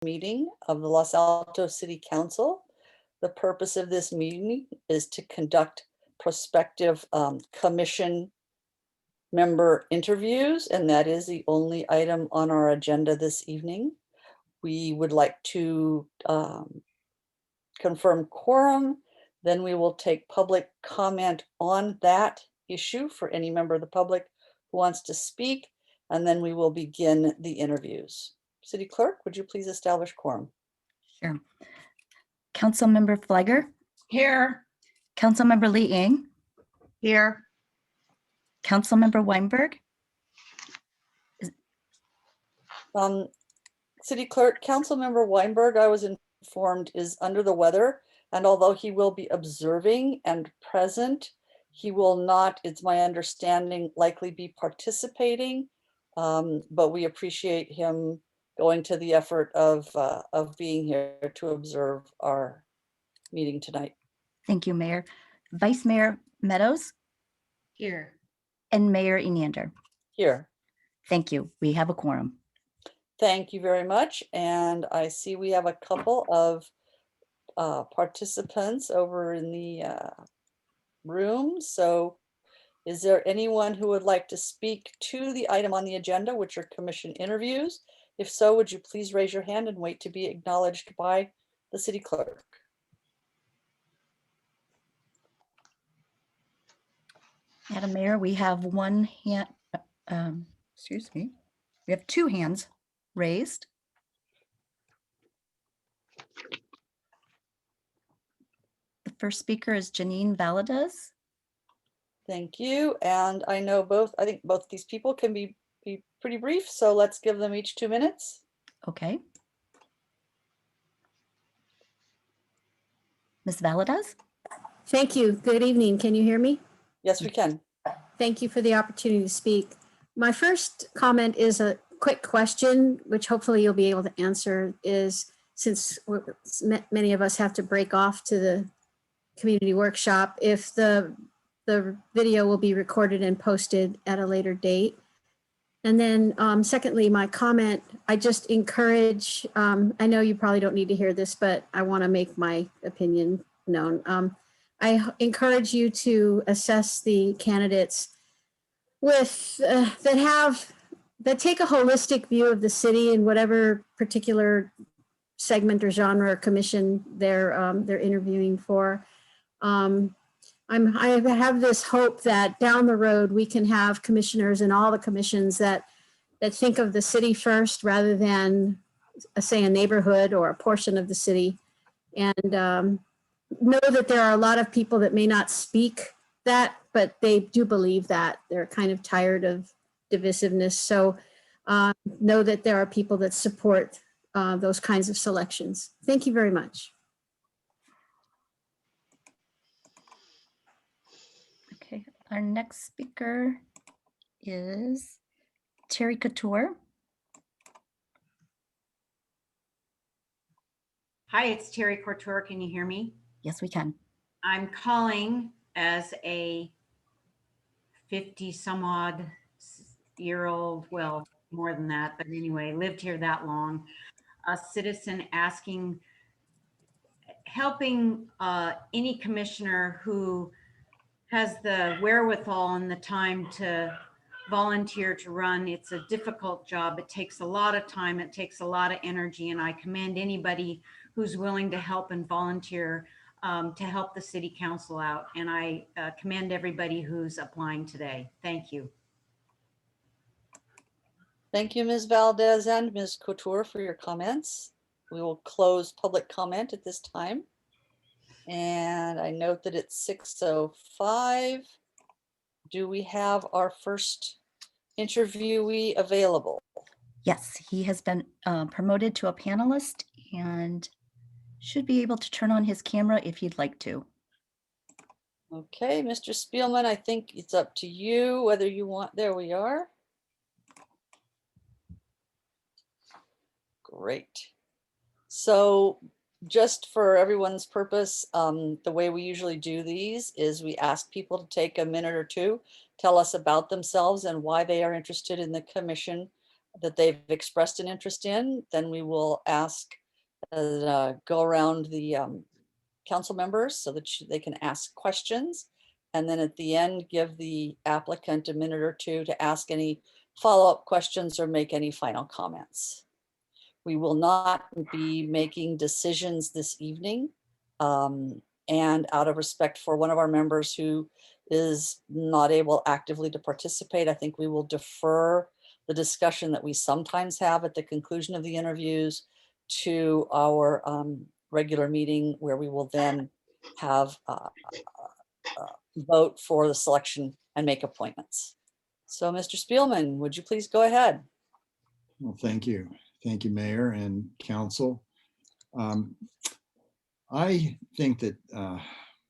meeting of the Los Altos City Council. The purpose of this meeting is to conduct prospective commission member interviews, and that is the only item on our agenda this evening. We would like to confirm quorum, then we will take public comment on that issue for any member of the public who wants to speak, and then we will begin the interviews. City Clerk, would you please establish quorum? Sure. Councilmember Flegger. Here. Councilmember Lee Ing. Here. Councilmember Weinberg. City Clerk, Councilmember Weinberg, I was informed, is under the weather, and although he will be observing and present, he will not, it's my understanding, likely be participating, but we appreciate him going to the effort of being here to observe our meeting tonight. Thank you, Mayor. Vice Mayor Meadows. Here. And Mayor Enander. Here. Thank you. We have a quorum. Thank you very much. And I see we have a couple of participants over in the room. So is there anyone who would like to speak to the item on the agenda, which are commission interviews? If so, would you please raise your hand and wait to be acknowledged by the city clerk? Madam Mayor, we have one hand, excuse me. We have two hands raised. The first speaker is Janine Valadez. Thank you. And I know I think both these people can be pretty brief, so let's give them each 2 minutes. Okay. Ms. Valadez? Thank you. Good evening. Can you hear me? Yes, we can. Thank you for the opportunity to speak. My first comment is a quick question, which hopefully you'll be able to answer, is since many of us have to break off to the community workshop, if the video will be recorded and posted at a later date. And then secondly, my comment, I just encourage, I know you probably don't need to hear this, but I want to make my opinion known. I encourage you to assess the candidates with that take a holistic view of the city in whatever particular segment or genre or commission they're interviewing for. I have this hope that down the road we can have commissioners in all the commissions that think of the city first rather than say a neighborhood or a portion of the city, and know that there are a lot of people that may not speak that, but they do believe that. They're kind of tired of divisiveness. So know that there are people that support those kinds of selections. Thank you very much. Okay, our next speaker is Terry Couture. Hi, it's Terry Couture. Can you hear me? Yes, we can. I'm calling as a 50 some odd year old, well, more than that, but anyway, lived here that long, a citizen helping any commissioner who has the wherewithal and the time to volunteer to run. It's a difficult job. It takes a lot of time. It takes a lot of energy. And I commend anybody who's willing to help and volunteer to help the city council out. And I commend everybody who's applying today. Thank you. Thank you, Ms. Valdez and Ms. Couture, for your comments. We will close public comment at this time. And I note that it's 6:05. Do we have our first interviewee available? Yes, he has been promoted to a panelist and should be able to turn on his camera if you'd like to. Okay, Mr. Spielman, I think it's up to you whether you want, there we are. Great. So just for everyone's purpose, the way we usually do these is we ask people to take a minute or two, tell us about themselves and why they are interested in the commission that they've expressed an interest in, then we will ask, go around the council members so that they can ask questions. And then at the end, give the applicant a minute or two to ask any follow-up questions or make any final comments. We will not be making decisions this evening. And out of respect for one of our members who is not able actively to participate, I think we will defer the discussion that we sometimes have at the conclusion of the interviews to our regular meeting, where we will then have vote for the selection and make appointments. So Mr. Spielman, would you please go ahead? Well, thank you. Thank you, Mayor and Council. I think that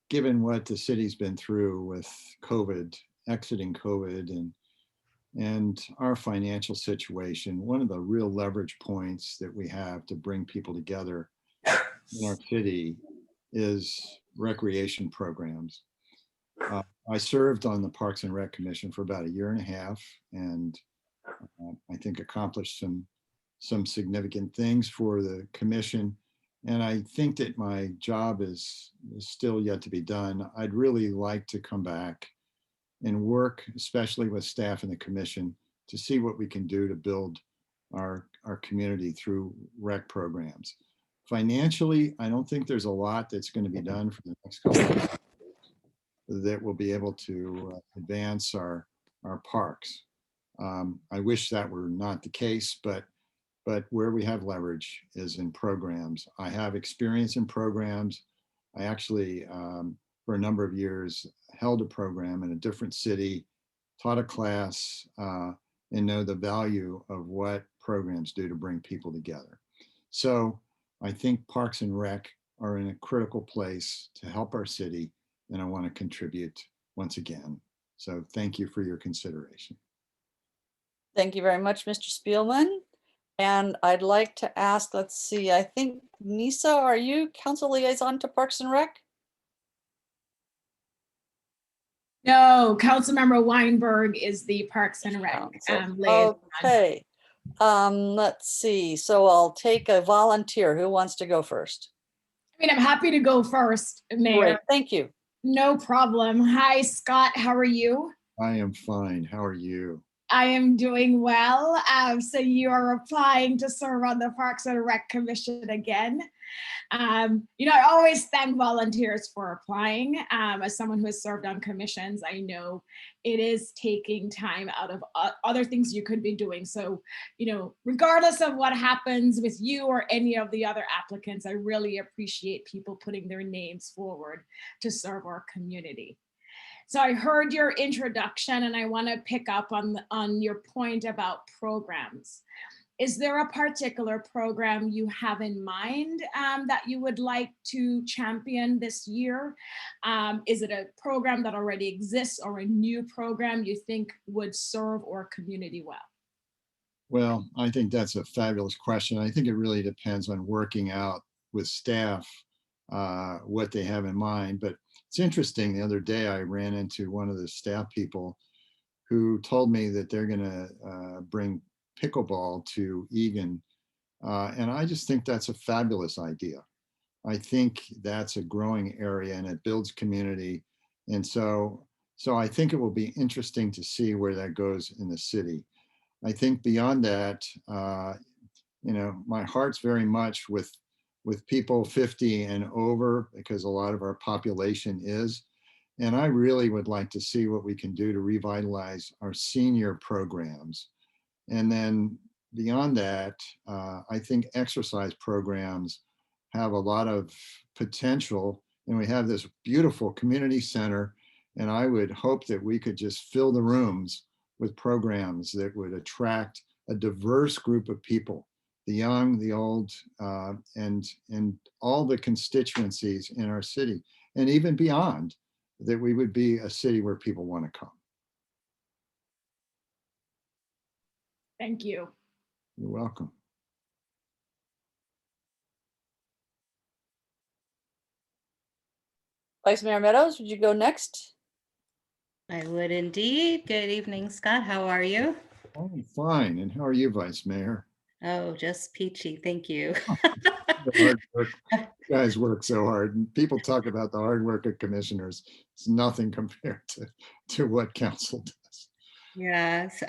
given what the city's been through with COVID, exiting COVID, and our financial situation, one of the real leverage points that we have to bring people together in our city is recreation programs. I served on the Parks and Rec Commission for about 1.5 years, and I think accomplished some significant things for the commission. And I think that my job is still yet to be done. I'd really like to come back and work, especially with staff in the commission, to see what we can do to build our community through rec programs. Financially, I don't think there's a lot that's going to be done for the next couple of years that will be able to advance our parks. I wish that were not the case, but where we have leverage is in programs. I have experience in programs. I actually, for a number of years, held a program in a different city, taught a class, and know the value of what programs do to bring people together. So I think Parks and Rec are in a critical place to help our city, and I want to contribute once again. So thank you for your consideration. Thank you very much, Mr. Spielman. And I'd like to ask, let's see, I think, Nisa, are you council liaison to Parks and Rec? No, Councilmember Weinberg is the Parks and Rec liaison. Okay, let's see. So I'll take a volunteer. Who wants to go first? I mean, I'm happy to go first, Mayor. Great, thank you. No problem. Hi, Scott. How are you? I am fine. How are you? I am doing well. So you are applying to serve on the Parks and Rec Commission again. I always thank volunteers for applying. As someone who has served on commissions, I know it is taking time out of other things you could be doing. So, regardless of what happens with you or any of the other applicants, I really appreciate people putting their names forward to serve our community. So I heard your introduction, and I want to pick up on your point about programs. Is there a particular program you have in mind that you would like to champion this year? Is it a program that already exists or a new program you think would serve our community well? Well, I think that's a fabulous question. I think it really depends on working out with staff what they have in mind. But it's interesting, the other day I ran into one of the staff people who told me that they're going to bring pickleball to Egan. And I just think that's a fabulous idea. I think that's a growing area and it builds community. And so I think it will be interesting to see where that goes in the city. I think beyond that, my heart's very much with people 50 and over, because a lot of our population is. And I really would like to see what we can do to revitalize our senior programs. And then beyond that, I think exercise programs have a lot of potential. And we have this beautiful community center. And I would hope that we could just fill the rooms with programs that would attract a diverse group of people, the young, the old, and all the constituencies in our city, and even beyond, that we would be a city where people want to come. Thank you. You're welcome. Vice Mayor Meadows, would you go next? I would indeed. Good evening, Scott. How are you? Oh, fine. And how are you, Vice Mayor? Oh, just peachy. Thank you. The hard work. You guys work so hard. And people talk about the hard work of commissioners. It's nothing compared to what council does. Yes.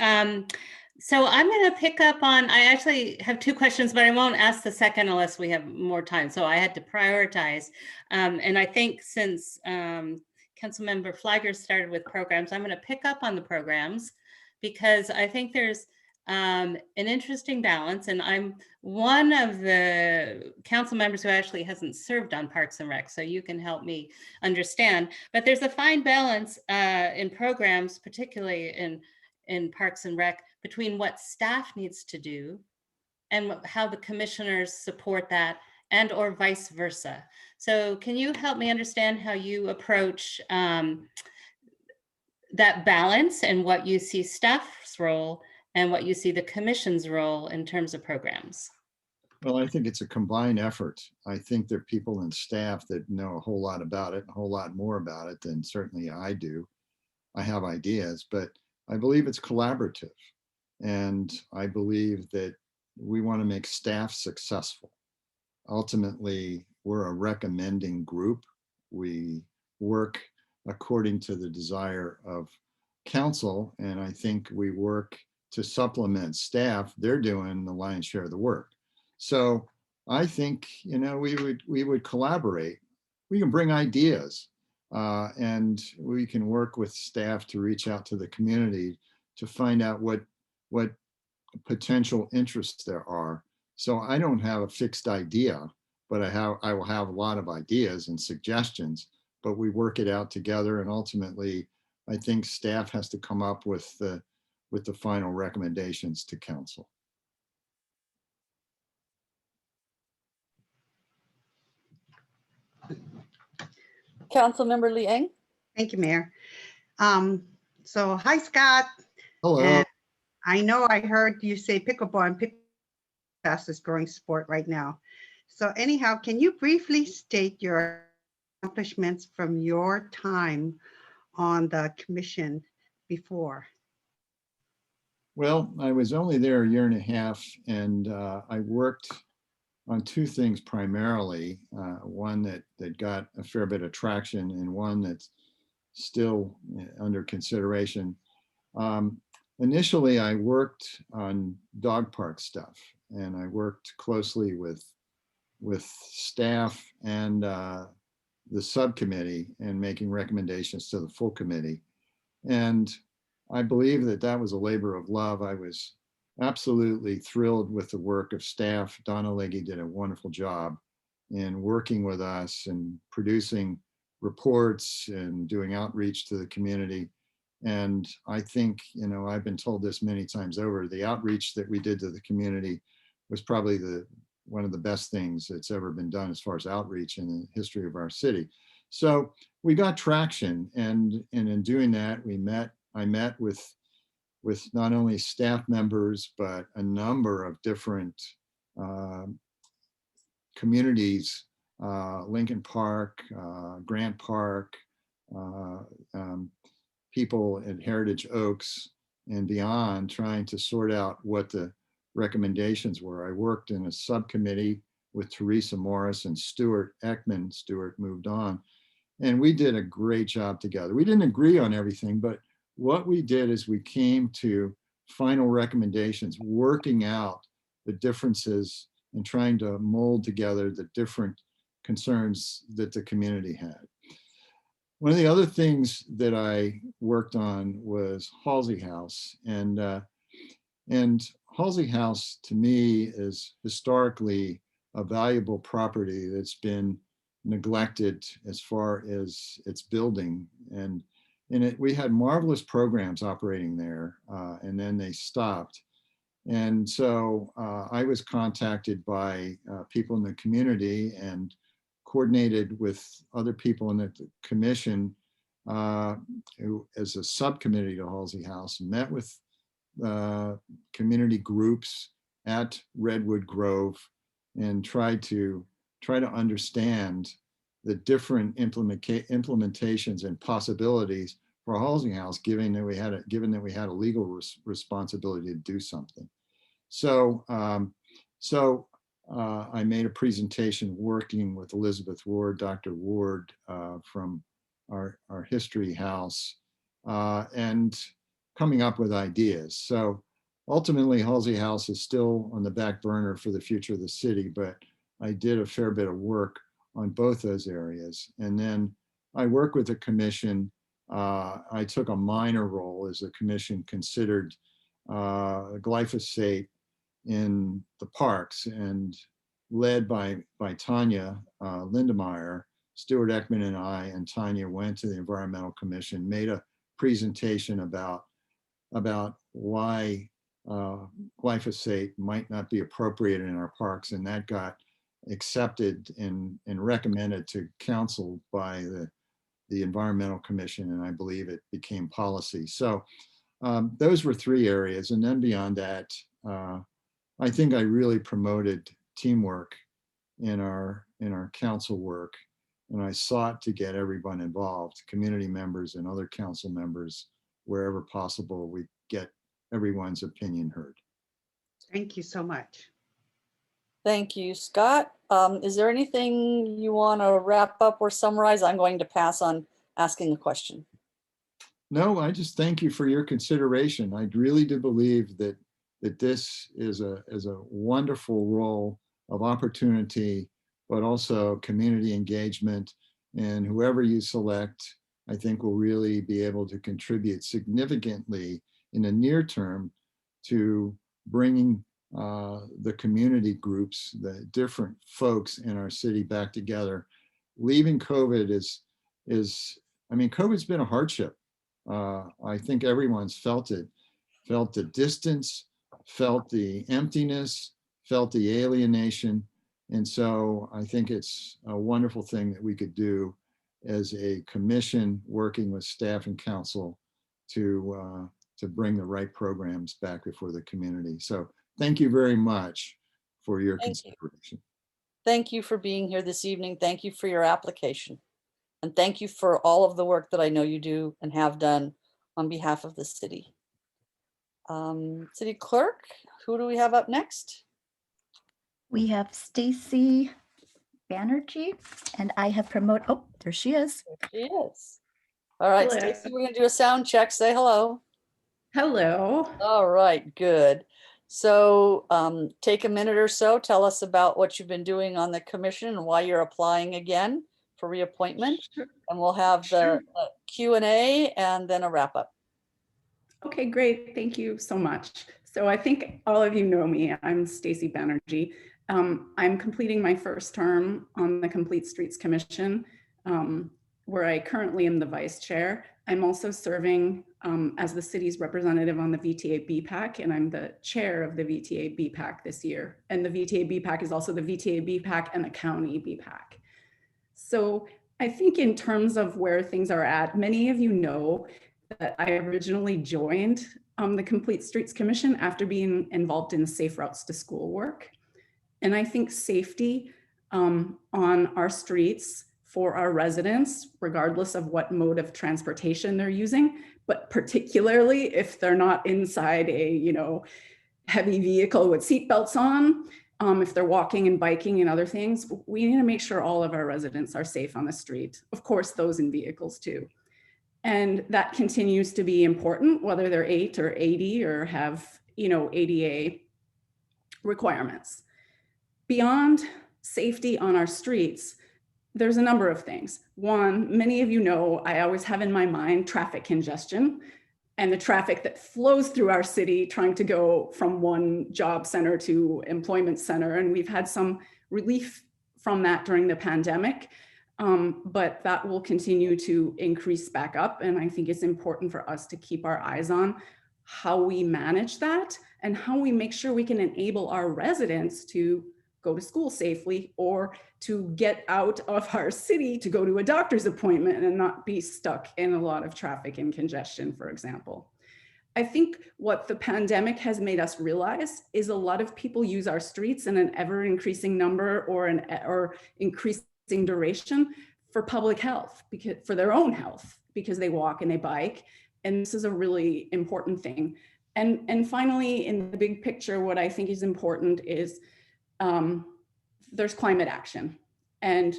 So I'm going to pick up on, I actually have two questions, but I won't ask the second unless we have more time. So I had to prioritize. And I think since Councilmember Flagger started with programs, I'm going to pick up on the programs because I think there's an interesting balance. And I'm one of the council members who actually hasn't served on Parks and Rec, so you can help me understand. But there's a fine balance in programs, particularly in Parks and Rec, between what staff needs to do and how the commissioners support that, and or vice versa. So can you help me understand how you approach that balance and what you see staff's role and what you see the commission's role in terms of programs? Well, I think it's a combined effort. I think there are people in staff that know a whole lot about it, a whole lot more about it than certainly I do. I have ideas, but I believe it's collaborative. And I believe that we want to make staff successful. Ultimately, we're a recommending group. We work according to the desire of council, and I think we work to supplement staff. They're doing the lion's share of the work. So I think, we would collaborate. We can bring ideas and we can work with staff to reach out to the community to find out what potential interests there are. So I don't have a fixed idea, but I will have a lot of ideas and suggestions, but we work it out together. And ultimately, I think staff has to come up with the final recommendations to council. Councilmember Liang? Thank you, Mayor. So hi, Scott. Hello. And I know I heard you say pickleball, and pickleball fastest growing sport right now. So anyhow, can you briefly state your accomplishments from your time on the commission before? Well, I was only there a year and a half, and I worked on two things primarily. One that got a fair bit of traction, and one that's still under consideration. Initially, I worked on dog park stuff, and I worked closely with staff and the subcommittee and making recommendations to the full committee. And I believe that was a labor of love. I was absolutely thrilled with the work of staff. Donna Legge did a wonderful job in working with us and producing reports and doing outreach to the community. And I think, I've been told this many times over, the outreach that we did to the community was probably one of the best things that's ever been done as far as outreach in the history of our city. So we got traction, and in doing that, I met with not only staff members, but a number of different communities, Lincoln Park, Grant Park, people at Heritage Oaks and beyond, trying to sort out what the recommendations were. I worked in a subcommittee with Teresa Morris and Stuart Ekman. Stuart moved on, and we did a great job together. We didn't agree on everything, but what we did is we came to final recommendations, working out the differences and trying to mold together the different concerns that the community had. One of the other things that I worked on was Halsey House, and Halsey House to me is historically a valuable property that's been neglected as far as its building. And we had marvelous programs operating there, and then they stopped. And so I was contacted by people in the community and coordinated with other people in the commission as a subcommittee to Halsey House, and met with community groups at Redwood Grove and tried to understand the different implementations and possibilities for Halsey House, given that we had a legal responsibility to do something. So, I made a presentation working with Elizabeth Ward, Dr. Ward, from our history house, and coming up with ideas. So ultimately, Halsey House is still on the back burner for the future of the city, but I did a fair bit of work on both those areas. And then I work with the commission. I took a minor role as the commission considered glyphosate in the parks, and led by Tanya Lindemeyer, Stuart Ekman and I and Tanya went to the Environmental Commission, made a presentation about why glyphosate might not be appropriate in our parks, and that got accepted and recommended to council by the Environmental Commission, and I believe it became policy. So those were 3 areas, and then beyond that, I think I really promoted teamwork in our council work, and I sought to get everyone involved, community members and other council members, wherever possible. We get everyone's opinion heard. Thank you so much. Thank you, Scott. Is there anything you want to wrap up or summarize? I'm going to pass on asking a question. No, I just thank you for your consideration. I really do believe that this is a wonderful role of opportunity, but also community engagement. And whoever you select, I think will really be able to contribute significantly in the near term to bringing the community groups, the different folks in our city back together. Leaving COVID COVID's been a hardship. I think everyone's felt it, felt the distance, felt the emptiness, felt the alienation. And so I think it's a wonderful thing that we could do as a commission working with staff and council to bring the right programs back before the community. So thank you very much for your consideration. Thank you for being here this evening. Thank you for your application. And thank you for all of the work that I know you do and have done on behalf of the city. City Clerk, who do we have up next? We have Stacy Banerjee, and I have promoted, oh, there she is. There she is. All right, Hello. Stacy, we're gonna do a sound check. Say hello. Hello. All right, good. So take a minute or so, tell us about what you've been doing on the commission and why you're applying again for reappointment. Sure. And we'll have the Q&A and then a wrap up. Okay, great. Thank you so much. So I think all of you know me. I'm Stacy Banerjee. I'm completing my first term on the Complete Streets Commission, where I currently am the vice chair. I'm also serving as the city's representative on the VTA BPAC, and I'm the chair of the VTA BPAC this year. And the VTA BPAC is also the VTA BPAC and the county BPAC. So I think in terms of where things are at, many of you know that I originally joined the Complete Streets Commission after being involved in Safe Routes to School work. And I think safety on our streets for our residents, regardless of what mode of transportation they're using, but particularly if they're not inside a heavy vehicle with seatbelts on, if they're walking and biking and other things, we need to make sure all of our residents are safe on the street. Of course, those in vehicles too. And that continues to be important, whether they're 8 or 80 or have, ADA requirements. Beyond safety on our streets, there's a number of things. One, many of you know, I always have in my mind traffic congestion and the traffic that flows through our city trying to go from one job center to employment center. And we've had some relief from that during the pandemic, but that will continue to increase back up. And I think it's important for us to keep our eyes on how we manage that and how we make sure we can enable our residents to go to school safely or to get out of our city to go to a doctor's appointment and not be stuck in a lot of traffic and congestion, for example. I think what the pandemic has made us realize is a lot of people use our streets in an ever increasing number or increasing duration for public health, for their own health, because they walk and they bike. And this is a really important thing. And finally, in the big picture, what I think is important is there's climate action, and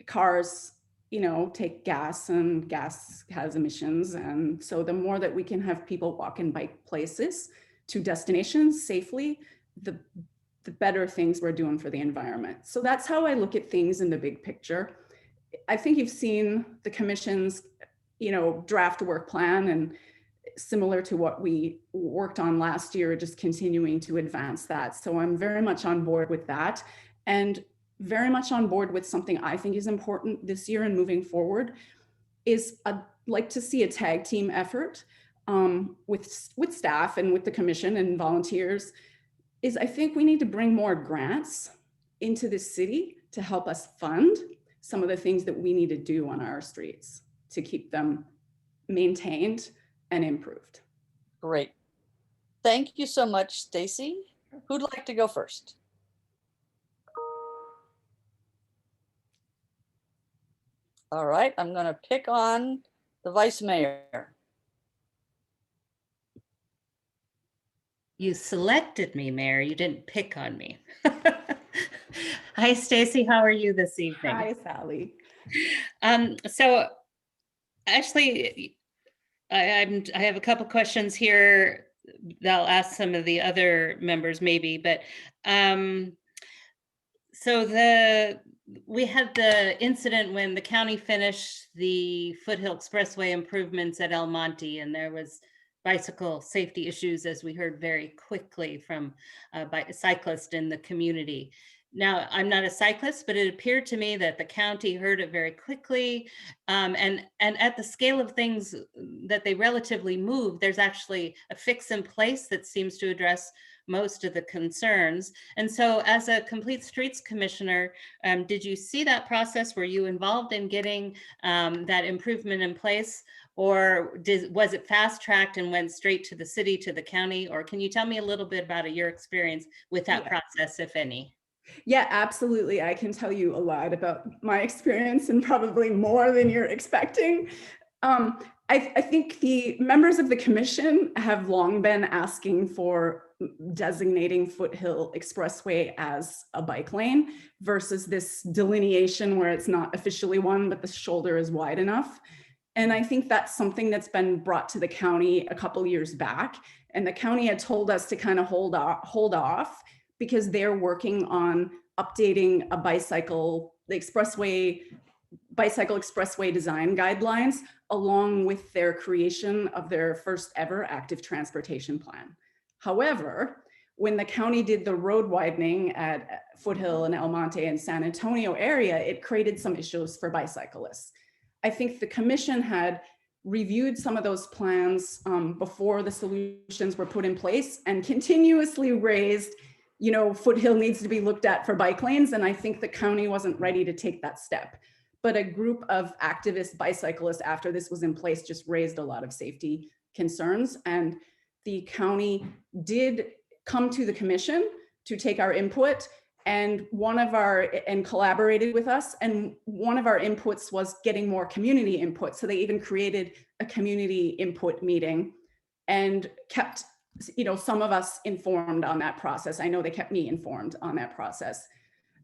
cars, you know, take gas, and gas has emissions. And so the more that we can have people walk and bike places to destinations safely, the better things we're doing for the environment. So that's how I look at things in the big picture. I think you've seen the commission's, you know, draft work plan, and similar to what we worked on last year, just continuing to advance that. So I'm very much on board with that, and very much on board with something I think is important this year and moving forward is I'd like to see a tag team effort with staff and with the commission and volunteers. Is I think we need to bring more grants into the city to help us fund some of the things that we need to do on our streets to keep them maintained and improved. Great. Thank you so much, Stacy. Who'd like to go first? All right, I'm going to pick on the vice mayor. You selected me, Mayor. You didn't pick on me. Hi, Stacy. How are you this evening? Hi, Sally. So actually, I have a couple questions here that I'll ask some of the other members maybe, but so we had the incident when the county finished the Foothill Expressway improvements at El Monte, and there was bicycle safety issues, as we heard very quickly from a cyclist in the community. Now, I'm not a cyclist, but it appeared to me that the county heard it very quickly. And at the scale of things that they relatively moved, there's actually a fix in place that seems to address most of the concerns. And so as a Complete Streets Commissioner, did you see that process? Were you involved in getting that improvement in place? Or was it fast tracked and went straight to the city, to the county? Or can you tell me a little bit about your experience with that process, if any? Yeah, absolutely. I can tell you a lot about my experience, and probably more than you're expecting. I think the members of the commission have long been asking for designating Foothill Expressway as a bike lane versus this delineation where it's not officially one, but the shoulder is wide enough. And I think that's something that's been brought to the county a couple years back. And the county had told us to kind of hold off because they're working on updating a bicycle expressway design guidelines, along with their creation of their first ever active transportation plan. However, when the county did the road widening at Foothill and El Monte and San Antonio area, it created some issues for bicyclists. I think the commission had reviewed some of those plans before the solutions were put in place, and continuously raised, you know, Foothill needs to be looked at for bike lanes. And I think the county wasn't ready to take that step. But a group of activist bicyclists, after this was in place, just raised a lot of safety concerns. And the county did come to the commission to take our input, and collaborated with us. And one of our inputs was getting more community input. So they even created a community input meeting and kept, you know, some of us informed on that process. I know they kept me informed on that process.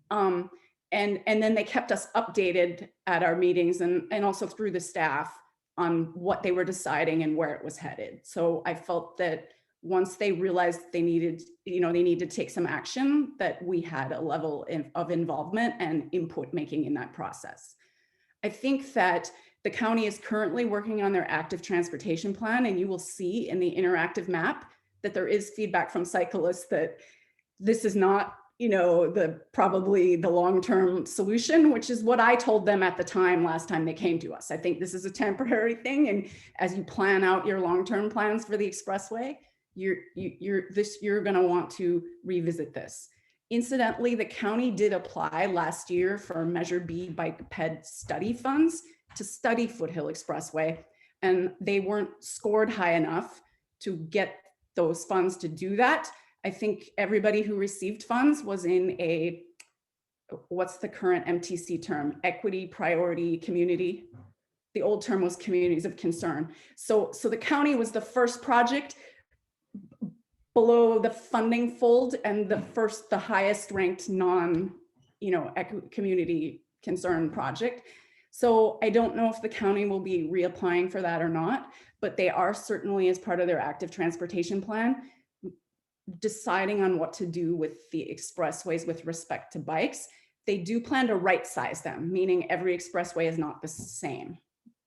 And then they kept us updated at our meetings and also through the staff on what they were deciding and where it was headed. So I felt that once they realized they needed to take some action, that we had a level of involvement and input making in that process. I think that the county is currently working on their active transportation plan, and you will see in the interactive map that there is feedback from cyclists that this is not, you know, probably the long-term solution, which is what I told them at the time, last time they came to us. I think this is a temporary thing, and as you plan out your long-term plans for the expressway, you're going to want to revisit this. Incidentally, the county did apply last year for Measure B bike ped study funds to study Foothill Expressway, and they weren't scored high enough to get those funds to do that. I think everybody who received funds was in what's the current MTC term? Equity, priority, community. the old term was communities of concern. So the county was the first project below the funding fold and the highest ranked community concern project. So I don't know if the county will be reapplying for that or not, but they are certainly, as part of their active transportation plan, deciding on what to do with the expressways with respect to bikes. They do plan to right size them, meaning every expressway is not the same.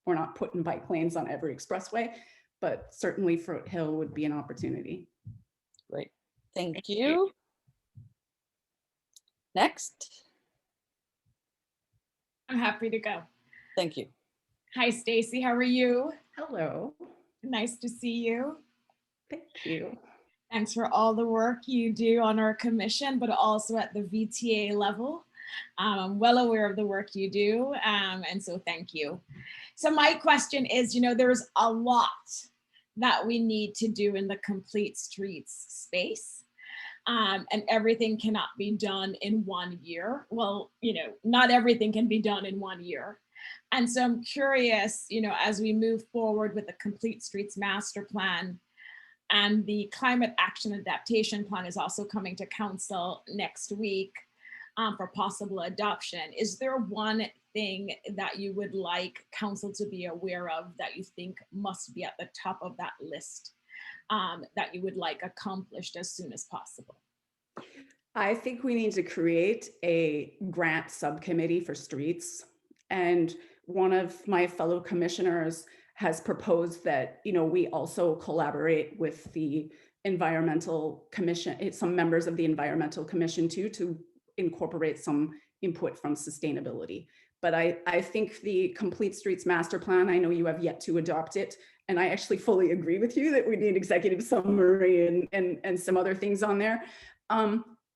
We're not putting bike lanes on every expressway, but certainly Fruit Hill would be an opportunity. Great. Thank you. Next. I'm happy to go. Thank you. Hi, Stacy. How are you? Hello. Nice to see you. Thank you. Thanks for all the work you do on our commission, but also at the VTA level. I'm well aware of the work you do, and so thank you. So my question is, there's a lot that we need to do in the complete streets space. And everything cannot be done in 1 year. Well, not everything can be done in 1 year. And so I'm curious, as we move forward with the Complete Streets Master Plan, and the Climate Action Adaptation Plan is also coming to council next week for possible adoption. Is there one thing that you would like council to be aware of that you think must be at the top of that list that you would like accomplished as soon as possible? I think we need to create a grant subcommittee for streets. And one of my fellow commissioners has proposed that, we also collaborate with the Environmental Commission, some members of the Environmental Commission too, to incorporate some input from sustainability. But I think the Complete Streets Master Plan, I know you have yet to adopt it, and I actually fully agree with you that we need executive summary and some other things on there.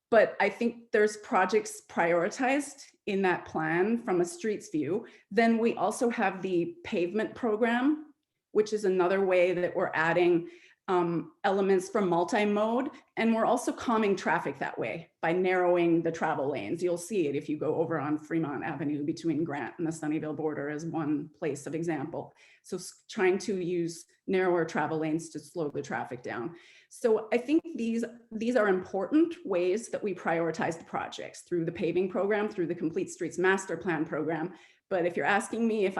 But I think there's projects prioritized in that plan from a streets view. Then we also have the pavement program, which is another way that we're adding elements from multi-mode, and we're also calming traffic that way by narrowing the travel lanes. You'll see it if you go over on Fremont Avenue between Grant and the Sunnyvale border as one place of example. So trying to use narrower travel lanes to slow the traffic down. So I think these are important ways that we prioritize the projects through the paving program, through the Complete Streets Master Plan program. But if you're asking me if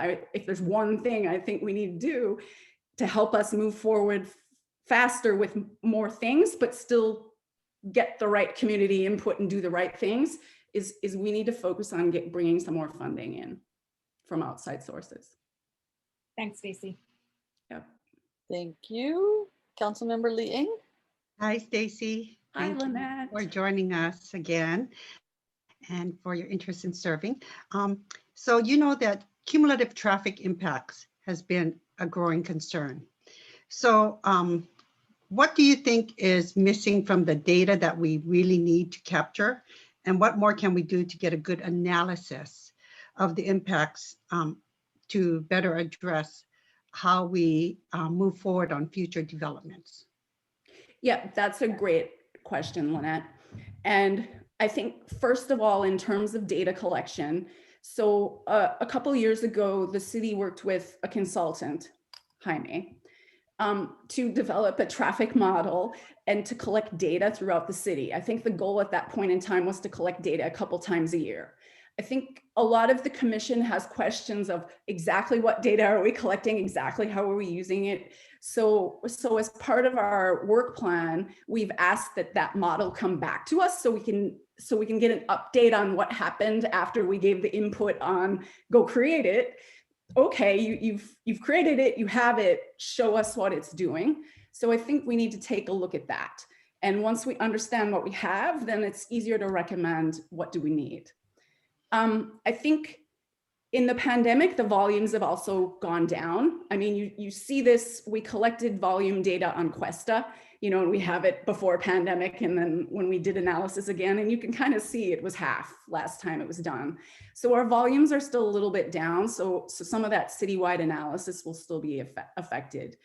there's one thing I think we need to do to help us move forward faster with more things, but still get the right community input and do the right things, is we need to focus on bringing some more funding in from outside sources. Thanks, Stacy. Yep. Thank you. Councilmember Lee Ing. Hi, Stacy. Hi, Thank you Lynette. for joining us again and for your interest in serving. So you know that cumulative traffic impacts has been a growing concern. So what do you think is missing from the data that we really need to capture? And what more can we do to get a good analysis of the impacts to better address how we move forward on future developments? Yeah, that's a great question, Lynette. And I think, first of all, in terms of data collection, so a couple of years ago, the city worked with a consultant, Jaime, to develop a traffic model and to collect data throughout the city. I think the goal at that point in time was to collect data a couple times a year. I think a lot of the commission has questions of exactly what data are we collecting, exactly how are we using it. So as part of our work plan, we've asked that model come back to us so we can get an update on what happened after we gave the input on go create it. Okay, you've created it, you have it, show us what it's doing. So I think we need to take a look at that. And once we understand what we have, then it's easier to recommend what do we need. I think in the pandemic, the volumes have also gone down. I mean, you see this, we collected volume data on Questa, and we have it before pandemic. And then when we did analysis again, and you can kind of see it was half last time it was done. So our volumes are still a little bit down. So some of that citywide analysis will still be affected,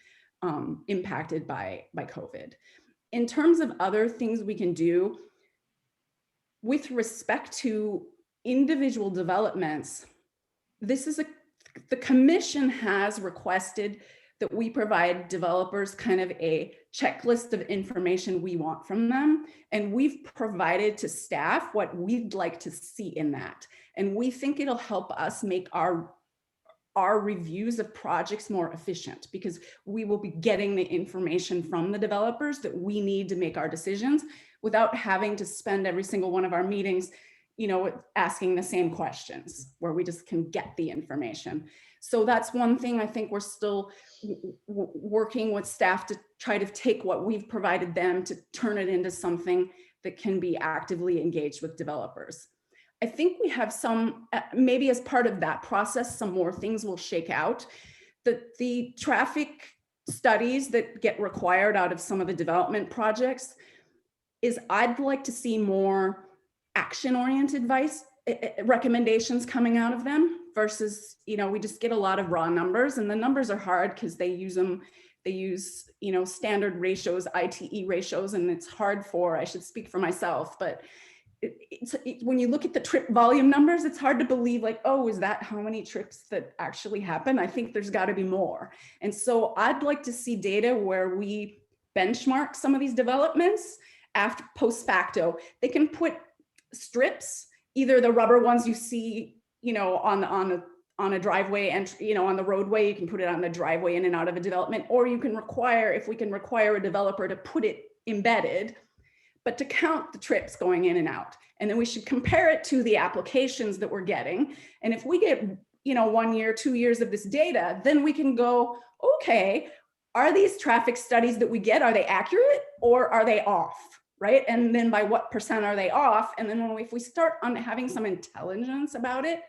impacted by COVID. In terms of other things we can do with respect to individual developments, this is a the commission has requested that we provide developers kind of a checklist of information we want from them. And we've provided to staff what we'd like to see in that. And we think it'll help us make our reviews of projects more efficient, because we will be getting the information from the developers that we need to make our decisions without having to spend every single one of our meetings, you know, asking the same questions, where we just can get the information. So that's one thing I think we're still working with staff to try to take what we've provided them to turn it into something that can be actively engaged with developers. I think we have some, maybe as part of that process, some more things will shake out. The traffic studies that get required out of some of the development projects is, I'd like to see more action-oriented advice, recommendations coming out of them versus, you know, we just get a lot of raw numbers, and the numbers are hard because they use, you know, standard ratios, ITE ratios, and it's hard for, I should speak for myself, but when you look at the trip volume numbers, it's hard to believe like, oh, is that how many trips that actually happen? I think there's got to be more. And so I'd like to see data where we benchmark some of these developments after post facto. They can put strips, either the rubber ones you see, you know, on a driveway and, you know, on the roadway, you can put it on the driveway in and out of a development, or you can require, if we can require a developer to put it embedded, but to count the trips going in and out. And then we should compare it to the applications that we're getting. And if we get, you know, 1 year, 2 years of this data, then we can go, okay, are these traffic studies that we get, are they accurate or are they off, right? And then by what percent are they off? And then if we start on having some intelligence about it,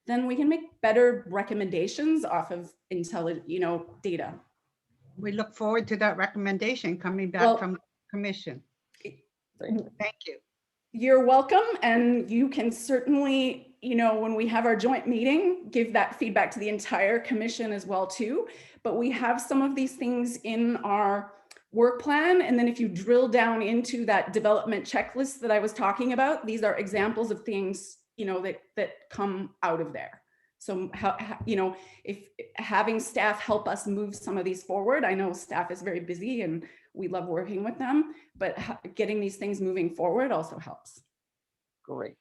then we can make better recommendations off of intelligent, you know, data. We look forward to that recommendation coming back from the commission. Thank you. You're welcome. And you can certainly, you know, when we have our joint meeting, give that feedback to the entire commission as well too. But we have some of these things in our work plan. And then if you drill down into that development checklist that I was talking about, these are examples of things, you know, that come out of there. So how, you know, if having staff help us move some of these forward, I know staff is very busy and we love working with them, but getting these things moving forward also helps. Great.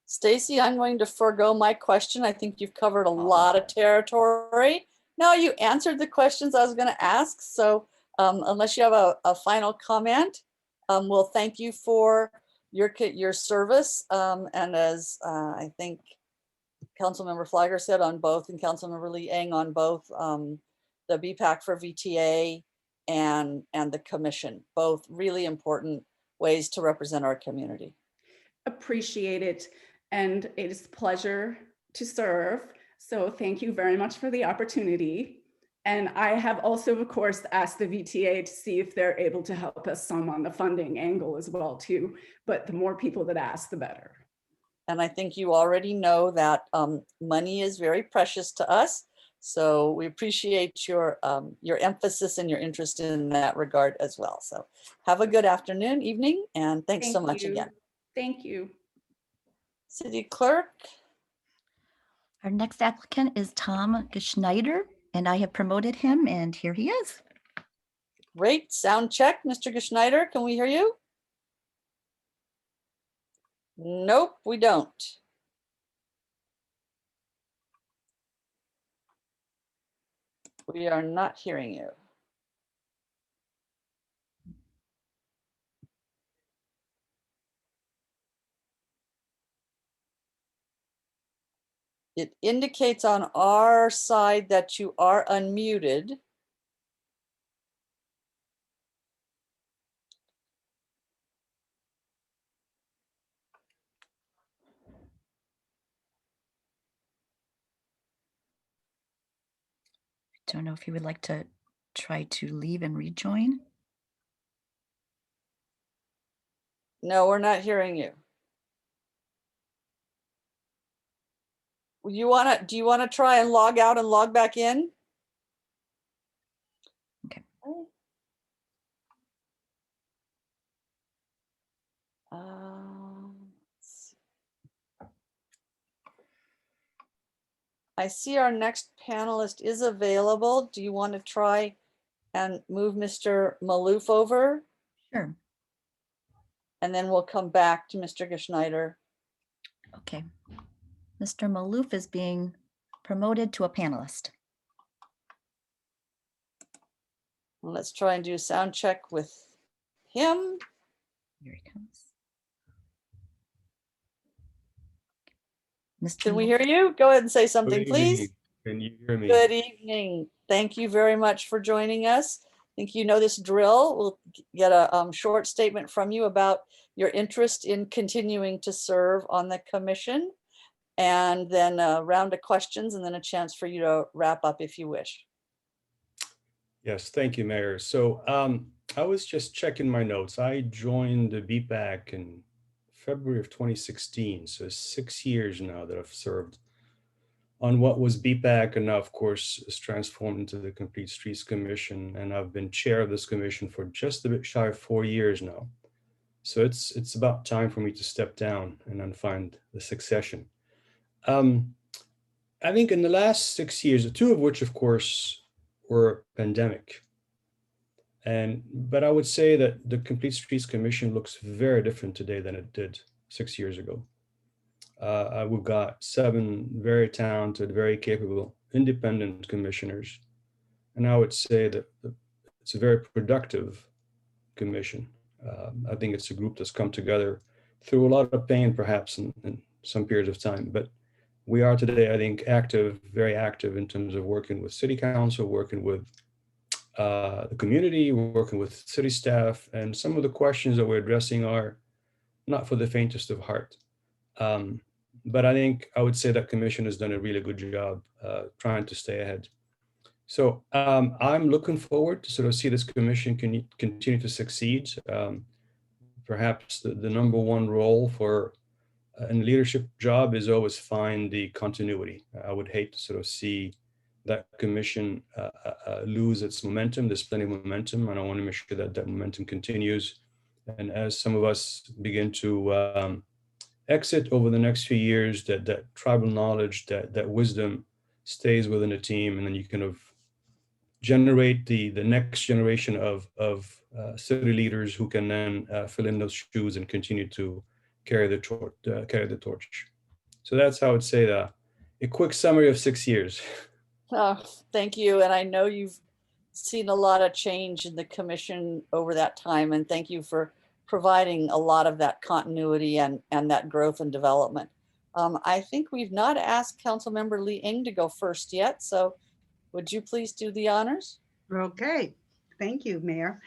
Stacy, I'm going to forego my question. I think you've covered a lot of territory. No, you answered the questions I was going to ask. So unless you have a final comment, we'll thank you for your service. And as I think Councilmember Flagger said on both, and Councilmember Lee Eng on both, the BPAC for VTA and the commission, both really important ways to represent our community. Appreciate it. And it is a pleasure to serve. So thank you very much for the opportunity. And I have also, of course, asked the VTA to see if they're able to help us some on the funding angle as well too. But the more people that ask, the better. And I think you already know that money is very precious to us. So we appreciate your emphasis and your interest in that regard as well. So have a good afternoon, evening, and thanks so much again. Thank you. City Clerk. Our next applicant is Tom Schneider, and I have promoted him, and here he is. Great, sound check, Mr. Schneider, can we hear you? Nope, we don't. We are not hearing you. It indicates on our side that you are unmuted. Don't know if you would like to try to leave and rejoin. No, we're not hearing you. Do you want to try and log out and log back in? Okay. Let's see. I see our next panelist is available. Do you want to try and move Mr. Maloof over? Sure. And then we'll come back to Mr. Schneider. Okay. Mr. Maloof is being promoted to a panelist. Let's try and do a sound check with him. Here he comes. Mr. Can we Maloof. hear you? Go ahead and say Good something, evening. please. Can you hear me? Good evening. Thank you very much for joining us. I think you know this drill. We'll get a short statement from you about your interest in continuing to serve on the commission, and then a round of questions, and then a chance for you to wrap up if you wish. Yes, thank you, Mayor. So I was just checking my notes. I joined the BPAC in February of 2016. So it's 6 years now that I've served on what was BPAC, and now, of course, is transformed into the Complete Streets Commission. And I've been chair of this commission for just a bit shy of 4 years now. So it's about time for me to step down and then find the succession. I think in the last 6 years, 2 of which, of course, were pandemic. But I would say that the Complete Streets Commission looks very different today than it did 6 years ago. We've got 7 very talented, very capable, independent commissioners. And I would say that it's a very productive commission. I think it's a group that's come together through a lot of pain, perhaps, in some periods of time. But we are today, I think, active, very active in terms of working with city council, working with the community, working with city staff. And some of the questions that we're addressing are not for the faintest of heart. But I think I would say that commission has done a really good job trying to stay ahead. So I'm looking forward to sort of see this commission continue to succeed. Perhaps the number one role for a leadership job is always find the continuity. I would hate to sort of see that commission lose its momentum. There's plenty of momentum, and I want to make sure that that momentum continues. And as some of us begin to exit over the next few years, that tribal knowledge, that wisdom stays within the team, and then you kind of generate the next generation of city leaders who can then fill in those shoes and continue to carry the torch. So that's how I would say that. A quick summary of 6 years. Oh, thank you. And I know you've seen a lot of change in the commission over that time. And thank you for providing a lot of that continuity and that growth and development. I think we've not asked Councilmember Lee Eng to go first yet. So would you please do the honors? Okay, thank you, Mayor.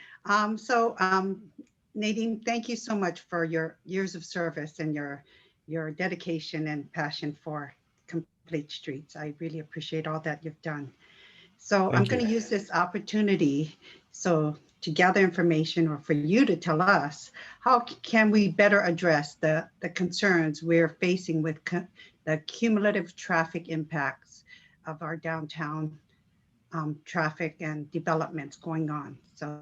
Nadine, thank you so much for your years of service and your dedication and passion for Complete Streets. I really appreciate all that you've done. So I'm going to use this opportunity to gather information, or for you to tell us, how can we better address the concerns we're facing with the cumulative traffic impacts of our downtown traffic and developments going on. So.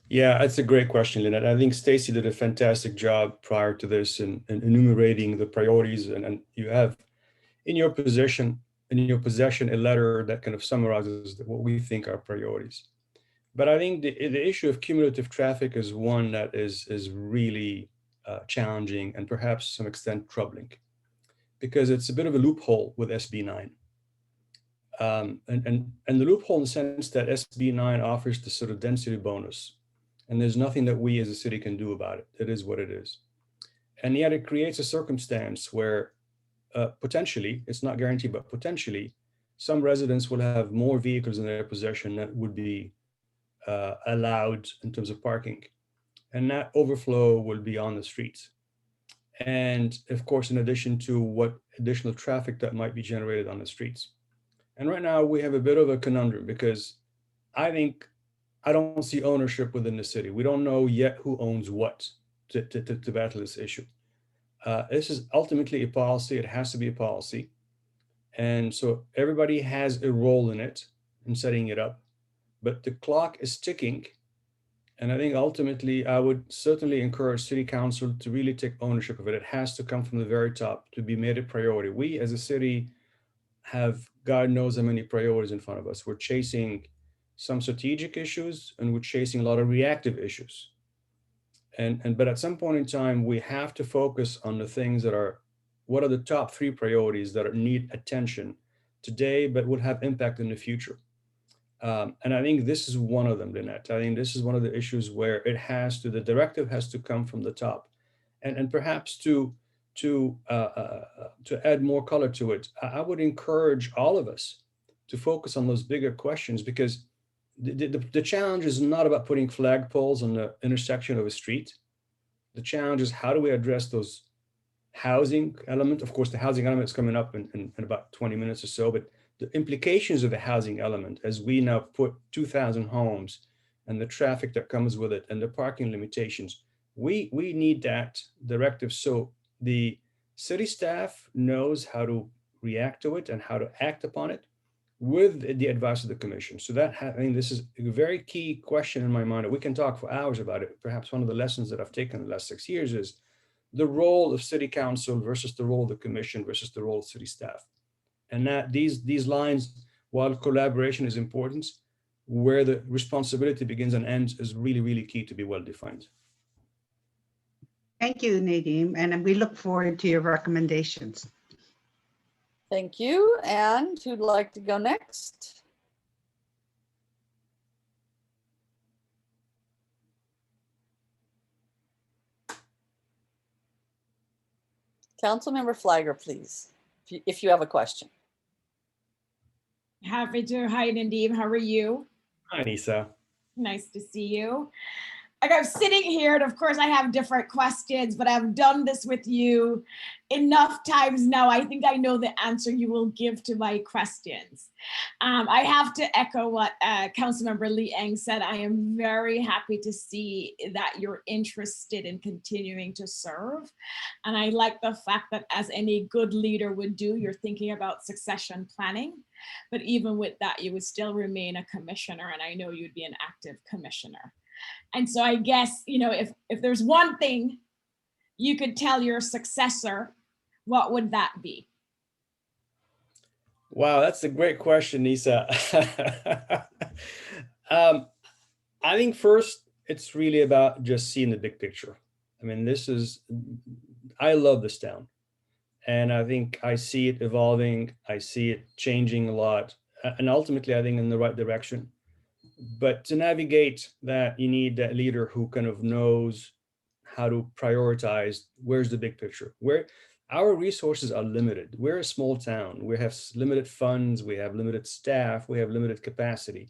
Yeah, that's a great question, Lynette. I think Stacy did a fantastic job prior to this in enumerating the priorities, and you have in your possession a letter that kind of summarizes what we think are priorities. But I think the issue of cumulative traffic is one that is really challenging and perhaps to some extent troubling, because it's a bit of a loophole with SB 9. And the loophole in the sense that SB 9 offers the sort of density bonus, and there's nothing that we as a city can do about it. It is what it is. And yet it creates a circumstance where potentially, it's not guaranteed, but potentially some residents will have more vehicles in their possession that would be allowed in terms of parking. And that overflow will be on the streets. And of course, in addition to what additional traffic that might be generated on the streets. And right now we have a bit of a conundrum, because I don't see ownership within the city. We don't know yet who owns what to battle this issue. This is ultimately a policy. It has to be a policy. And so everybody has a role in it, in setting it up, but the clock is ticking. And I think ultimately I would certainly encourage city council to really take ownership of it. It has to come from the very top to be made a priority. We as a city have God knows how many priorities in front of us. We're chasing some strategic issues and we're chasing a lot of reactive issues. But at some point in time, we have to focus on the things that are, what are the top 3 priorities that need attention today, but would have impact in the future. And I think this is one of them, Lynette. I think this is one of the issues where the directive has to come from the top. And perhaps to add more color to it, I would encourage all of us to focus on those bigger questions, because the challenge is not about putting flagpoles on the intersection of a street. The challenge is, how do we address those housing element? Of course, the housing element is coming up in about 20 minutes or so, but the implications of the housing element, as we now put 2,000 homes and the traffic that comes with it and the parking limitations, we need that directive so the city staff knows how to react to it and how to act upon it with the advice of the commission. So that, I mean, this is a very key question in my mind. We can talk for hours about it. Perhaps one of the lessons that I've taken in the last 6 years is the role of city council versus the role of the commission versus the role of city staff. And that these lines, while collaboration is important, where the responsibility begins and ends is really, really key to be well defined. Thank you, Nadeem, and we look forward to your recommendations. Thank you. And who'd like to go next? Councilmember Flagger, please, if you have a question. Happy to. Hi, Nadeem. How are you? Hi, Nisa. Nice to see you. Like, I'm sitting here, and of course I have different questions, but I've done this with you enough times now. I think I know the answer you will give to my questions. I have to echo what Councilmember Liang said. I am very happy to see that you're interested in continuing to serve. And I like the fact that, as any good leader would do, you're thinking about succession planning. But even with that, you would still remain a commissioner, and I know you'd be an active commissioner. And so I guess, you know, if there's one thing you could tell your successor, what would that be? Wow, that's a great question, Nisa. I think first, it's really about just seeing the big picture. I mean, I love this town. And I think I see it evolving. I see it changing a lot. And ultimately, I think in the right direction. But to navigate that, you need that leader who kind of knows how to prioritize. Where's the big picture? Where our resources are limited. We're a small town. We have limited funds. We have limited staff. We have limited capacity,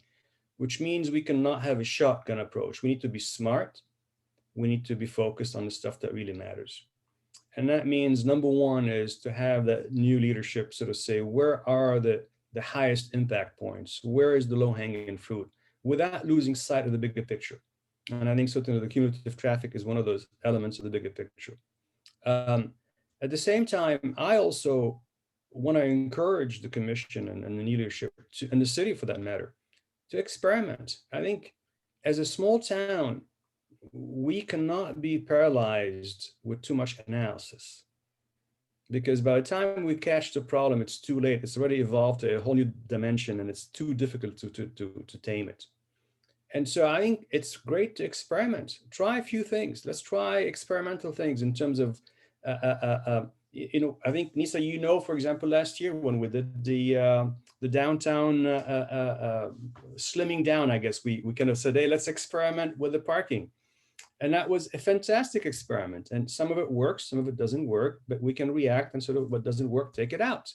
which means we cannot have a shotgun approach. We need to be smart. We need to be focused on the stuff that really matters. And that means number one is to have that new leadership sort of say, where are the highest impact points? Where is the low-hanging fruit? Without losing sight of the bigger picture. And I think certainly the cumulative traffic is one of those elements of the bigger picture. At the same time, I also want to encourage the commission and the leadership, and the city for that matter, to experiment. I think as a small town, we cannot be paralyzed with too much analysis. Because by the time we catch the problem, it's too late. It's already evolved to a whole new dimension, and it's too difficult to tame it. And so I think it's great to experiment. Try a few things. Let's try experimental things in terms of, you know, I think, Nisa, you know, for example, last year when we did the downtown slimming down, I guess we kind of said, hey, let's experiment with the parking. And that was a fantastic experiment. And some of it works, some of it doesn't work, but we can react and sort of what doesn't work, take it out.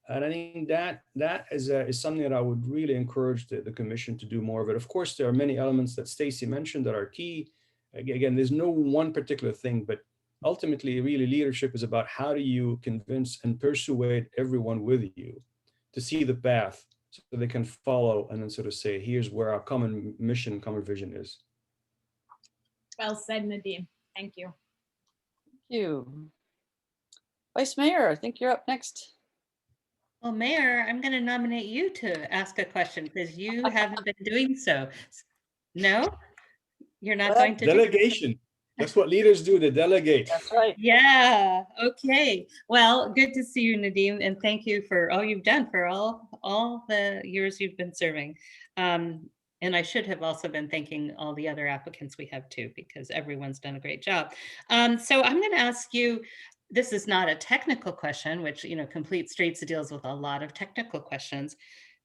And I think that is something that I would really encourage the commission to do more of it. Of course, there are many elements that Stacy mentioned that are key. Again, there's no one particular thing, but ultimately, really leadership is about how do you convince and persuade everyone with you to see the path so they can follow and then sort of say, here's where our common mission, common vision is. Well said, Nadeem. Thank you. Thank you. Vice Mayor, I think you're up next. Well, Mayor, I'm going to nominate you to ask a question because you haven't been doing so. No? You're not going to? Delegation. That's what leaders do, they delegate. That's right. Yeah, okay. Well, good to see you, Nadim, and thank you for all you've done for all the years you've been serving. And I should have also been thanking all the other applicants we have too, because everyone's done a great job. So I'm going to ask you, this is not a technical question, which, you know, Complete Streets deals with a lot of technical questions.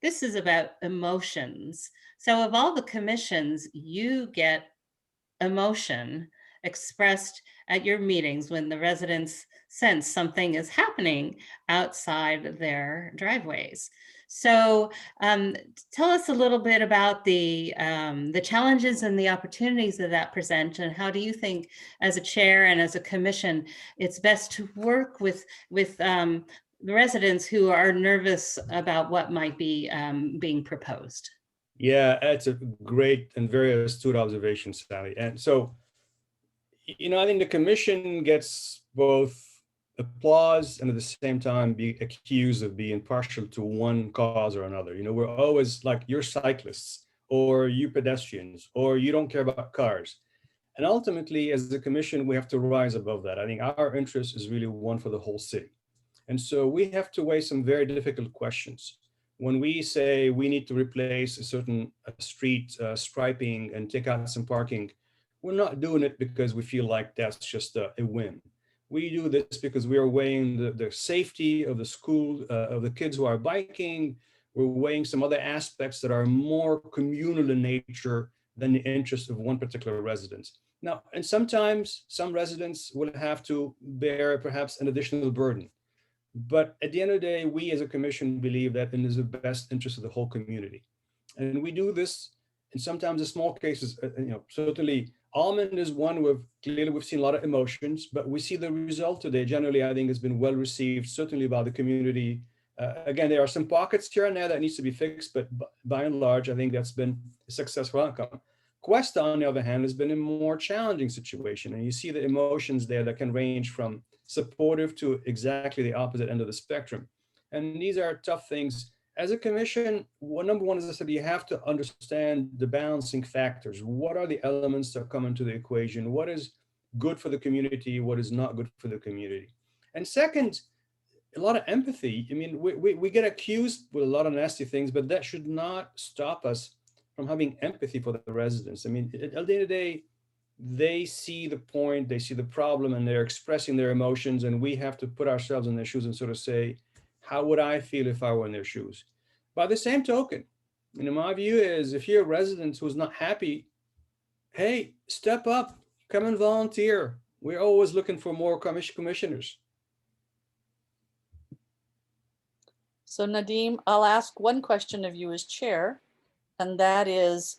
This is about emotions. So of all the commissions, you get emotion expressed at your meetings when the residents sense something is happening outside their driveways. So tell us a little bit about the challenges and the opportunities that present, and how do you think, as a chair and as a commission, it's best to work with the residents who are nervous about what might be being proposed? Yeah, that's a great and very astute observation, Sally. And so, you know, I think the commission gets both applause and at the same time be accused of being partial to one cause or another. You know, we're always like, you're cyclists, or you pedestrians, or you don't care about cars. And ultimately, as the commission, we have to rise above that. I think our interest is really one for the whole city. And so we have to weigh some very difficult questions. When we say we need to replace a certain street striping and take out some parking, we're not doing it because we feel like that's just a whim. We do this because we are weighing the safety of the school, of the kids who are biking. We're weighing some other aspects that are more communal in nature than the interest of one particular resident. Now, and sometimes some residents will have to bear perhaps an additional burden. But at the end of the day, we as a commission believe that it is the best interest of the whole community. And we do this in sometimes in small cases, you know, certainly Almond is one with, clearly we've seen a lot of emotions, but we see the result today. Generally, I think has been well received, certainly by the community. Again, there are some pockets here and there that needs to be fixed, but by and large, I think that's been a successful outcome. Cuesta, on the other hand, has been a more challenging situation. And you see the emotions there that can range from supportive to exactly the opposite end of the spectrum. And these are tough things. As a commission, number one, as I said, you have to understand the balancing factors. What are the elements that come into the equation? What is good for the community? What is not good for the community? And second, a lot of empathy. I mean, we get accused with a lot of nasty things, but that should not stop us from having empathy for the residents. I mean, at the end of the day, they see the point, they see the problem, and they're expressing their emotions, and we have to put ourselves in their shoes and sort of say, how would I feel if I were in their shoes? By the same token, you know, my view is if you're a resident who's not happy, hey, step up, come and volunteer. We're always looking for more commissioners. So Nadim, I'll ask one question of you as chair, and that is,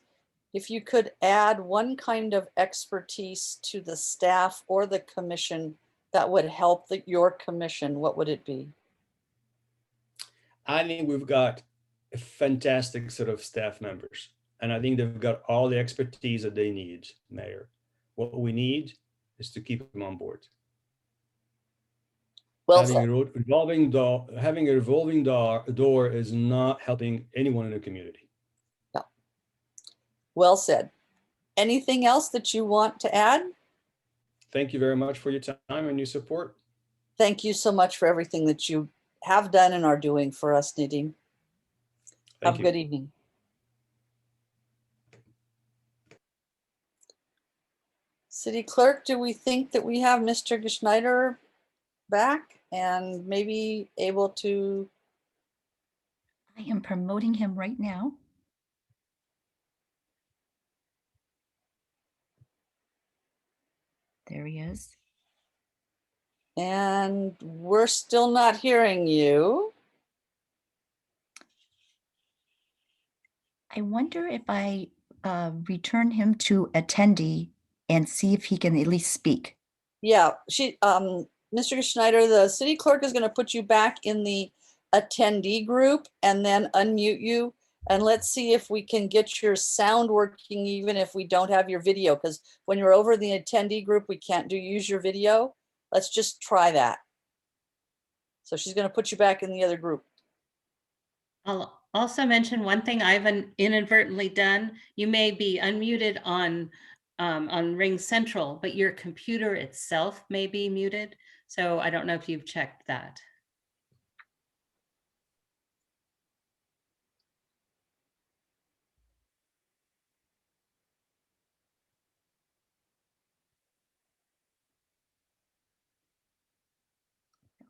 if you could add one kind of expertise to the staff or the commission that would help your commission, what would it be? I think we've got a fantastic set of staff members, and I think they've got all the expertise that they need, Mayor. What we need is to keep them on board. Well having said. a revolving door is not helping anyone in the community. No. Well said. Anything else that you want to add? Thank you very much for your time and your support. Thank you so much for everything that you have done and are doing for us, Nadim. Have a good evening. City Clerk, do we think that we have Mr. Schneider back and maybe able to? I am promoting him right now. There he is. And we're still not hearing you. I wonder if I return him to attendee and see if he can at least speak. Yeah, Mr. Schneider, the city clerk is going to put you back in the attendee group and then unmute you. And let's see if we can get your sound working, even if we don't have your video, because when you're over the attendee group, we can't use your video. Let's just try that. So she's going to put you back in the other group. I'll also mention one thing I've inadvertently done. You may be unmuted on on Ring Central, but your computer itself may be muted. So I don't know if you've checked that.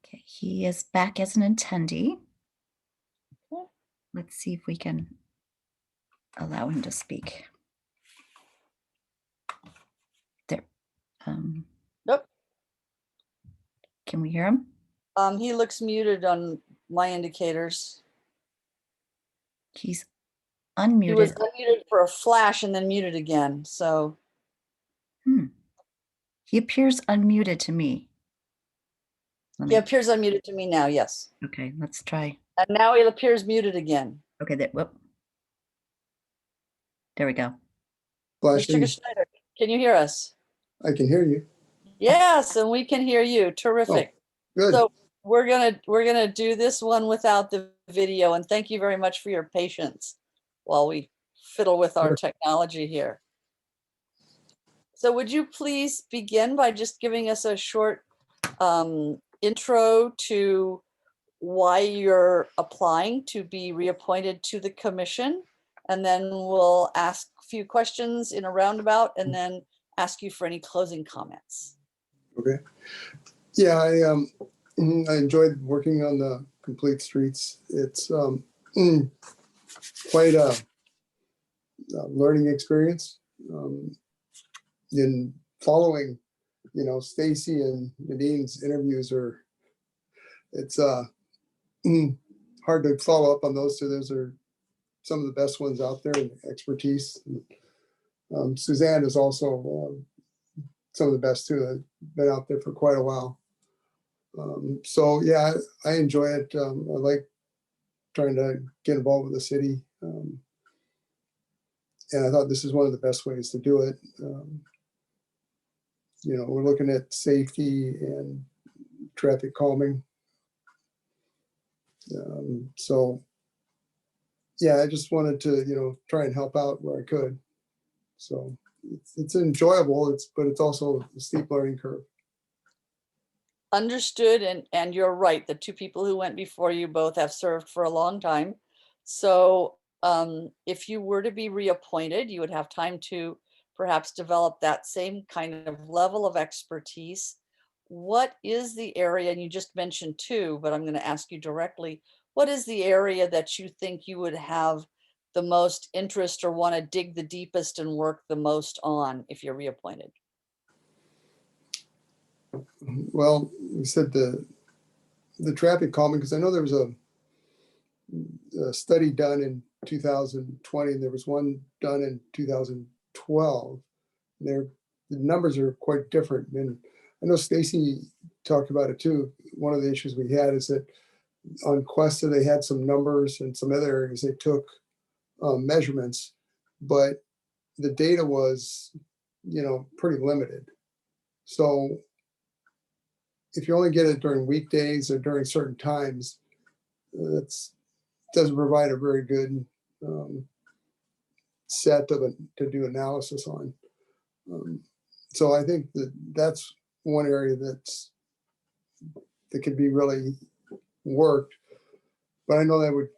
Okay, he is back as an attendee. Okay. Let's see if we can allow him to speak. There. Nope. Can we hear him? He looks muted on my indicators. He's He was unmuted. unmuted for a flash and then muted again. So He appears unmuted to me. Let he me- appears unmuted to me now. Yes. Okay, let's try. And now he appears muted again. Okay, whoop. There we go. Mr. Schneider, can you hear us? I can hear you. Yes, and we can hear you. Terrific. Good. So we're gonna do this one without the video, and thank you very much for your patience while we fiddle with our Sure. technology here. So would you please begin by just giving us a short intro to why you're applying to be reappointed to the commission? And then we'll ask a few questions in a roundabout and then ask you for any closing comments. Okay. Yeah, I enjoyed working on the complete streets. It's quite a learning experience. In following, Stacy and Nadine's interviews it's hard to follow up on those two. Those are some of the best ones out there in expertise. Suzanne is also some of the best too. I've been out there for quite a while. So yeah, I enjoy it. I like trying to get involved with the city. And I thought this is one of the best ways to do it. We're looking at safety and traffic calming. So yeah, I just wanted to, try and help out where I could. So it's enjoyable, but it's also a steep learning curve. Understood, and you're right. The two people who went before you both have served for a long time. So if you were to be reappointed, you would have time to perhaps develop that same kind of level of expertise. What is the area, and you just mentioned two, but I'm going to ask you directly, what is the area that you think you would have the most interest or want to dig the deepest and work the most on if you're reappointed? Well, you said the traffic calming, because I know there was a study done in 2020, and there was one done in 2012. The numbers are quite different. And I know Stacy talked about it too. One of the issues we had is that on Questa, they had some numbers, and some other areas they took measurements, but the data was, pretty limited. So if you only get it during weekdays or during certain times, that doesn't provide a very good set to do analysis on. So I think that's one area that could be really worked, but I know that would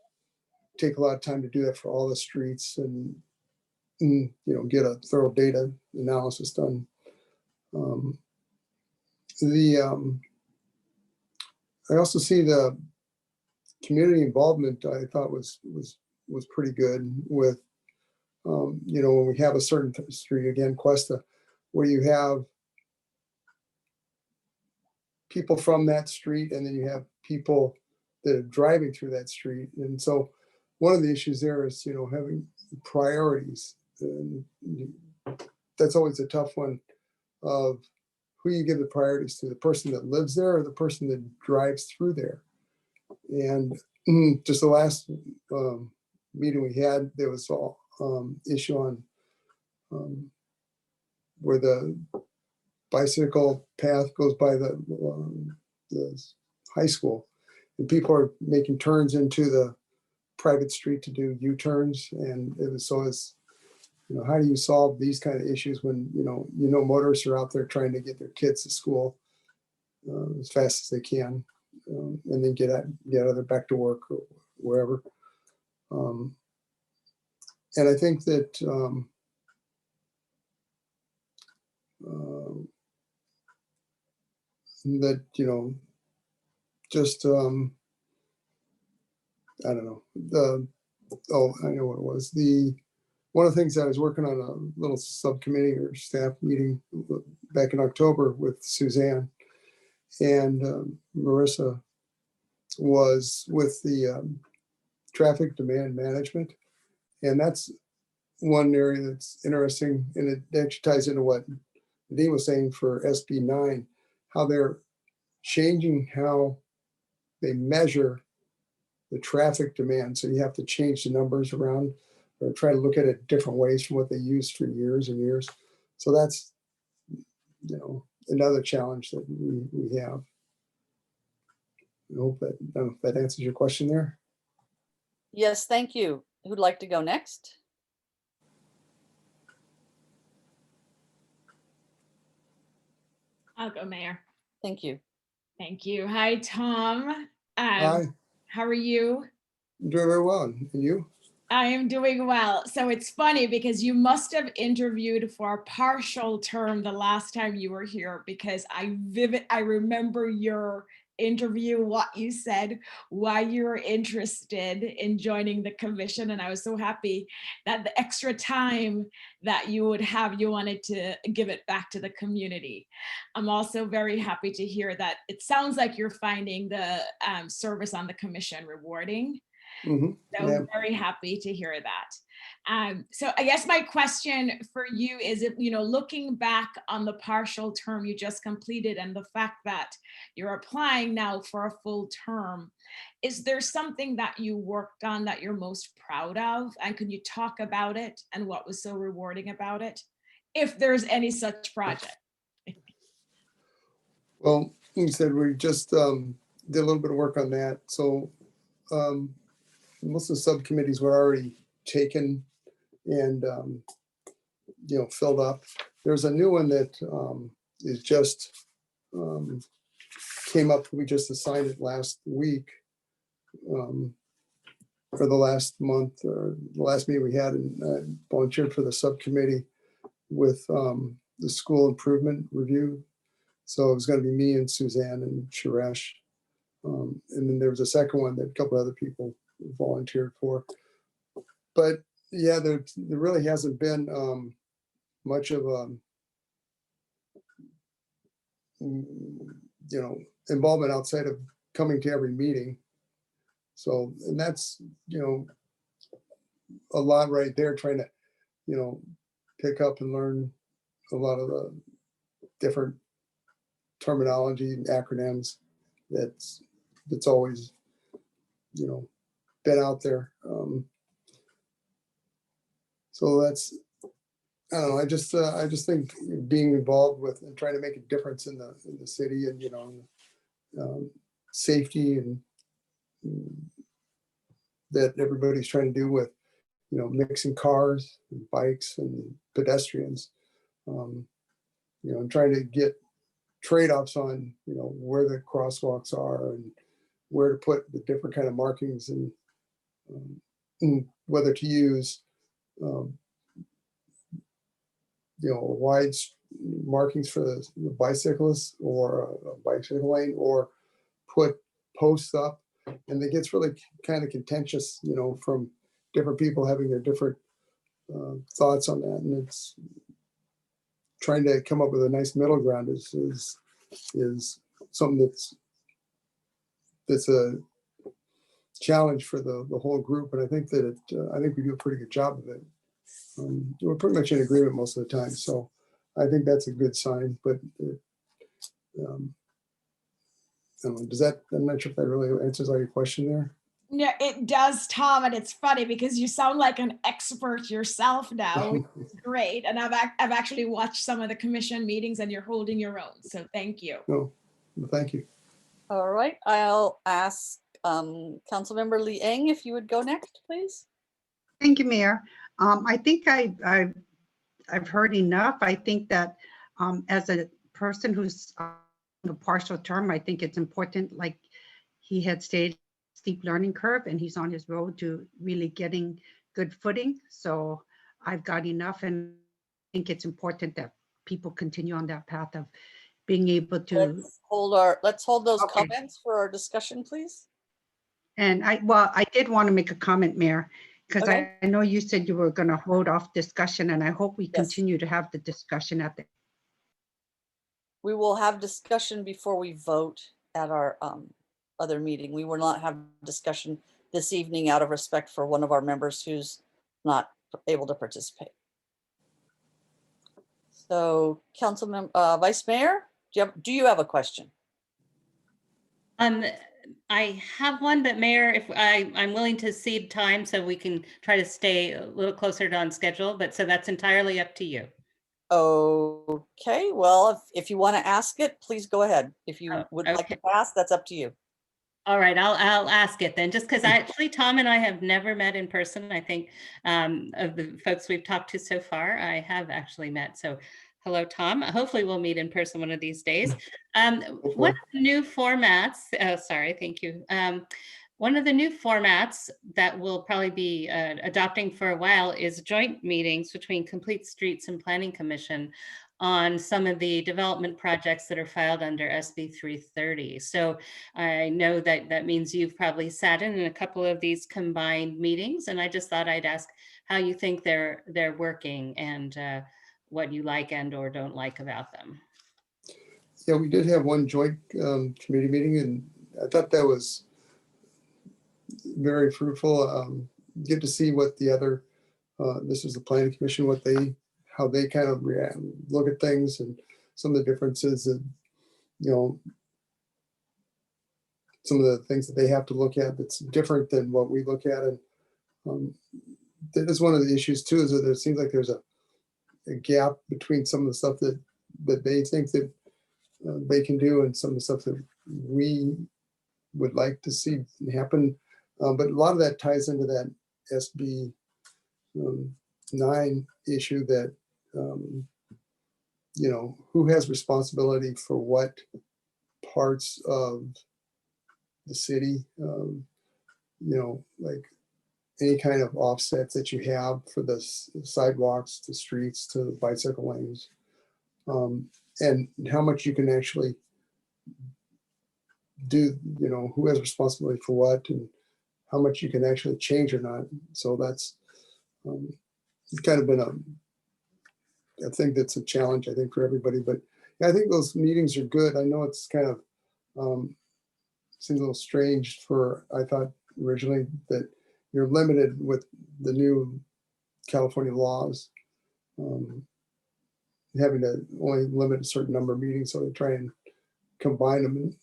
take a lot of time to do that for all the streets and get a thorough data analysis done. I also see the community involvement. I thought was pretty good with when we have a certain street, again, Questa, where you have people from that street, and then you have people that are driving through that street. And so one of the issues there is, having priorities. And that's always a tough one of who you give the priorities to, the person that lives there or the person that drives through there. And just the last meeting we had, there was all issue on where the bicycle path goes by the high school, and people are making turns into the private street to do U-turns, and it was how do you solve these kind of issues when, motorists are out there trying to get their kids to school as fast as they can, and then get either back to work or wherever. And I think that just I don't know, I know what it was. One of the things I was working on a little subcommittee or staff meeting back in October with Suzanne, and Marissa was with the traffic demand management. And that's one area that's interesting, and it actually ties into what Dean was saying for SB 9, how they're changing how they measure the traffic demand. So you have to change the numbers around or try to look at it different ways from what they used for years and years. So that's, another challenge that we have. I don't know if that answers your question there. Yes, thank you. Who'd like to go next? I'll go, Mayor. Thank you. Thank you. Hi, Tom. Hi, How are you? I'm doing very well. And you? I am doing well. So it's funny because you must have interviewed for a partial term the last time you were here, because I remember your interview, what you said, why you were interested in joining the commission. And I was so happy that the extra time that you would have, you wanted to give it back to the community. I'm also very happy to hear that it sounds like you're finding the service on the commission rewarding. Mm-hmm. So Yeah. very happy to hear that. So I guess my question for you is, if, looking back on the partial term you just completed and the fact that you're applying now for a full term, is there something that you worked on that you're most proud of? And could you talk about it and what was so rewarding about it, if there's any such project? Well, like you said, we just did a little bit of work on that. So most of the subcommittees were already taken and filled up. There's a new one that is just came up. We just assigned it last week, for the last month, or the last meeting we had, and volunteered for the subcommittee with the school improvement review. So it was going to be me and Suzanne and Suresh. And then there was a second one that a couple other people volunteered for. But yeah, there really hasn't been much of involvement outside of coming to every meeting. So, and that's, a lot right there, trying to, pick up and learn a lot of the different terminology and acronyms that's always, been out there. So that's, I don't know. I just think being involved with and trying to make a difference in the city, and safety, and that everybody's trying to do with mixing cars and bikes and pedestrians, and trying to get trade-offs on where the crosswalks are and where to put the different kind of markings, and whether to use wide markings for the bicyclists or a bicycle lane, or put posts up. And it gets really kind of contentious, from different people having their different thoughts on that. And it's trying to come up with a nice middle ground is something that's a challenge for the whole group. And I think that I think we do a pretty good job of it. We're pretty much in agreement most of the time, so I think that's a good sign. But I don't know, does that? I'm not sure if that really answers all your question there. Yeah, it does, Tom, and it's funny because you sound like an expert yourself now, which is great. And I've actually watched some of the commission meetings, and you're holding your own. So thank you. No, well, thank you. All right, I'll ask Councilmember Liang if you would go next, please. Thank you, Mayor. I think I've heard enough. I think that as a person who's on a partial term, I think it's important, like he had stated, steep learning curve, and he's on his road to really getting good footing. So I've got enough, and I think it's important that people continue on that path of being able to. Let's hold those Okay. comments for our discussion, please. And I did want to make a comment, Mayor, because Okay. I know you said you were going to hold off discussion, and I hope we Yes. continue to have the discussion at the. We will have discussion before we vote at our other meeting. We will not have discussion this evening out of respect for one of our members who's not able to participate. So Councilmember, Vice Mayor, do you have a question? I have one, but Mayor, if I'm willing to cede time so we can try to stay a little closer to on schedule, but so that's entirely up to you. Okay, well, if you want to ask it, please go ahead. If you would like to pass, that's up to you. All right, I'll ask it then, just because actually Tom and I have never met in person. I think of the folks we've talked to so far, I have actually met. So hello, Tom. Hopefully we'll meet in person one of these days. One of the new formats, sorry, thank you. One of the new formats that we'll probably be adopting for a while is joint meetings between Complete Streets and Planning Commission on some of the development projects that are filed under SB 330. So I know that that means you've probably sat in a couple of these combined meetings, and I just thought I'd ask how you think they're working and what you like and or don't like about them. Yeah, we did have one joint committee meeting, and I thought that was very fruitful. Get to see what the other, this is the Planning Commission, how they kind of look at things and some of the differences, and some of the things that they have to look at that's different than what we look at. And that is one of the issues too, is that it seems like there's a gap between some of the stuff that they think that they can do and some of the stuff that we would like to see happen. But a lot of that ties into that SB 9 issue that, who has responsibility for what parts of the city, like any kind of offsets that you have for the sidewalks, the streets, to the bicycle lanes, and how much you can actually do, who has responsibility for what and how much you can actually change or not. So that's it's kind of been I think that's a challenge, I think, for everybody. But yeah, I think those meetings are good. I know it's kind of seems a little strange I thought originally that you're limited with the new California laws, having to only limit a certain number of meetings, so they try and combine them. And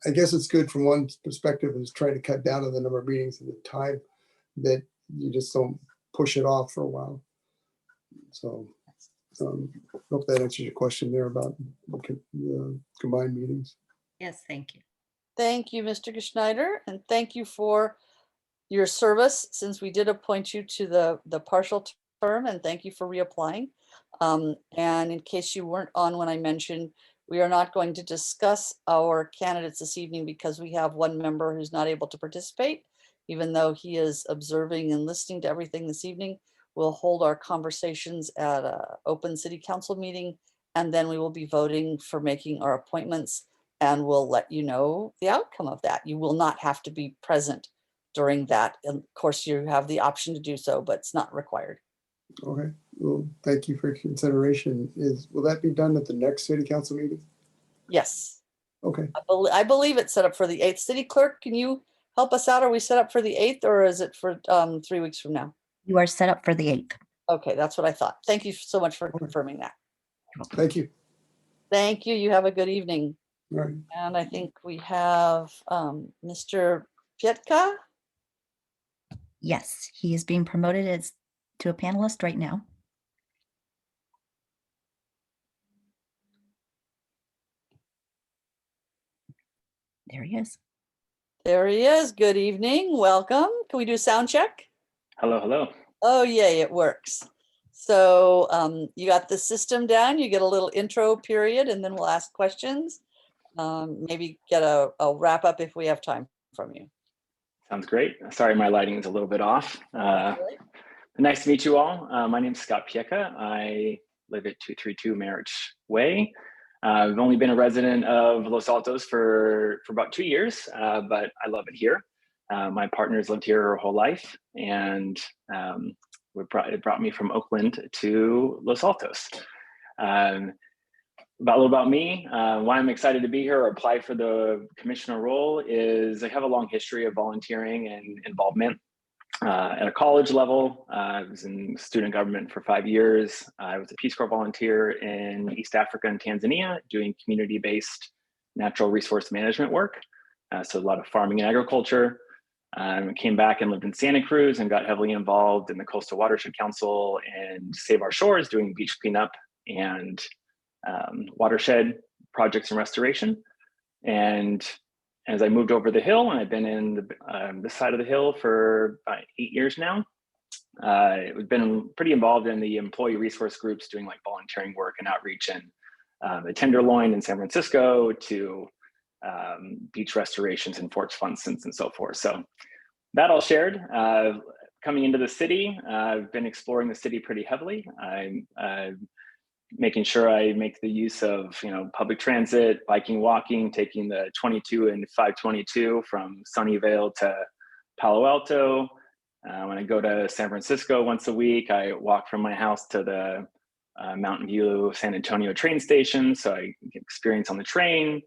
I guess it's good from one perspective, is trying to cut down on the number of meetings and the time that you just don't push it off for a while. So hope that answers your question there about the combined meetings. Yes, thank you. Thank you, Mr. Schneider, and thank you for your service, since we did appoint you to the partial term, and thank you for reapplying. And in case you weren't on when I mentioned, we are not going to discuss our candidates this evening because we have one member who's not able to participate, even though he is observing and listening to everything this evening. We'll hold our conversations at an open city council meeting, and then we will be voting for making our appointments, and we'll let you know the outcome of that. You will not have to be present during that. And of course, you have the option to do so, but it's not required. Okay, well, thank you for your consideration. Will that be done at the next city council meeting? Yes. Okay. I believe it's set up for the 8th. City Clerk, can you help us out? Are we set up for the 8th, or is it for 3 weeks from now? You are set up for the 8th. Okay, that's what I thought. Thank you so much for confirming that. Thank you. Thank you. You have a good evening. All right. And I think we have Mr. Pietka. Yes, he is being promoted to a panelist right now. There he is. There he is. Good evening. Welcome. Can we do a sound check? Hello, hello. Oh, yay, it works. So you got the system down, you get a little intro period, and then we'll ask questions. Maybe get a wrap up if we have time from you. Sounds great. Sorry, my lighting is a little bit off. Right. Nice to meet you all. My name is Scott Pieka. I live at 232 Marriage Way. I've only been a resident of Los Altos for about 2 years, but I love it here. My partner's lived here her whole life, and it brought me from Oakland to Los Altos. A little about me, why I'm excited to be here or apply for the commissioner role is I have a long history of volunteering and involvement. At a college level, I was in student government for 5 years. I was a Peace Corps volunteer in East Africa and Tanzania doing community-based natural resource management work. So a lot of farming and agriculture. Came back and lived in Santa Cruz and got heavily involved in the Coastal Watershed Council and Save Our Shores doing beach cleanup and watershed projects and restoration. And as I moved over the hill, and I've been in this side of the hill for about 8 years now, I've been pretty involved in the employee resource groups doing like volunteering work and outreach in the Tenderloin in San Francisco to beach restorations in Fort Funston and so forth. So that all shared. Coming into the city, I've been exploring the city pretty heavily. I'm making sure I make the use of public transit, biking, walking, taking the 22 and 522 from Sunnyvale to Palo Alto. When I go to San Francisco once a week, I walk from my house to the Mountain View San Antonio train station, so I get experience on the train.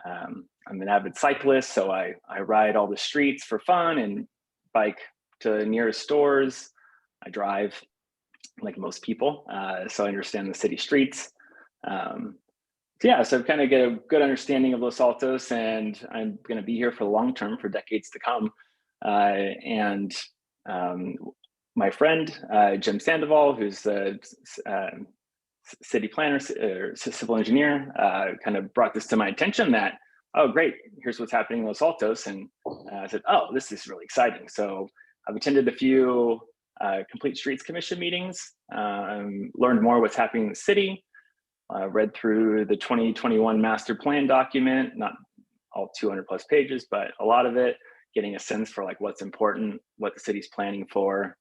I'm an avid cyclist, so I ride all the streets for fun and bike to the nearest stores. I drive like most people, so I understand the city streets. So kind of get a good understanding of Los Altos, and I'm going to be here for the long term, for decades to come. My friend, Jim Sandoval, who's the city planner, or civil engineer, kind of brought this to my attention that, oh, great, here's what's happening in Los Altos. And I said, oh, this is really exciting. So I've attended a few Complete Streets Commission meetings, learned more what's happening in the city, read through the 2021 master plan document, not all 200 plus pages, but a lot of it, getting a sense for like what's important, what the city's planning for,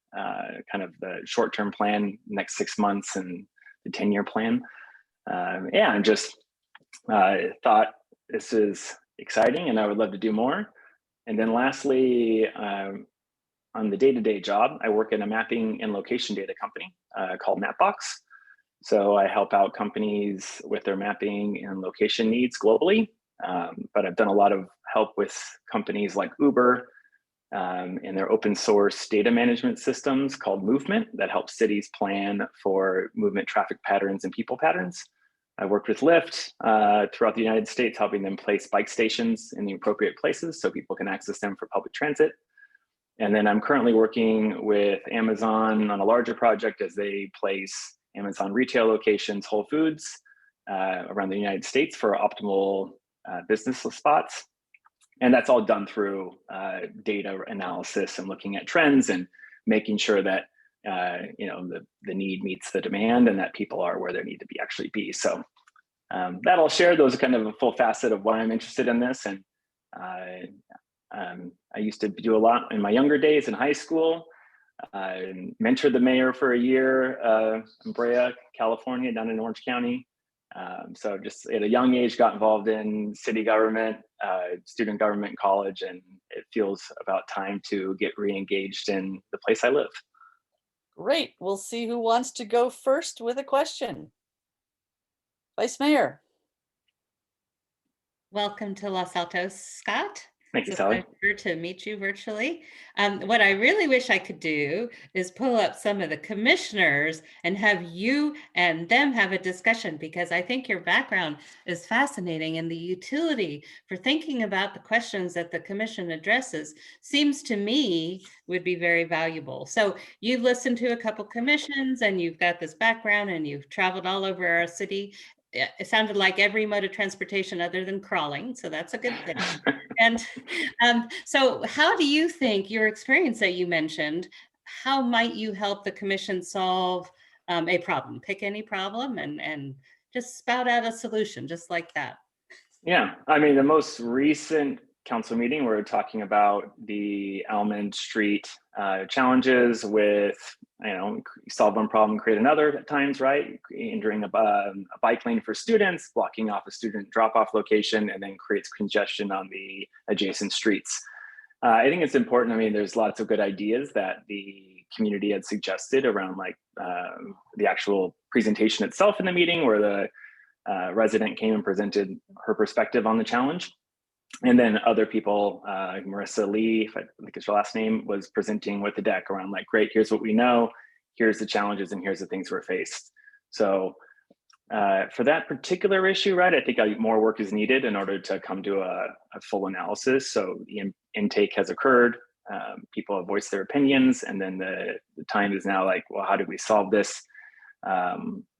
kind of the short-term plan, next 6 months, and the 10-year plan. And just thought this is exciting and I would love to do more. And then lastly, on the day-to-day job, I work in a mapping and location data company called Mapbox. So I help out companies with their mapping and location needs globally. But I've done a lot of help with companies like Uber in their open source data management systems called Movement that helps cities plan for movement, traffic patterns, and people patterns. I worked with Lyft throughout the United States, helping them place bike stations in the appropriate places so people can access them for public transit. And then I'm currently working with Amazon on a larger project as they place Amazon retail locations, Whole Foods, around the United States for optimal business spots. And that's all done through data analysis and looking at trends and making sure that the need meets the demand and that people are where they need to actually be. So that I'll share. Those are kind of a full facet of why I'm interested in this. And I used to do a lot in my younger days in high school. I mentored the mayor for a year in Brea, California, down in Orange County. So just at a young age, got involved in city government, student government in college, and it feels about time to get re-engaged in the place I live. Great. We'll see who wants to go first with a question. Vice Mayor. Welcome to Los Altos, Scott. Thank you, It's a Sally. pleasure to meet you virtually. What I really wish I could do is pull up some of the commissioners and have you and them have a discussion, because I think your background is fascinating and the utility for thinking about the questions that the commission addresses seems to me would be very valuable. So you've listened to a couple commissions and you've got this background and you've traveled all over our city. It sounded like every mode of transportation other than crawling, so that's a good thing. And so how do you think your experience that you mentioned how might you help the commission solve a problem? Pick any problem and just spout out a solution just like that. Yeah, I mean, the most recent council meeting, we're talking about the Almond Street challenges with, solve one problem, create another at times, right? Entering a bike lane for students, blocking off a student drop-off location, and then creates congestion on the adjacent streets. I think it's important. I mean, there's lots of good ideas that the community had suggested around like the actual presentation itself in the meeting, where the resident came and presented her perspective on the challenge. And then other people, Marissa Lee, I think it's her last name, was presenting with the deck around like, great, here's what we know, here's the challenges, and here's the things we're faced. So for that particular issue, right, I think more work is needed in order to come to a full analysis. So the intake has occurred, people have voiced their opinions, and then the time is now like, well, how do we solve this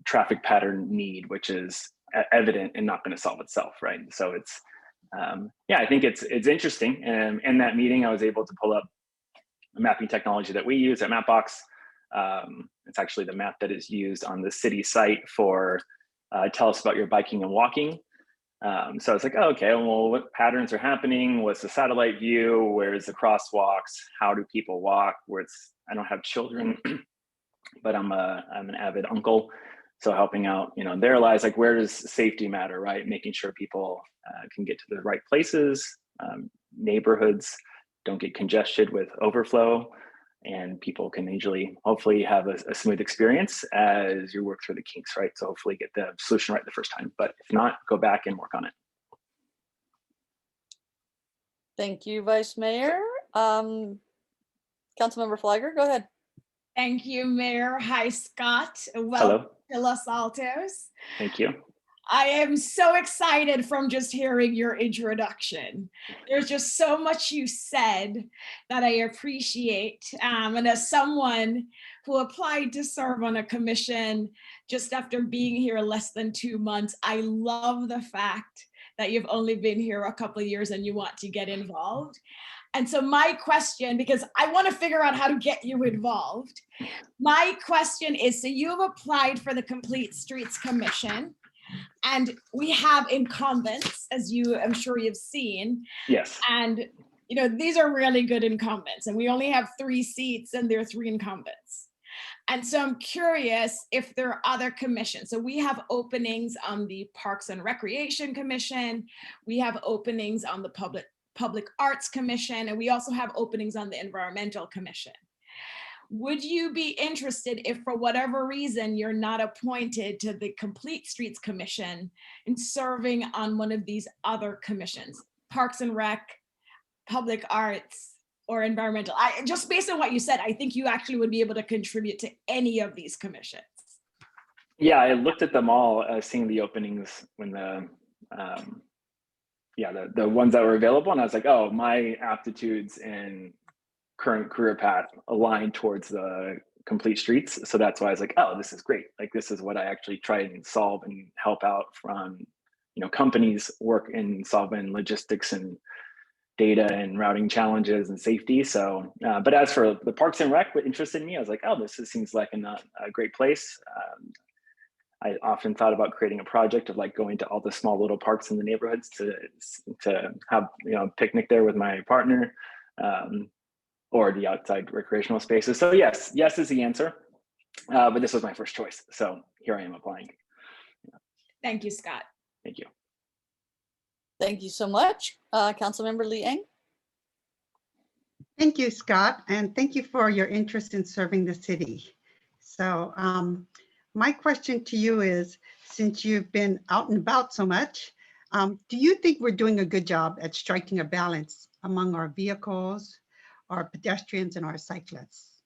traffic pattern need, which is evident and not going to solve itself, right? So it's, yeah, I think it's interesting. And in that meeting, I was able to pull up a mapping technology that we use at Mapbox. It's actually the map that is used on the city site for tell us about your biking and walking. So I was like, oh, okay, well, what patterns are happening? What's the satellite view? Where's the crosswalks? How do people walk? I don't have children, but I'm an avid uncle. So helping out, their lives, like where does safety matter, right? Making sure people can get to the right places, neighborhoods don't get congested with overflow, and people can hopefully have a smooth experience as you work through the kinks, right? So hopefully get the solution right the first time, but if not, go back and work on it. Thank you, Vice Mayor. Councilmember Flagger, go ahead. Thank you, Mayor. Hi, Scott. Welcome Hello. to Los Altos. Thank you. I am so excited from just hearing your introduction. There's just so much you said that I appreciate. And as someone who applied to serve on a commission just after being here less than 2 months, I love the fact that you've only been here a couple of years and you want to get involved. And so my question, because I want to figure out how to get you involved, my question is, so you have applied for the Complete Streets Commission, and we have incumbents, as I'm sure you've seen. Yes. And these are really good incumbents, and we only have 3 seats and there are 3 incumbents. And so I'm curious if there are other commissions. So we have openings on the Parks and Recreation Commission. We have openings on the Public Arts Commission, and we also have openings on the Environmental Commission. Would you be interested if for whatever reason you're not appointed to the Complete Streets Commission in serving on one of these other commissions, Parks and Rec, Public Arts, or Environmental? Just based on what you said, I think you actually would be able to contribute to any of these commissions. Yeah, I looked at them all, seeing the openings when the ones that were available, and I was like, oh, my aptitudes and current career path align towards the Complete Streets. So that's why I was like, oh, this is great. Like, this is what I actually try and solve and help out from, companies work in solving logistics and data and routing challenges and safety. So, but as for the Parks and Rec, what interested me, I was like, oh, this seems like a great place. I often thought about creating a project of like going to all the small little parks in the neighborhoods to have picnic there with my partner, or the outside recreational spaces. So yes is the answer, but this was my first choice. So here I am applying. Thank you, Scott. Thank you. Thank you so much. Councilmember Lee Eng. Thank you, Scott, and thank you for your interest in serving the city. So my question to you is, since you've been out and about so much, do you think we're doing a good job at striking a balance among our vehicles, our pedestrians, and our cyclists?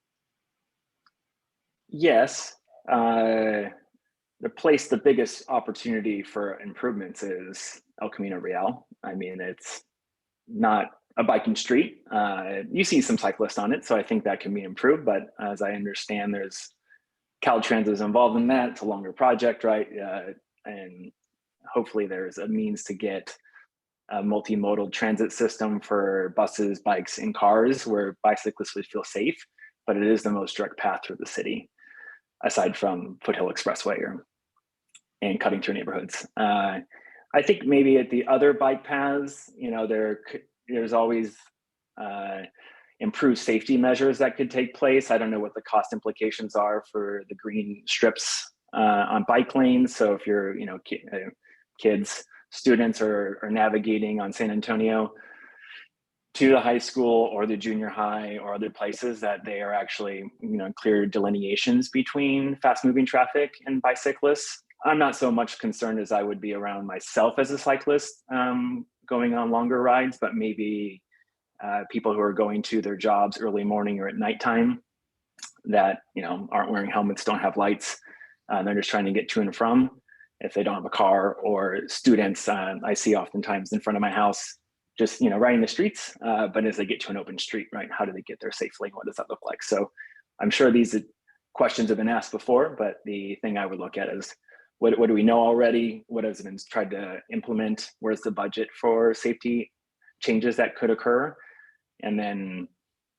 Yes. The biggest opportunity for improvements is El Camino Real. I mean, it's not a biking street. You see some cyclists on it, so I think that can be improved. But as I understand, there's Caltrans is involved in that. It's a longer project, right? And hopefully there's a means to get a multimodal transit system for buses, bikes, and cars where bicyclists would feel safe. but it is the most direct path through the city, aside from Foothill Expressway and cutting through neighborhoods. I think maybe at the other bike paths, there's always improved safety measures that could take place. I don't know what the cost implications are for the green strips on bike lanes. So if you're, kids, students are navigating on San Antonio to the high school or the junior high or other places, that they are actually, clear delineations between fast moving traffic and bicyclists. I'm not so much concerned as I would be around myself as a cyclist going on longer rides, but maybe people who are going to their jobs early morning or at nighttime that, aren't wearing helmets, don't have lights. They're just trying to get to and from if they don't have a car, or students I see oftentimes in front of my house, just, riding the streets. But as they get to an open street, right, how do they get there safely? What does that look like? So I'm sure these questions have been asked before, but the thing I would look at is what do we know already? What has been tried to implement? Where's the budget for safety changes that could occur? And then,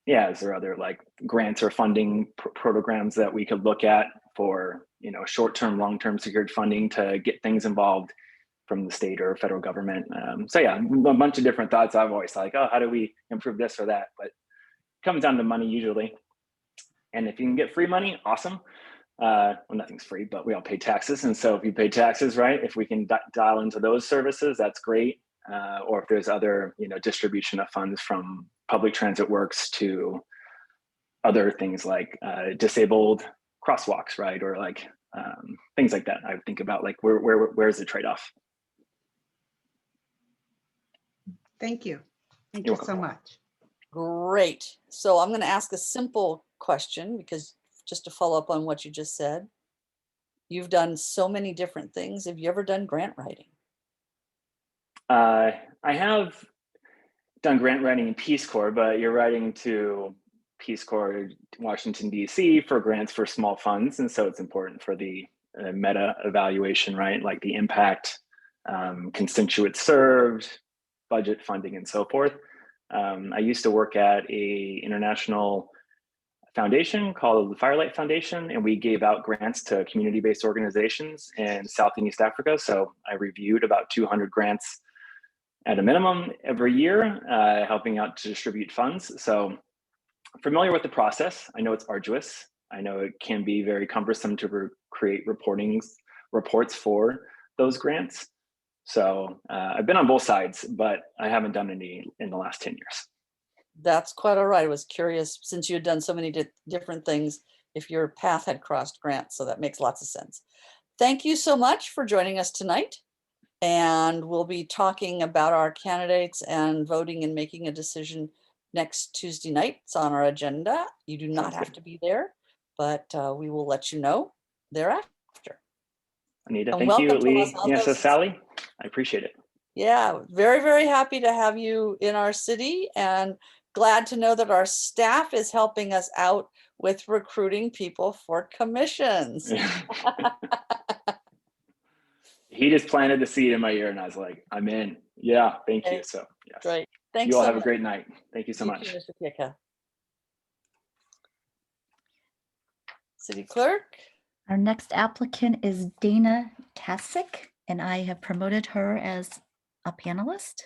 is there other like grants or funding programs that we could look at for, short-term, long-term secured funding to get things involved from the state or federal government? A bunch of different thoughts. I've always thought, how do we improve this or that? But it comes down to money usually. And if you can get free money, awesome. Well, nothing's free, but we all pay taxes. And so if you pay taxes, right, if we can dial into those services, that's great. Or if there's other, distribution of funds from public transit works to other things like disabled crosswalks, right? Or like things like that. I would think about like where's the trade-off? Thank you. Thank You're you so much. Great. So I'm going to ask a simple question, because just to follow up on what you just said, you've done so many different things. Have you ever done grant writing? I have done grant writing in Peace Corps, but you're writing to Peace Corps Washington, D.C. for grants for small funds. And so it's important for the meta evaluation, right? Like the impact, constituents served, budget funding, and so forth. I used to work at a international foundation called the Firelight Foundation, and we gave out grants to community-based organizations in South and East Africa. So I reviewed about 200 grants at a minimum every year, helping out to distribute funds. So familiar with the process. I know it's arduous. I know it can be very cumbersome to create reports for those grants. So I've been on both sides, but I haven't done any in the last 10 years. That's quite all right. I was curious, since you had done so many different things, if your path had crossed grants. So that makes lots of sense. Thank you so much for joining us tonight. And we'll be talking about our candidates and voting and making a decision next Tuesday night. It's on our agenda. You do not have to be there, but we will let you know thereafter. Anita, And thank you. welcome to Lee, Los yes, Altos. Sally, I appreciate it. Yeah, very, very happy to have you in our city, and glad to know that our staff is helping us out with recruiting people for commissions. He just planted the seed in my ear and I was like, I'm in. Yeah, thank you. So yes. Great. Thanks. You all so have much. a great night. Thank you so You much. too, Mr. Pieka. City Clerk. Our next applicant is Dana Kasich, and I have promoted her as a panelist.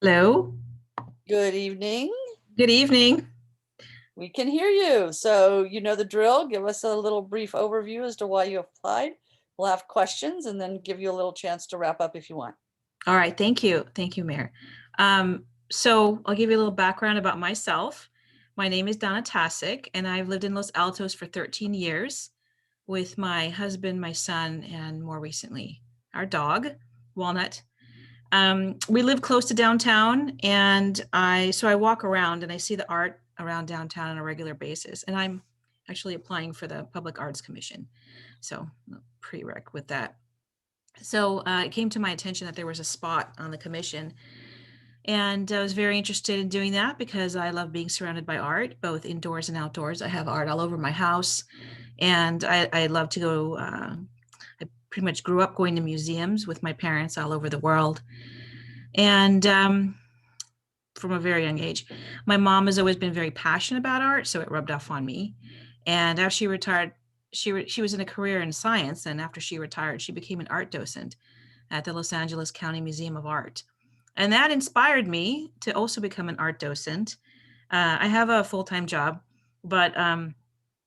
Hello. Good evening. Good evening. We can hear you. So you know the drill. Give us a little brief overview as to why you applied. We'll have questions and then give you a little chance to wrap up if you want. All right. Thank you. Thank you, Mayor. So I'll give you a little background about myself. My name is Dana Kasich, and I've lived in Los Altos for 13 years with my husband, my son, and more recently, our dog, Walnut. We live close to downtown, and I walk around and I see the art around downtown on a regular basis. And I'm actually applying for the Public Arts Commission. So prereq with that. So it came to my attention that there was a spot on the commission. And I was very interested in doing that because I love being surrounded by art, both indoors and outdoors. I have art all over my house, and I love to go. I pretty much grew up going to museums with my parents all over the world. And from a very young age. My mom has always been very passionate about art, so it rubbed off on me. And after she retired, she was in a career in science, and after she retired, she became an art docent at the Los Angeles County Museum of Art. And that inspired me to also become an art docent. I have a full-time job, but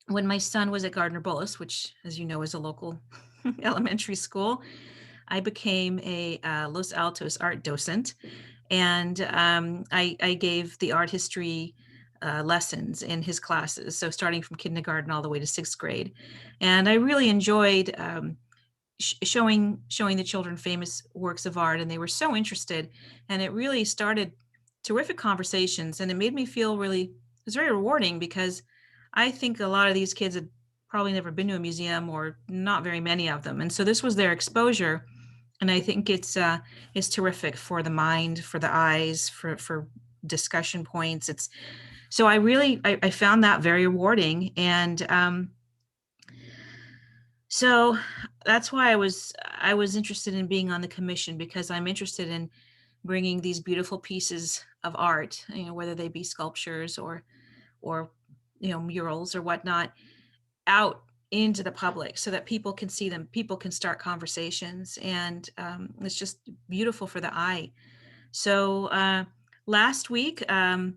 when my son was at Gardner Bullis, which, as you know, is a local elementary school, I became a Los Altos art docent, and I gave the art history lessons in his classes. So starting from kindergarten all the way to 6th grade. And I really enjoyed showing the children famous works of art, and they were so interested, and it really started terrific conversations, and it made me feel it was very rewarding, because I think a lot of these kids had probably never been to a museum, or not very many of them. And so this was their exposure. And I think it's terrific for the mind, for the eyes, for discussion points. So I found that very rewarding. And so that's why I was interested in being on the commission, because I'm interested in bringing these beautiful pieces of art, whether they be sculptures or murals or whatnot, out into the public so that people can see them, people can start conversations, and it's just beautiful for the eye. So last week, I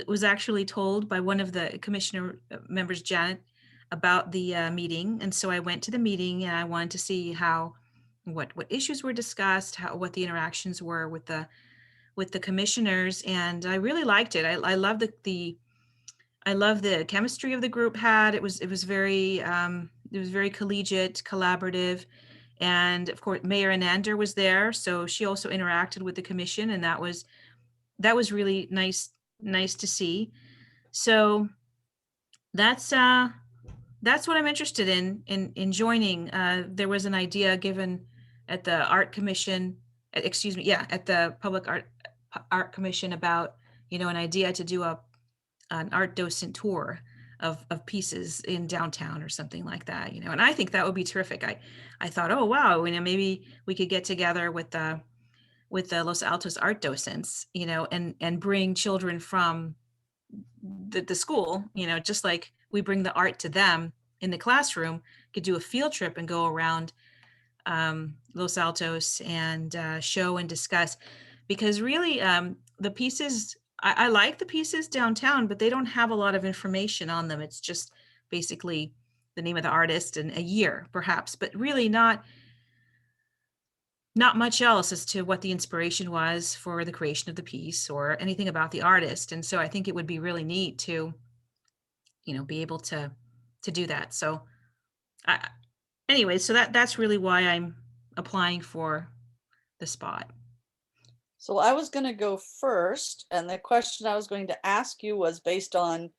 was actually told by one of the commissioner members, Janet, about the meeting. And so I went to the meeting, and I wanted to see what issues were discussed, what the interactions were with the commissioners, and I really liked it. I love the chemistry of the group had. It was very collegiate, collaborative, and of course Mayor Anander was there, so she also interacted with the commission, and that was really nice to see. So that's what I'm interested in joining. There was an idea given at the art commission, at the public art commission about an idea to do an art docent tour of pieces in downtown or something like that, and I think that would be terrific. I thought, oh wow, maybe we could get together with the Los Altos art docents, and bring children from the school, just like we bring the art to them in the classroom, could do a field trip and go around Los Altos and show and discuss, because really the pieces, I like the pieces downtown, but they don't have a lot of information on them. It's just basically the name of the artist and a year perhaps, but really not much else as to what the inspiration was for the creation of the piece or anything about the artist. And so I think it would be really neat to, be able to do that. So anyway, so that's really why I'm applying for the spot. So I was going to go first, and the question I was going to ask you was based on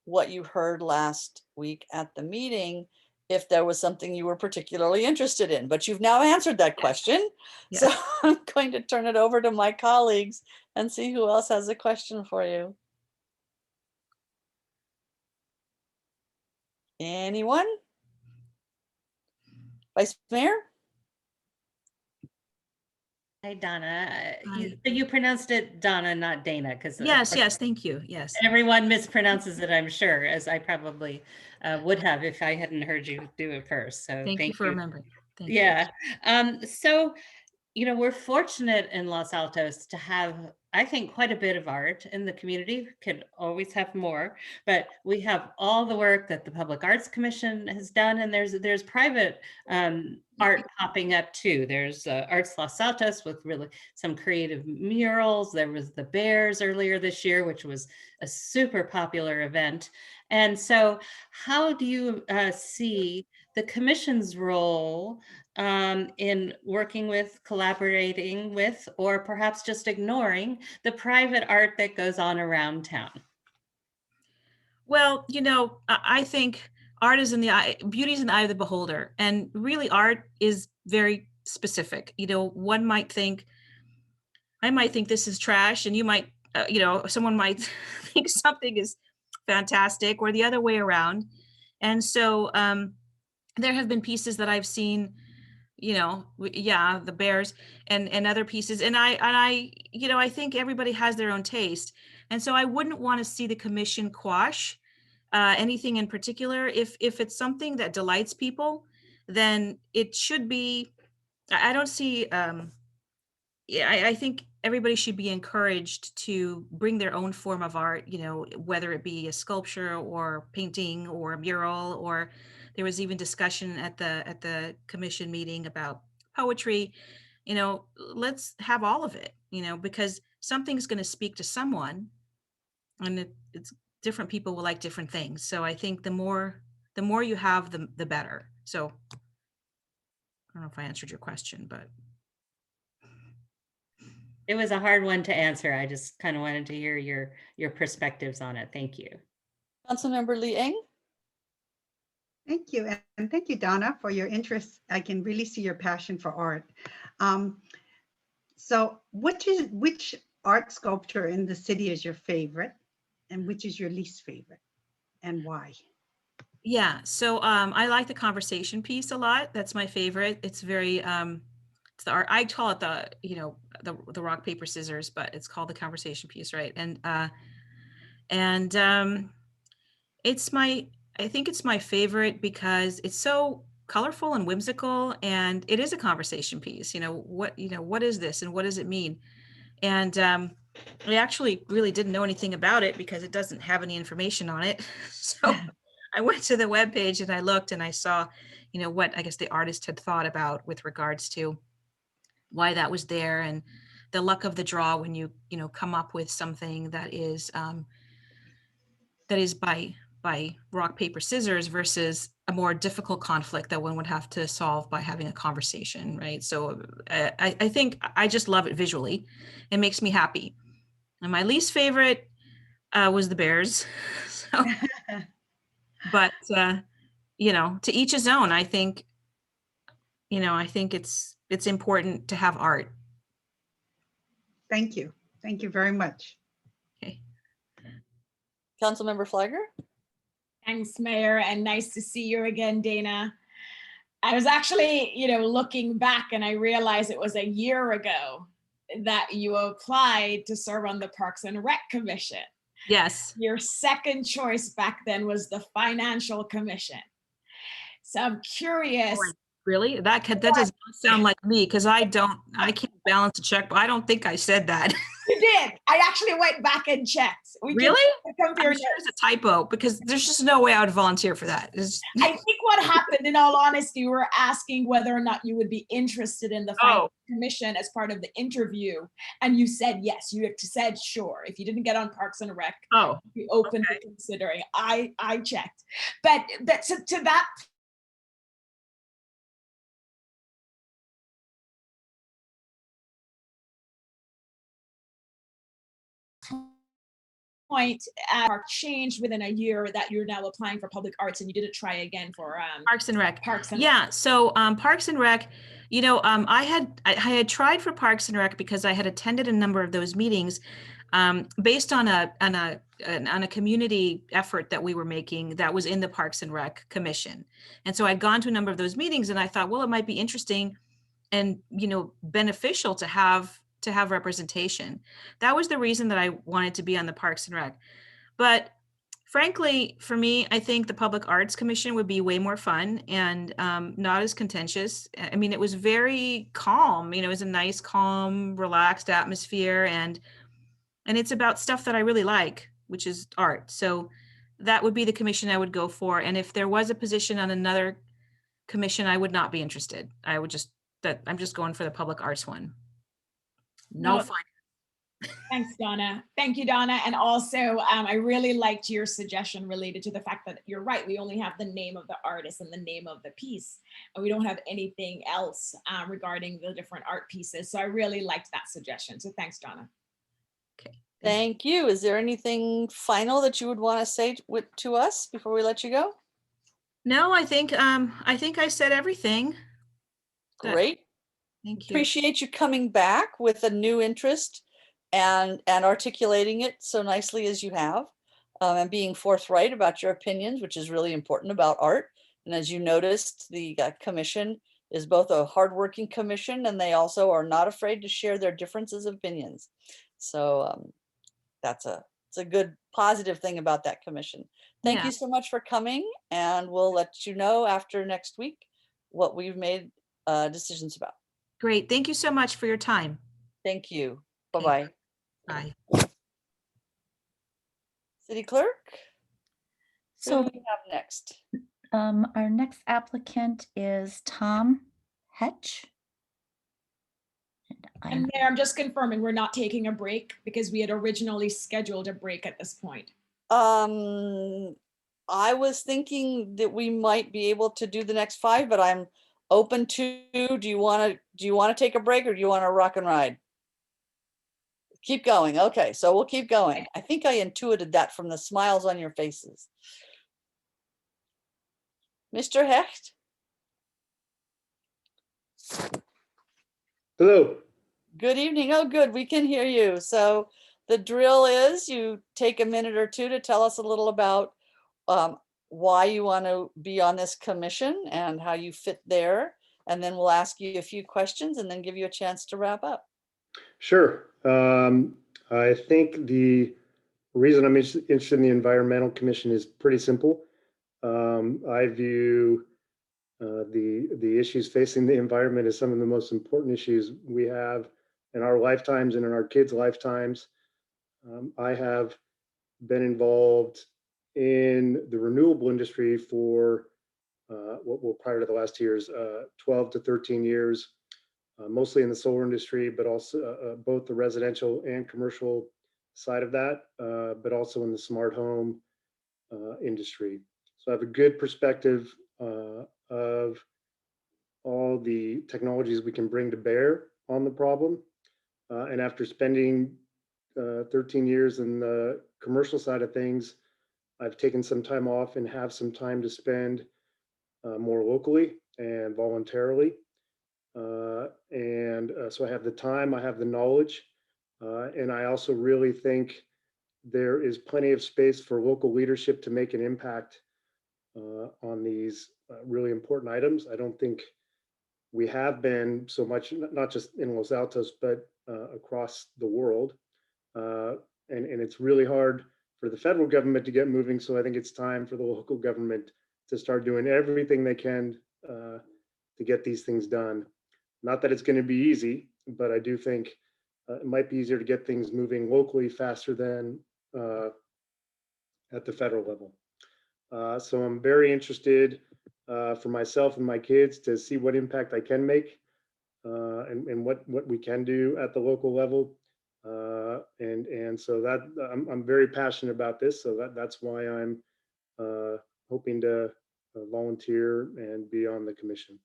what you heard last week at the meeting, if there was something you were particularly interested in, but you've now answered that question. Yes. So I'm going to turn it over to my colleagues and see who else has a question for you. Anyone? Vice Mayor? Hi, Donna. Hi. You pronounced it Donna, not Dana, because Yes, thank you. Yes. everyone mispronounces it, I'm sure, as I probably would have if I hadn't heard you do it first. So Thank you for remembering. Thank you. Yeah. So, we're fortunate in Los Altos to have, I think, quite a bit of art in the community. Could always have more, but we have all the work that the Public Arts Commission has done, and there's private art popping up too. There's Arts Los Altos with really some creative murals. There was the Bears earlier this year, which was a super popular event. And so how do you see the commission's role in working with, collaborating with, or perhaps just ignoring the private art that goes on around town? Well, I think art is in the eye, beauty is in the eye of the beholder. And really art is very specific. One might think, I might think this is trash, and you might, someone might think something is fantastic, or the other way around. And so there have been pieces that I've seen, yeah, the Bears and other pieces. And I think everybody has their own taste. And so I wouldn't want to see the commission quash anything in particular. If it's something that delights people, then it should be, I don't see, yeah, I think everybody should be encouraged to bring their own form of art, whether it be a sculpture or painting or a mural, or there was even discussion at the commission meeting about poetry. Let's have all of it, because something's going to speak to someone, and it's different people will like different things. So I think the more you have, the better. So I don't know if I answered your question, but It was a hard one to answer. I just kind of wanted to hear your perspectives on it. Thank you. Councilmember Lee Eng. Thank you. And thank you, Donna, for your interest. I can really see your passion for art. So which art sculpture in the city is your favorite, and which is your least favorite, and why? yeah, so I like the conversation piece a lot. That's my favorite. It's very it's the art. I call it the rock paper scissors, but it's called the conversation piece, right? And I think it's my favorite because it's so colorful and whimsical, and it is a conversation piece. What is this and what does it mean? And I actually really didn't know anything about it because it doesn't have any information on it. So I went to the webpage and I looked and I saw, what I guess the artist had thought about with regards to why that was there, and the luck of the draw when you come up with something that is by rock, paper, scissors versus a more difficult conflict that one would have to solve by having a conversation, right? So I think I just love it visually. It makes me happy. And my least favorite was the Bears. So, but to each his own. I think it's important to have art. Thank you. Thank you very much. Okay. Councilmember Flagger. Thanks, Mayor, and nice to see you again, Dana. I was actually, looking back, and I realized it was a year ago that you applied to serve on the Parks and Rec Commission. Yes. Your second choice back then was the Financial Commission. So I'm curious. Really? That does not sound like me, because I can't balance a check, but I don't think I said that. You did. I actually went back and checked. Really? I'm sure it's a typo, because there's just no way I would volunteer for that. I think what happened, in all honesty, we were asking whether or not you would be interested in the Financial Commission as part of the interview. And you said yes. You said sure. If you didn't get on Parks and Rec, be open to considering. I checked. But to that point, changed within a year that you're now applying for public arts, and you did a try again for Parks and Rec. Yeah. So Parks and Rec, I had tried for Parks and Rec because I had attended a number of those meetings based on a community effort that we were making that was in the Parks and Rec Commission. And so I'd gone to a number of those meetings, and I thought, well, it might be interesting and beneficial to have representation. That was the reason that I wanted to be on the Parks and Rec. But frankly, for me, I think the Public Arts Commission would be way more fun and not as contentious. I mean, it was very calm. It was a nice, calm, relaxed atmosphere, and it's about stuff that I really like, which is art. So that would be the commission I would go for. And if there was a position on another commission, I would not be interested. I'm just going for the Public Arts one. No fun. Thanks, Donna. Thank you, Donna. And also, I really liked your suggestion related to the fact that you're right. We only have the name of the artist and the name of the piece, and we don't have anything else regarding the different art pieces. So I really liked that suggestion. So thanks, Donna. Okay. Thank you. Is there anything final that you would want to say to us before we let you go? No, I think I said everything. Great. Thank you. Appreciate you coming back with a new interest and articulating it so nicely as you have, and being forthright about your opinions, which is really important about art. And as you noticed, the commission is both a hardworking commission, and they also are not afraid to share their differences of opinions. So it's a good positive thing about that commission. Thank Yeah. you so much for coming, and we'll let you know after next week what we've made decisions about. Great. Thank you so much for your time. Thank you. Okay. Bye-bye. Bye. City Clerk, who So do we have next? our next applicant is Tom Hetch. And Mayor, I'm just confirming we're not taking a break because we had originally scheduled a break at this point. I was thinking that we might be able to do the next 5, but I'm open to, do you want to take a break, or do you want to rock and ride? Keep going. Okay, so we'll keep going. I think I intuited that from the smiles on your faces. Mr. Hecht? Hello. Good evening. Oh, good. We can hear you. So the drill is you take a minute or two to tell us a little about why you want to be on this commission and how you fit there. And then we'll ask you a few questions and then give you a chance to wrap up. Sure. I think the reason I'm interested in the Environmental Commission is pretty simple. I view the issues facing the environment as some of the most important issues we have in our lifetimes and in our kids' lifetimes. I have been involved in the renewable industry for prior to the last years, 12 to 13 years, mostly in the solar industry, but also both the residential and commercial side of that, but also in the smart home industry. So I have a good perspective of all the technologies we can bring to bear on the problem. And after spending 13 years in the commercial side of things, I've taken some time off and have some time to spend more locally and voluntarily. So I have the time, I have the knowledge, and I also really think there is plenty of space for local leadership to make an impact on these really important items. I don't think we have been so much, not just in Los Altos, but across the world. And it's really hard for the federal government to get moving. So I think it's time for the local government to start doing everything they can to get these things done. Not that it's going to be easy, but I do think it might be easier to get things moving locally faster than at the federal level. So I'm very interested for myself and my kids to see what impact I can make and what we can do at the local level. And so that I'm very passionate about this. So that's why I'm hoping to volunteer and be on the commission.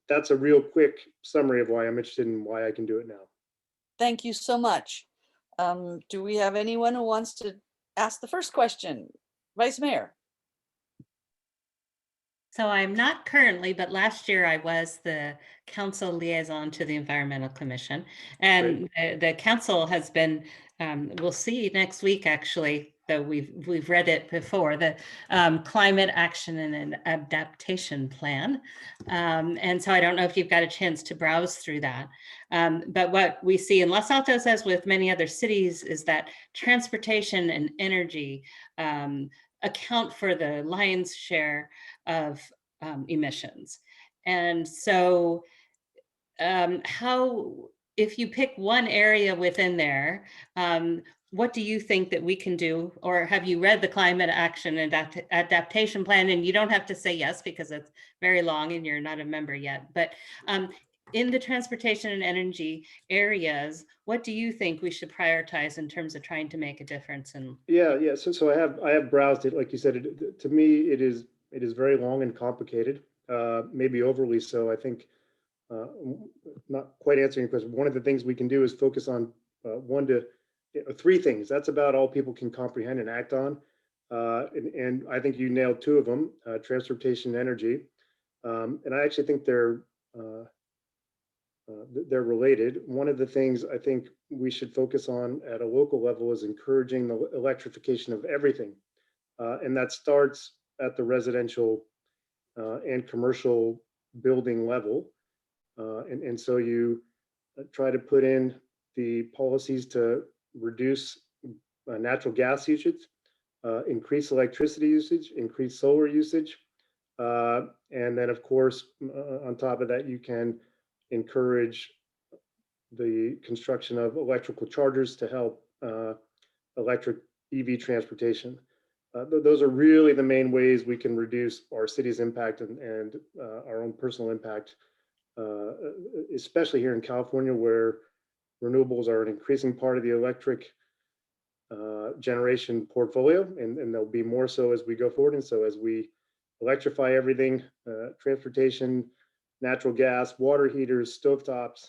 That's a real quick summary of why I'm interested and why I can do it now. Thank you so much. Do we have anyone who wants to ask the first question? Vice Mayor. So I'm not currently, but last year I was the council liaison to the Environmental Commission. And the council has been, we'll see next week actually, though we've read it before, the Climate Action and Adaptation Plan. And so I don't know if you've got a chance to browse through that. But what we see in Los Altos, as with many other cities, is that transportation and energy account for the lion's share of emissions. And so if you pick one area within there, what do you think that we can do? Or have you read the Climate Action and Adaptation Plan? And you don't have to say yes, because it's very long and you're not a member yet. But in the transportation and energy areas, what do you think we should prioritize in terms of trying to make a difference? And yeah. So I have browsed it. Like you said, to me, it is very long and complicated, maybe overly so. I think not quite answering your question. One of the things we can do is focus on 1 to 3 things. That's about all people can comprehend and act on. And I think you nailed 2 of them: transportation and energy. And I actually think they're related. One of the things I think we should focus on at a local level is encouraging the electrification of everything. And that starts at the residential and commercial building level. And so you try to put in the policies to reduce natural gas usage, increase electricity usage, increase solar usage. And then, of course, on top of that, you can encourage the construction of electrical chargers to help electric EV transportation. Those are really the main ways we can reduce our city's impact and our own personal impact, especially here in California, where renewables are an increasing part of the electric generation portfolio, and they'll be more so as we go forward. And so as we electrify everything, transportation, natural gas, water heaters, stovetops,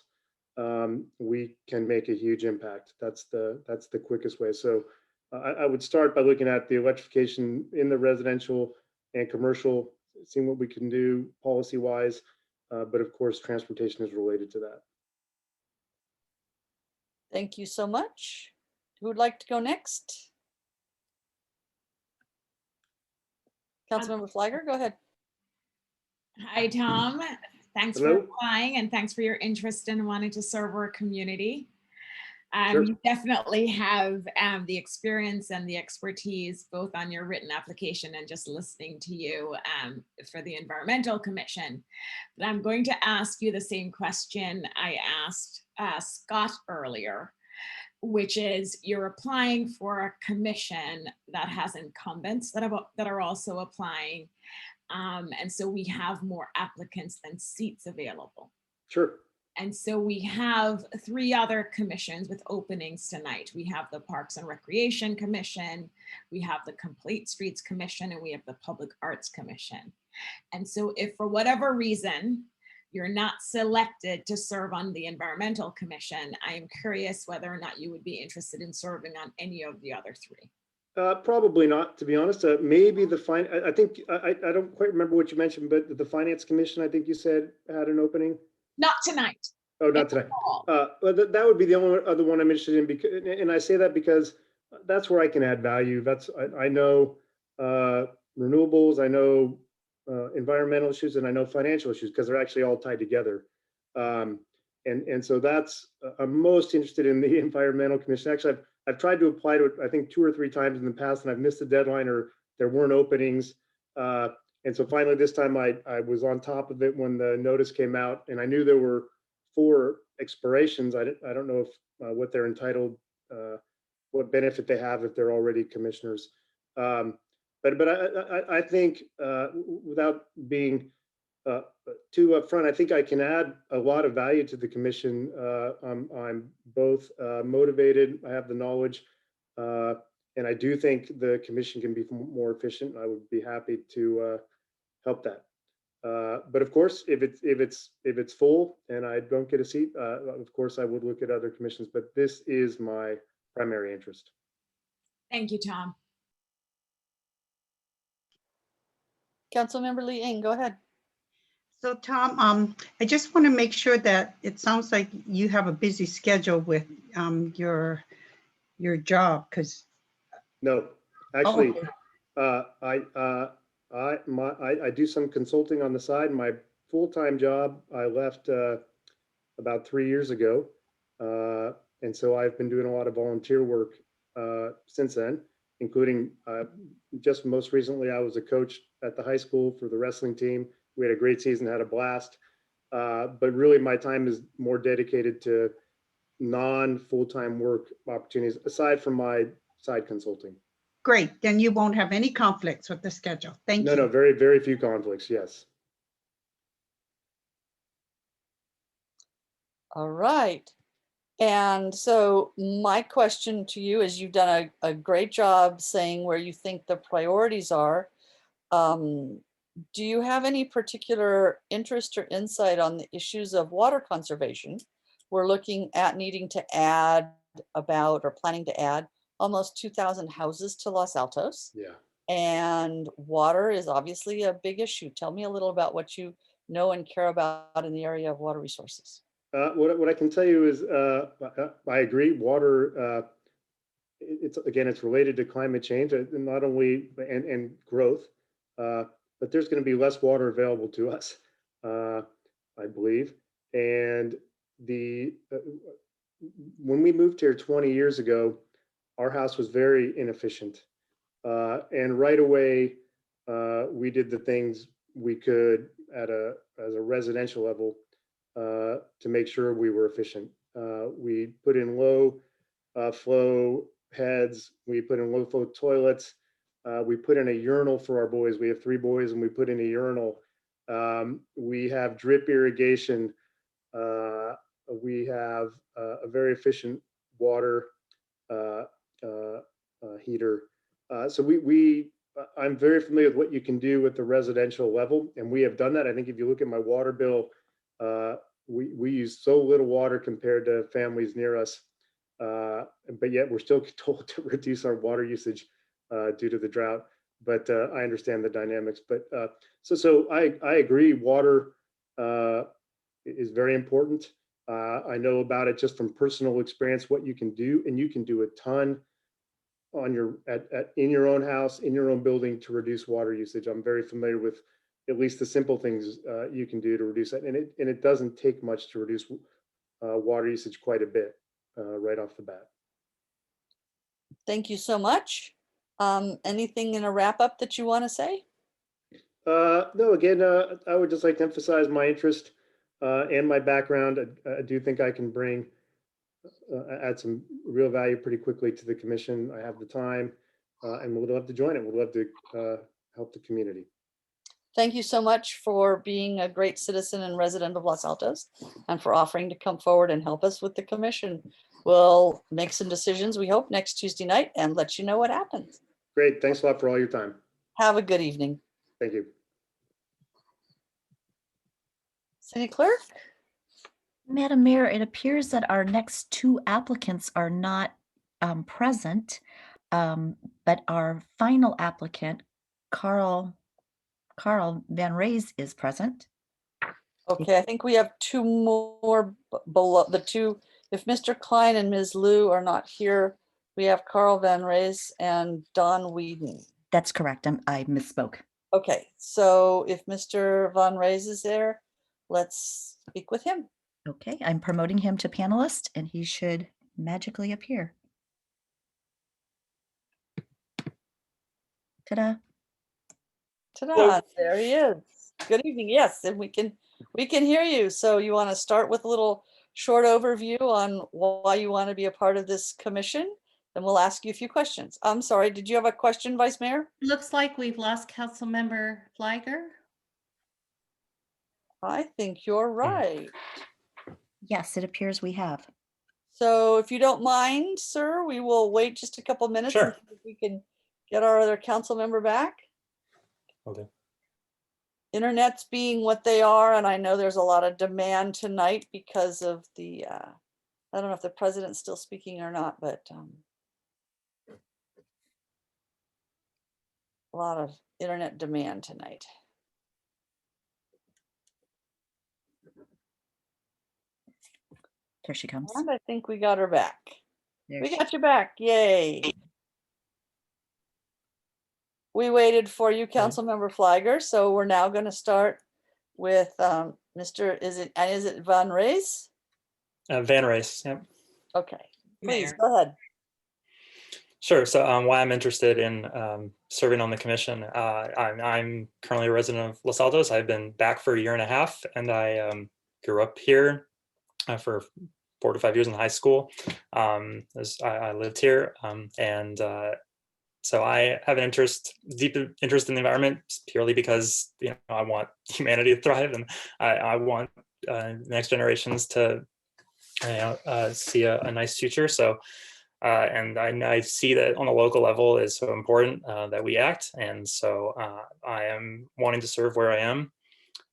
we can make a huge impact. That's the quickest way. So I would start by looking at the electrification in the residential and commercial, seeing what we can do policy-wise. But of course, transportation is related to that. Thank you so much. Who would like to go next? Councilmember Fliger, go ahead. Hi, Tom. Thanks Hello. for applying and thanks for your interest in wanting to serve our community. Sure. You definitely have the experience and the expertise both on your written application and just listening to you for the Environmental Commission. But I'm going to ask you the same question I asked Scott earlier, which is you're applying for a commission that has incumbents that are also applying. And so we have more applicants than seats available. Sure. And so we have 3 other commissions with openings tonight. We have the Parks and Recreation Commission, we have the Complete Streets Commission, and we have the Public Arts Commission. And so if for whatever reason you're not selected to serve on the Environmental Commission, I am curious whether or not you would be interested in serving on any of the other 3. Probably not, to be honest. Maybe the I think I don't quite remember what you mentioned, but the Finance Commission, I think you said had an opening. Not tonight. Oh, not tonight. But that would be the only other one I'm interested in, because, and I say that because that's where I can add value. I know renewables, I know environmental issues, and I know financial issues because they're actually all tied together. And so that's I'm most interested in the Environmental Commission. Actually, I've tried to apply to it, I think 2 or 3 times in the past, and I've missed the deadline or there weren't openings. And so finally this time I was on top of it when the notice came out, and I knew there were 4 expirations. I don't know if what they're entitled, what benefit they have if they're already commissioners. But I think without being too upfront, I think I can add a lot of value to the commission. I'm both motivated, I have the knowledge, and I do think the commission can be more efficient. I would be happy to help that. But of course, if it's full and I don't get a seat, of course I would look at other commissions. But this is my primary interest. Thank you, Tom. Councilmember Lee Ing, go ahead. So Tom, I just want to make sure that it sounds like you have a busy schedule with your job, because No, actually, okay. I do some consulting on the side. My full-time job I left about 3 years ago, and so I've been doing a lot of volunteer work since then, including just most recently I was a coach at the high school for the wrestling team. We had a great season, had a blast, but really my time is more dedicated to non-full-time work opportunities aside from my side consulting. Great, then you won't have any conflicts with the schedule. Thank you. No, very, very few conflicts, yes. All right. And so my question to you is, you've done a great job saying where you think the priorities are. Do you have any particular interest or insight on the issues of water conservation? We're looking at needing to add or planning to add almost 2,000 houses to Los Altos. Yeah. And water is obviously a big issue. Tell me a little about what you know and care about in the area of water resources. What I can tell you is I agree. Water, it's related to climate change, not only and growth, but but there's going to be less water available to us, I believe. And when we moved here 20 years ago, our house was very inefficient. And right away, we did the things we could as a residential level to make sure we were efficient. We put in low flow heads. We put in low flow toilets. We put in a urinal for our boys. We have 3 boys, and we put in a urinal. We have drip irrigation. We have a very efficient water heater. So I'm very familiar with what you can do at the residential level, and we have done that. I think if you look at my water bill, we use so little water compared to families near us, but yet we're still told to reduce our water usage due to the drought. But I understand the dynamics. But so I agree. Water is very important. I know about it just from personal experience, what you can do, and you can do a ton on in your own house, in your own building to reduce water usage. I'm very familiar with at least the simple things you can do to reduce that, and it doesn't take much to reduce water usage quite a bit right off the bat. Thank you so much. Anything in a wrap up that you want to say? No, again, I would just like to emphasize my interest and my background. I do think I can add some real value pretty quickly to the commission. I have the time and would love to join it. Would love to help the community. Thank you so much for being a great citizen and resident of Los Altos and for offering to come forward and help us with the commission. We'll make some decisions, we hope, next Tuesday night and let you know what happens. Great. Thanks a lot for all your time. Have a good evening. Thank you. City Clerk? Madam Mayor, it appears that our next 2 applicants are not present, but our final applicant, Carl Van Rays, is present. Okay, I think we have 2 more below the 2. If Mr. Klein and Ms. Liu are not here, we have Carl Van Rays and Don Whedon. That's correct. I misspoke. Okay, so if Mr. Van Rays is there, let's speak with him. Okay, I'm promoting him to panelist, and he should magically appear. Ta-da. Ta-da, there he is. Good evening. Yes, and we can hear you. So you want to start with a little short overview on why you want to be a part of this commission? Then we'll ask you a few questions. I'm sorry, did you have a question, Vice Mayor? Looks like we've lost Councilmember Flagger. I think you're right. Yes, it appears we have. So if you don't mind, sir, we will wait just a couple minutes. Sure. And see if we can get our other council member back. Okay. Internets being what they are, and I know there's a lot of demand tonight because of the, I don't know if the president's still speaking or not, but a lot of internet demand tonight. There she comes. And I think we got her back. There We she- got you back, yay. We waited for you, Councilmember Flagger, so we're now going to start with Mr. Is it Van Rays? Van Race, yep. Okay, please Mayor. go ahead. Sure. So why I'm interested in serving on the commission. I'm currently a resident of Los Altos. I've been back for 1.5 years, and I grew up here for 4 to 5 years in high school. I lived here, and so I have an deep interest in the environment purely because I want humanity to thrive, and I want next generations to see a nice future. So. And I see that on a local level is so important that we act. And so I am wanting to serve where I am.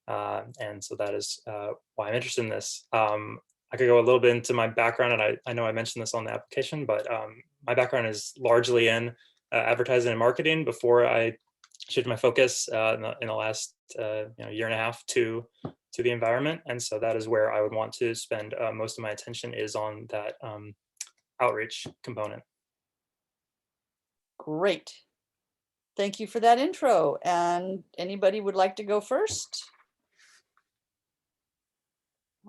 And so that is why I'm interested in this. I could go a little bit into my background, and I know I mentioned this on the application, but my background is largely in advertising and marketing before I shifted my focus in the last 1.5 years to the environment. And so that is where I would want to spend most of my attention is on that outreach component. Great. thank you for that intro. And anybody would like to go first?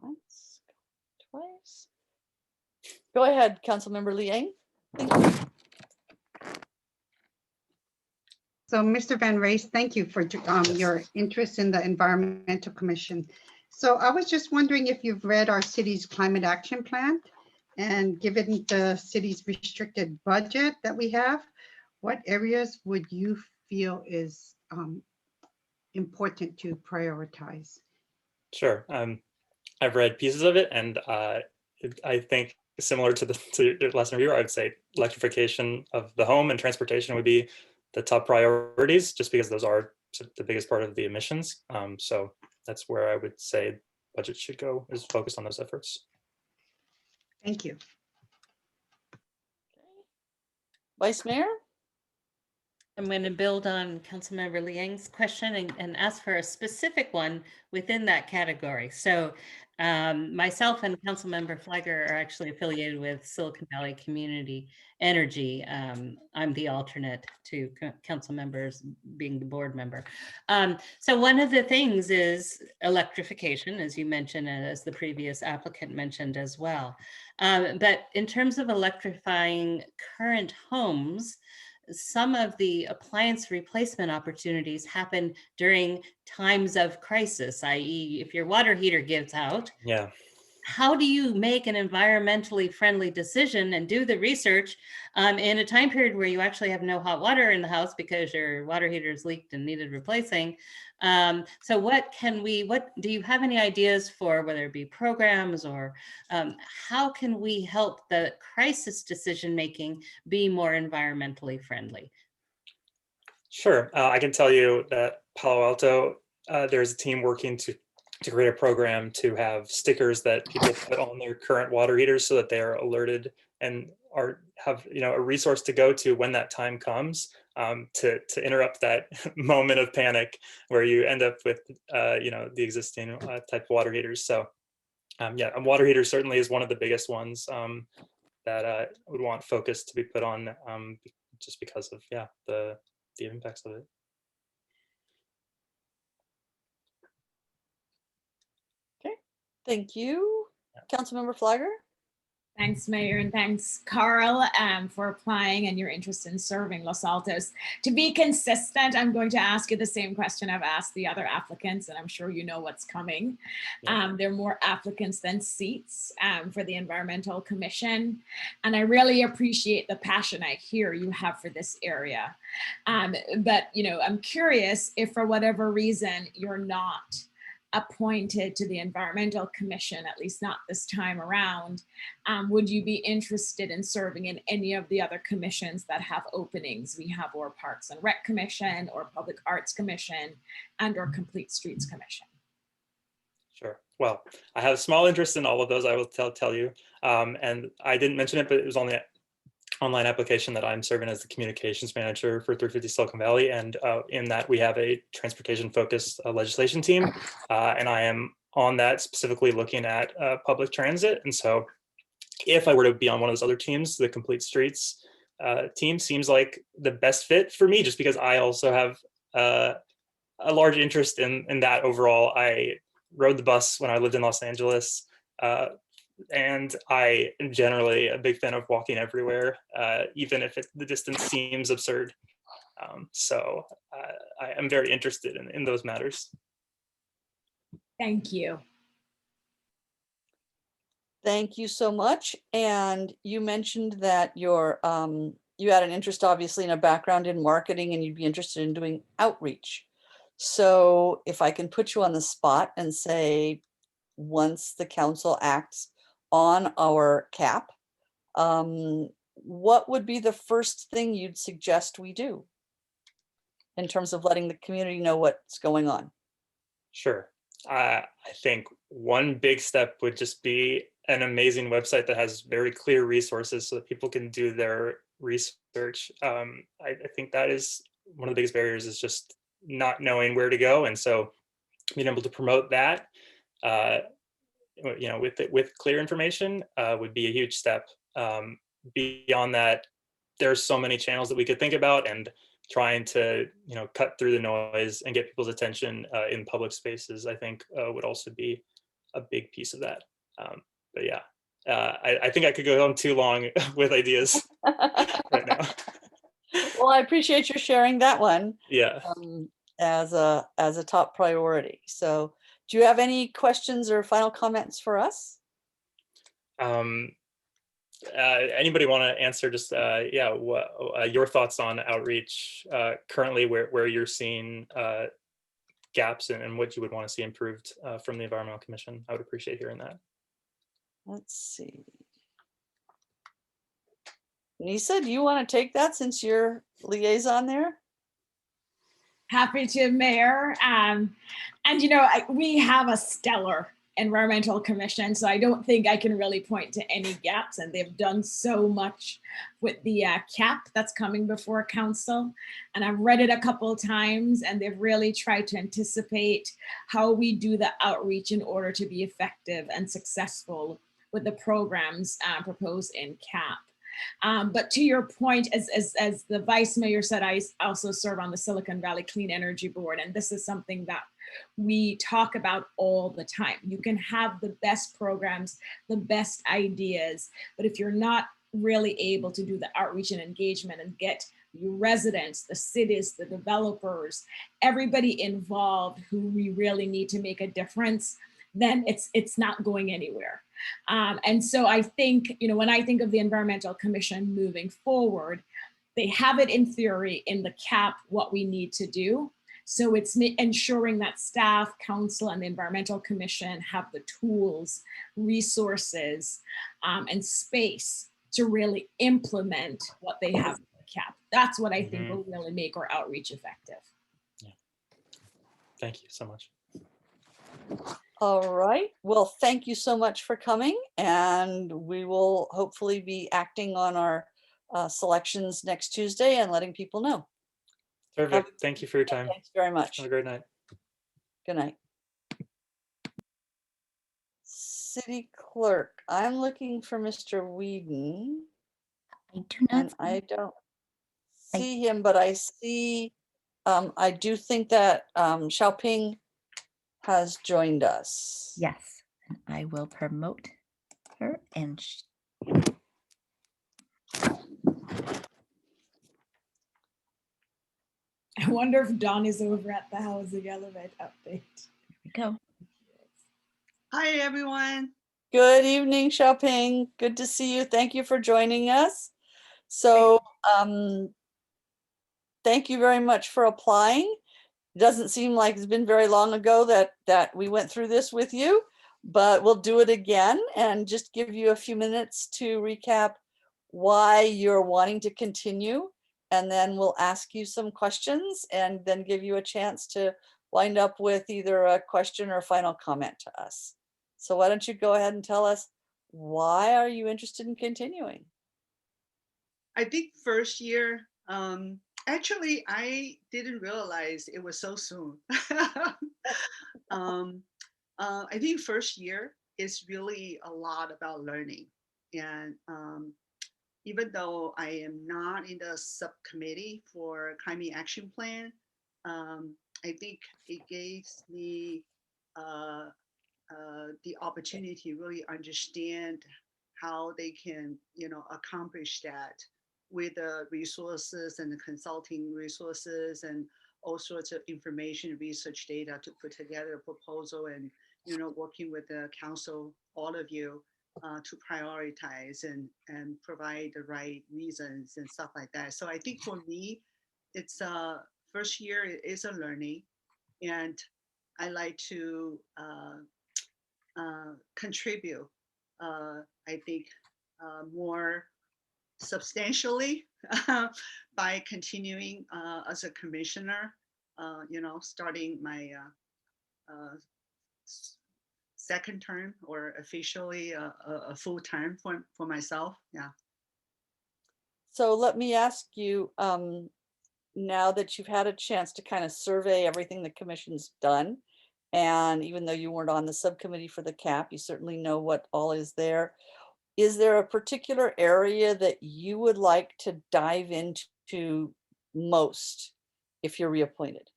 Once, twice. Go ahead, Councilmember Liang. Thank you. So Mr. Van Raes, thank you for your interest in the Environmental Commission. So I was just wondering if you've read our city's climate action plan, and given the city's restricted budget that we have, what areas would you feel is important to prioritize? Sure. I've read pieces of it, and I think similar to the last interview, I would say electrification of the home and transportation would be the top priorities, just because those are the biggest part of the emissions. So that's where I would say budget should go, is focused on those efforts. Thank you. Vice Mayor? I'm going to build on Councilmember Liang's question and ask for a specific one within that category. So myself and Councilmember Flagger are actually affiliated with Silicon Valley Community Energy. I'm the alternate to council members being the board member. So one of the things is electrification, as you mentioned, and as the previous applicant mentioned as well. But in terms of electrifying current homes, some of the appliance replacement opportunities happen during times of crisis, i.e. if your water heater gives out. Yeah. How do you make an environmentally friendly decision and do the research in a time period where you actually have no hot water in the house because your water heater's leaked and needed replacing? So what do you have any ideas for, whether it be programs or how can we help the crisis decision-making be more environmentally friendly? Sure. I can tell you that Palo Alto, there's a team working to create a program to have stickers that people put on their current water heaters so that they are alerted and have a resource to go to when that time comes, to interrupt that moment of panic where you end up with the existing type of water heaters. So yeah, a water heater certainly is one of the biggest ones that I would want focus to be put on, just because of the impacts of it. Thank you. Councilmember Flagger? Thanks, Mayor, and thanks, Carl, for applying and your interest in serving Los Altos. To be consistent, I'm going to ask you the same question I've asked the other applicants, and I'm sure you know what's coming. Yeah. There are more applicants than seats for the Environmental Commission, and I really appreciate the passion I hear you have for this area. But I'm curious if for whatever reason you're not appointed to the Environmental Commission, at least not this time around, would you be interested in serving in any of the other commissions that have openings? We have our Parks and Rec Commission, or Public Arts Commission, and or Complete Streets Commission. Sure. Well, I have a small interest in all of those, I will tell you. And I didn't mention it, but it was on the online application that I'm serving as the communications manager for 350 Silicon Valley. And in that we have a transportation focused legislation team. And I am on that specifically looking at public transit. And so if I were to be on one of those other teams, the Complete Streets team seems like the best fit for me, just because I also have a large interest in that overall. I rode the bus when I lived in Los Angeles. And I am generally a big fan of walking everywhere, even if the distance seems absurd. So I am very interested in those matters. Thank you. Thank you so much. And you mentioned that you had an interest, obviously, in a background in marketing, and you'd be interested in doing outreach. So if I can put you on the spot and say, once the council acts on our cap, what would be the first thing you'd suggest we do in terms of letting the community know what's going on? Sure. I think one big step would just be an amazing website that has very clear resources so that people can do their research. I think that is one of the biggest barriers, is just not knowing where to go. And so being able to promote that, with clear information would be a huge step. Beyond that, there's so many channels that we could think about, and trying to, cut through the noise and get people's attention in public spaces, I think would also be a big piece of that. But yeah, I think I could go on too long with ideas right now. Well, I appreciate you sharing that one. Yeah. As a top priority. So do you have any questions or final comments for us? Anybody want to answer just what your thoughts on outreach currently, where you're seeing gaps and what you would want to see improved from the Environmental Commission? I would appreciate hearing that. Let's see. Nisa, do you want to take that since you're liaison there? Happy to, Mayor. And we have a stellar Environmental Commission, so I don't think I can really point to any gaps, and they've done so much with the cap that's coming before council. And I've read it a couple of times, and they've really tried to anticipate how we do the outreach in order to be effective and successful with the programs proposed in cap. But to your point, as the Vice Mayor said, I also serve on the Silicon Valley Clean Energy Board, and this is something that we talk about all the time. You can have the best programs, the best ideas, but if you're not really able to do the outreach and engagement and get your residents, the cities, the developers, everybody involved who we really need to make a difference, then it's not going anywhere. And so I think, when I think of the Environmental Commission moving forward, they have it in theory in the cap what we need to do. So it's ensuring that staff, council, and the Environmental Commission have the tools, resources, and space to really implement what they have in the cap. That's what I think will really make our outreach effective. Yeah. Thank you so much. All right. Well, thank you so much for coming, and we will hopefully be acting on our selections next Tuesday and letting people know. Perfect. Thank you for your time. Thanks very much. Have a great night. Good night. City Clerk, I'm looking for Mr. Whedon. I do not. And I don't see him, but I see, I do think that Xiaoping has joined us. Yes, and I will promote her and I wonder if Dawn is over at the housing elevate update. Here we go. Hi, everyone. Good evening, Xiaoping. Good to see you. Thank you for joining us. So thank you very much for applying. It doesn't seem like it's been very long ago that we went through this with you, but we'll do it again and just give you a few minutes to recap why you're wanting to continue. And then we'll ask you some questions and then give you a chance to wind up with either a question or a final comment to us. So why don't you go ahead and tell us, why are you interested in continuing? I think first year, actually, I didn't realize it was so soon. I think first year is really a lot about learning. And even though I am not in the subcommittee for climate action plan, I think it gives me the opportunity to really understand how they can, accomplish that with the resources and the consulting resources and all sorts of information, research data to put together a proposal and, working with the council, all of you, to prioritize and provide the right reasons and stuff like that. So I think for me, it's first year is a learning, and I like to contribute, I think, more substantially by continuing as a commissioner, starting my second term, or officially a full term for myself. Yeah. So let me ask you, now that you've had a chance to kind of survey everything the commission's done, and even though you weren't on the subcommittee for the cap, you certainly know what all is there. Is there a particular area that you would like to dive into most if you're reappointed?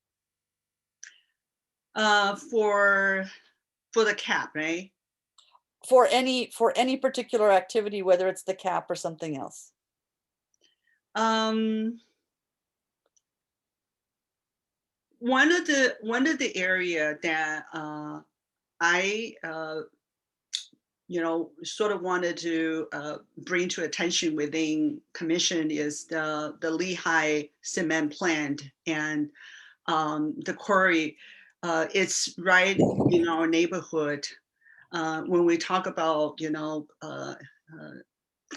For the cap, right? For any particular activity, whether it's the cap or something else. One of the area that I sort of wanted to bring to attention within commission is the Lehigh cement plant and the quarry. It's right in our neighborhood. When we talk about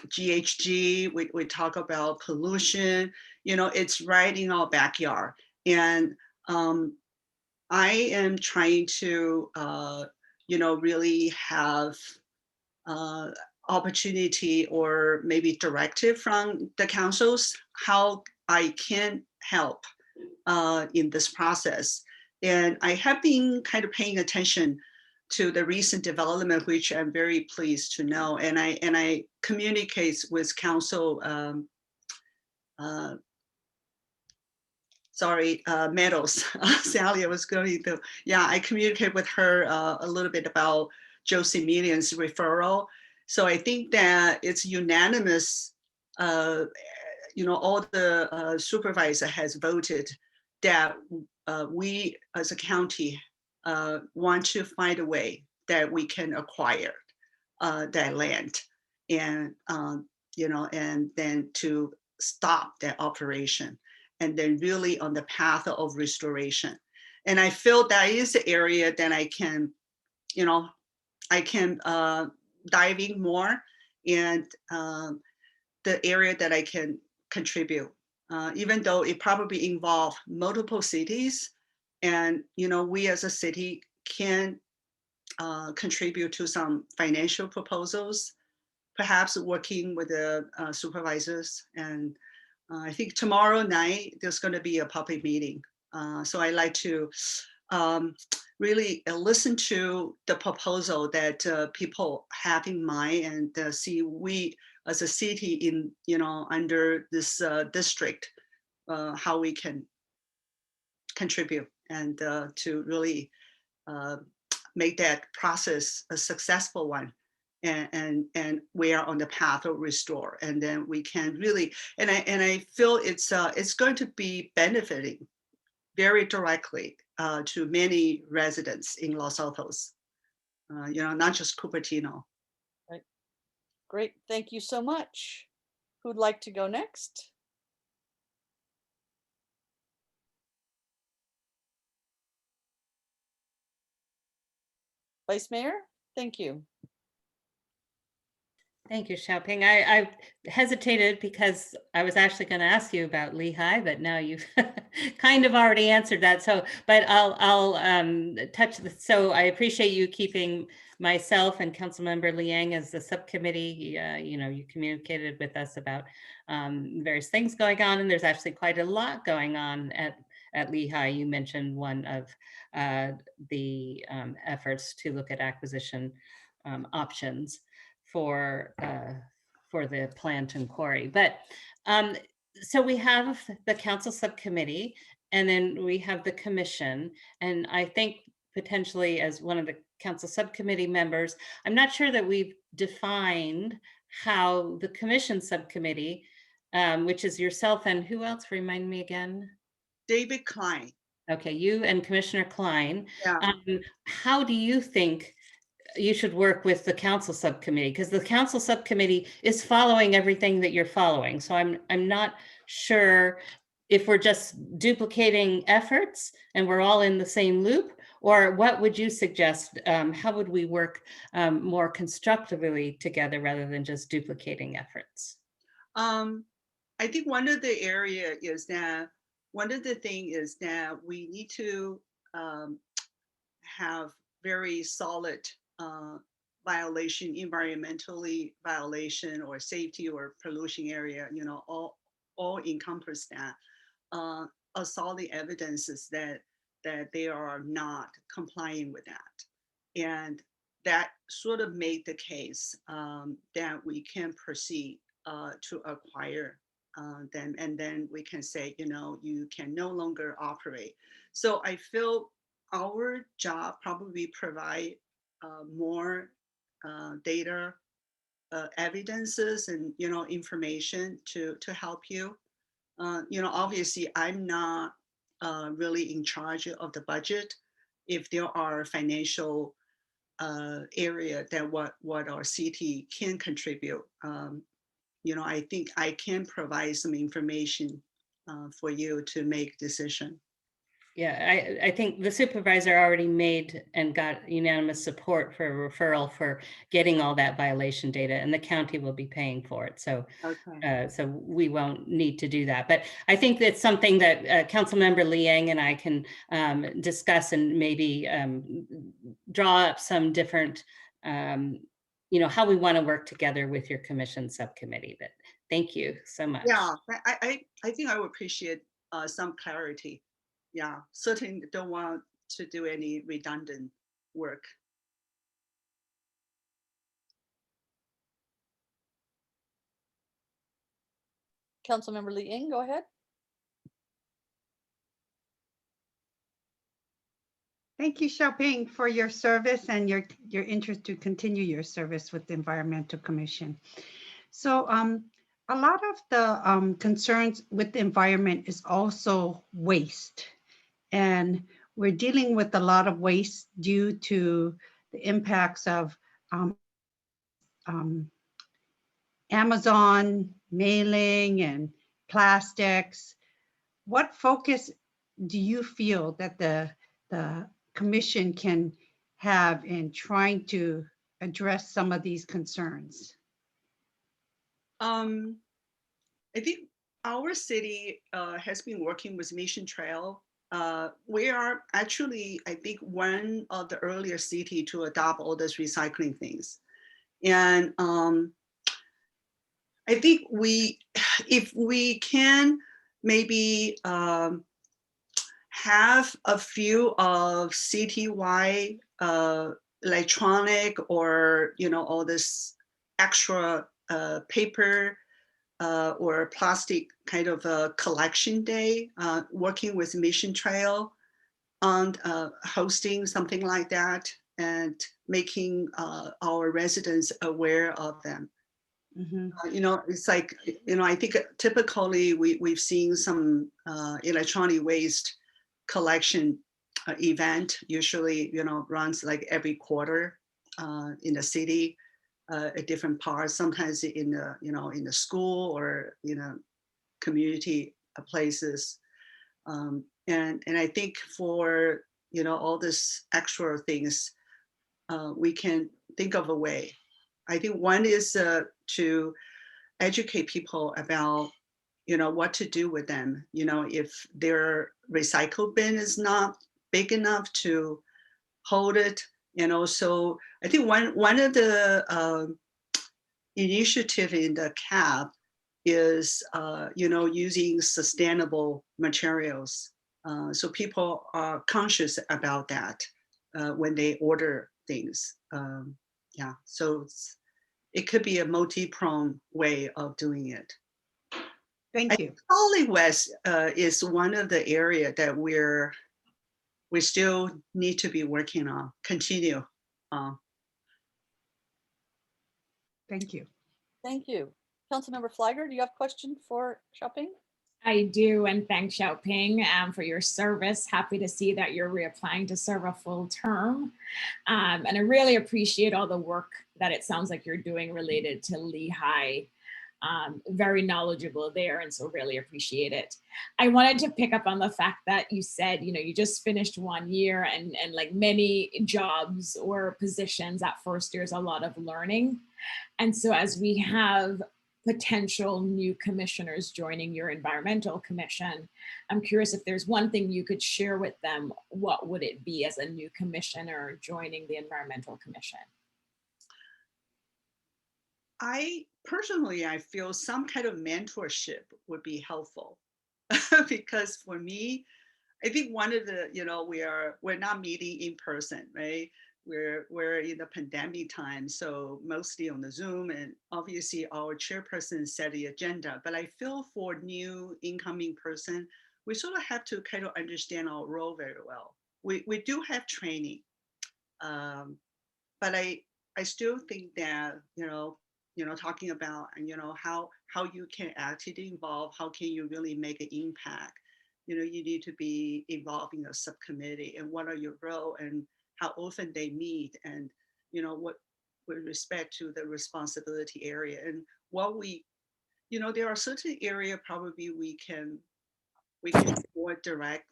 GHG, we talk about pollution, it's right in our backyard. And I am trying to, really have opportunity or maybe directive from the councils, how I can help in this process. And I have been kind of paying attention to the recent development, which I'm very pleased to know. And I communicate with council, Meadows, Sally, I was going to, I communicate with her a little bit about Josie Million's referral. So I think that it's unanimous, all the supervisor has voted that we as a county want to find a way that we can acquire that land and, and then to stop that operation and then really on the path of restoration. And I feel that is the area that I can dive in more and the area that I can contribute, even though it probably involves multiple cities. And, we as a city can contribute to some financial proposals, perhaps working with the supervisors. And I think tomorrow night, there's going to be a public meeting. So I like to really listen to the proposal that people have in mind and see we as a city in, under this district, how we can contribute and to really make that process a successful one. And we are on the path of restore, and then we can really, and I feel it's going to be benefiting very directly to many residents in Los Altos, not just Cupertino. Right. Great, thank you so much. Who'd like to go next? Vice Mayor, thank you. Thank you, Xiaoping. I hesitated because I was actually going to ask you about Lehigh, but now you've kind of already answered that. So, but I'll touch the. So I appreciate you keeping myself and Councilmember Liang as the subcommittee. You communicated with us about various things going on, and there's actually quite a lot going on at Lehigh. You mentioned one of the efforts to look at acquisition options for the plant and quarry. But so we have the council subcommittee, and then we have the commission. And I think potentially as one of the council subcommittee members, I'm not sure that we've defined how the commission subcommittee, which is yourself and who else, remind me again? David Klein. Okay, you and Commissioner Klein. Yeah. How do you think you should work with the council subcommittee? Because the council subcommittee is following everything that you're following. So I'm not sure if we're just duplicating efforts and we're all in the same loop, or what would you suggest? How would we work more constructively together rather than just duplicating efforts? I think one of the thing is that we need to have very solid violation, environmentally violation or safety or pollution area, all encompass that. A solid evidences that they are not complying with that. And that sort of made the case that we can proceed to acquire them, and then we can say, you can no longer operate. So I feel our job probably provide more data, evidences, and information to help you. Obviously, I'm not really in charge of the budget. If there are financial area that what our city can contribute, I think I can provide some information for you to make decision. Yeah, I think the supervisor already made and got unanimous support for a referral for getting all that violation data, and the county will be paying for it. So, Okay. so we won't need to do that. But I think that's something that Councilmember Liang and I can discuss and maybe draw up some different, how we want to work together with your commission subcommittee. But thank you so much. Yeah, I think I would appreciate some clarity. Yeah, certainly don't want to do any redundant work. Councilmember Liang, go ahead. Thank you, Xiaoping, for your service and your interest to continue your service with the Environmental Commission. So a lot of the concerns with the environment is also waste. And we're dealing with a lot of waste due to the impacts of Amazon mailing and plastics. What focus do you feel that the commission can have in trying to address some of these concerns? I think our city has been working with Mission Trail. We are actually, I think, one of the earlier city to adopt all those recycling things. And I think if we can maybe have a few of citywide electronic or all this extra paper or plastic kind of a collection day, working with Mission Trail on hosting something like that and making our residents aware of them. Mm-hmm. It's like, I think typically we've seen some electronic waste collection event, usually, runs like every quarter in the city, at different parts, sometimes in the, in the school or, community places. And I think for, all this extra things, we can think of a way. I think one is to educate people about, what to do with them. If their recycle bin is not big enough to hold it. And also, I think one of the initiative in the CAB is, using sustainable materials. So people are conscious about that when they order things. Yeah, so it could be a multi-pronged way of doing it. Thank you. Solid waste is one of the area that we still need to be working on, continue. Thank you. Thank you. Councilmember Flagger, do you have a question for Xiaoping? I do, and thanks Xiaoping for your service. Happy to see that you're reapplying to serve a full term. And I really appreciate all the work that it sounds like you're doing related to Lehigh. Very knowledgeable there, and so really appreciate it. I wanted to pick up on the fact that you said, you just finished 1 year, and like many jobs or positions, that first year is a lot of learning. And so as we have potential new commissioners joining your environmental commission, I'm curious if there's one thing you could share with them, what would it be as a new commissioner joining the environmental commission? I feel some kind of mentorship would be helpful because for me, I think one of the, we're not meeting in person, right? we're in the pandemic time, so mostly on the Zoom, and obviously our chairperson set the agenda. But I feel for new incoming person, we sort of have to kind of understand our role very well. We do have training, but I still think that talking about how you can actively involve, how can you really make an impact. You need to be involved in a subcommittee, and what are your role and how often they meet, and what with respect to the responsibility area, and what we there are certain areas probably we can more direct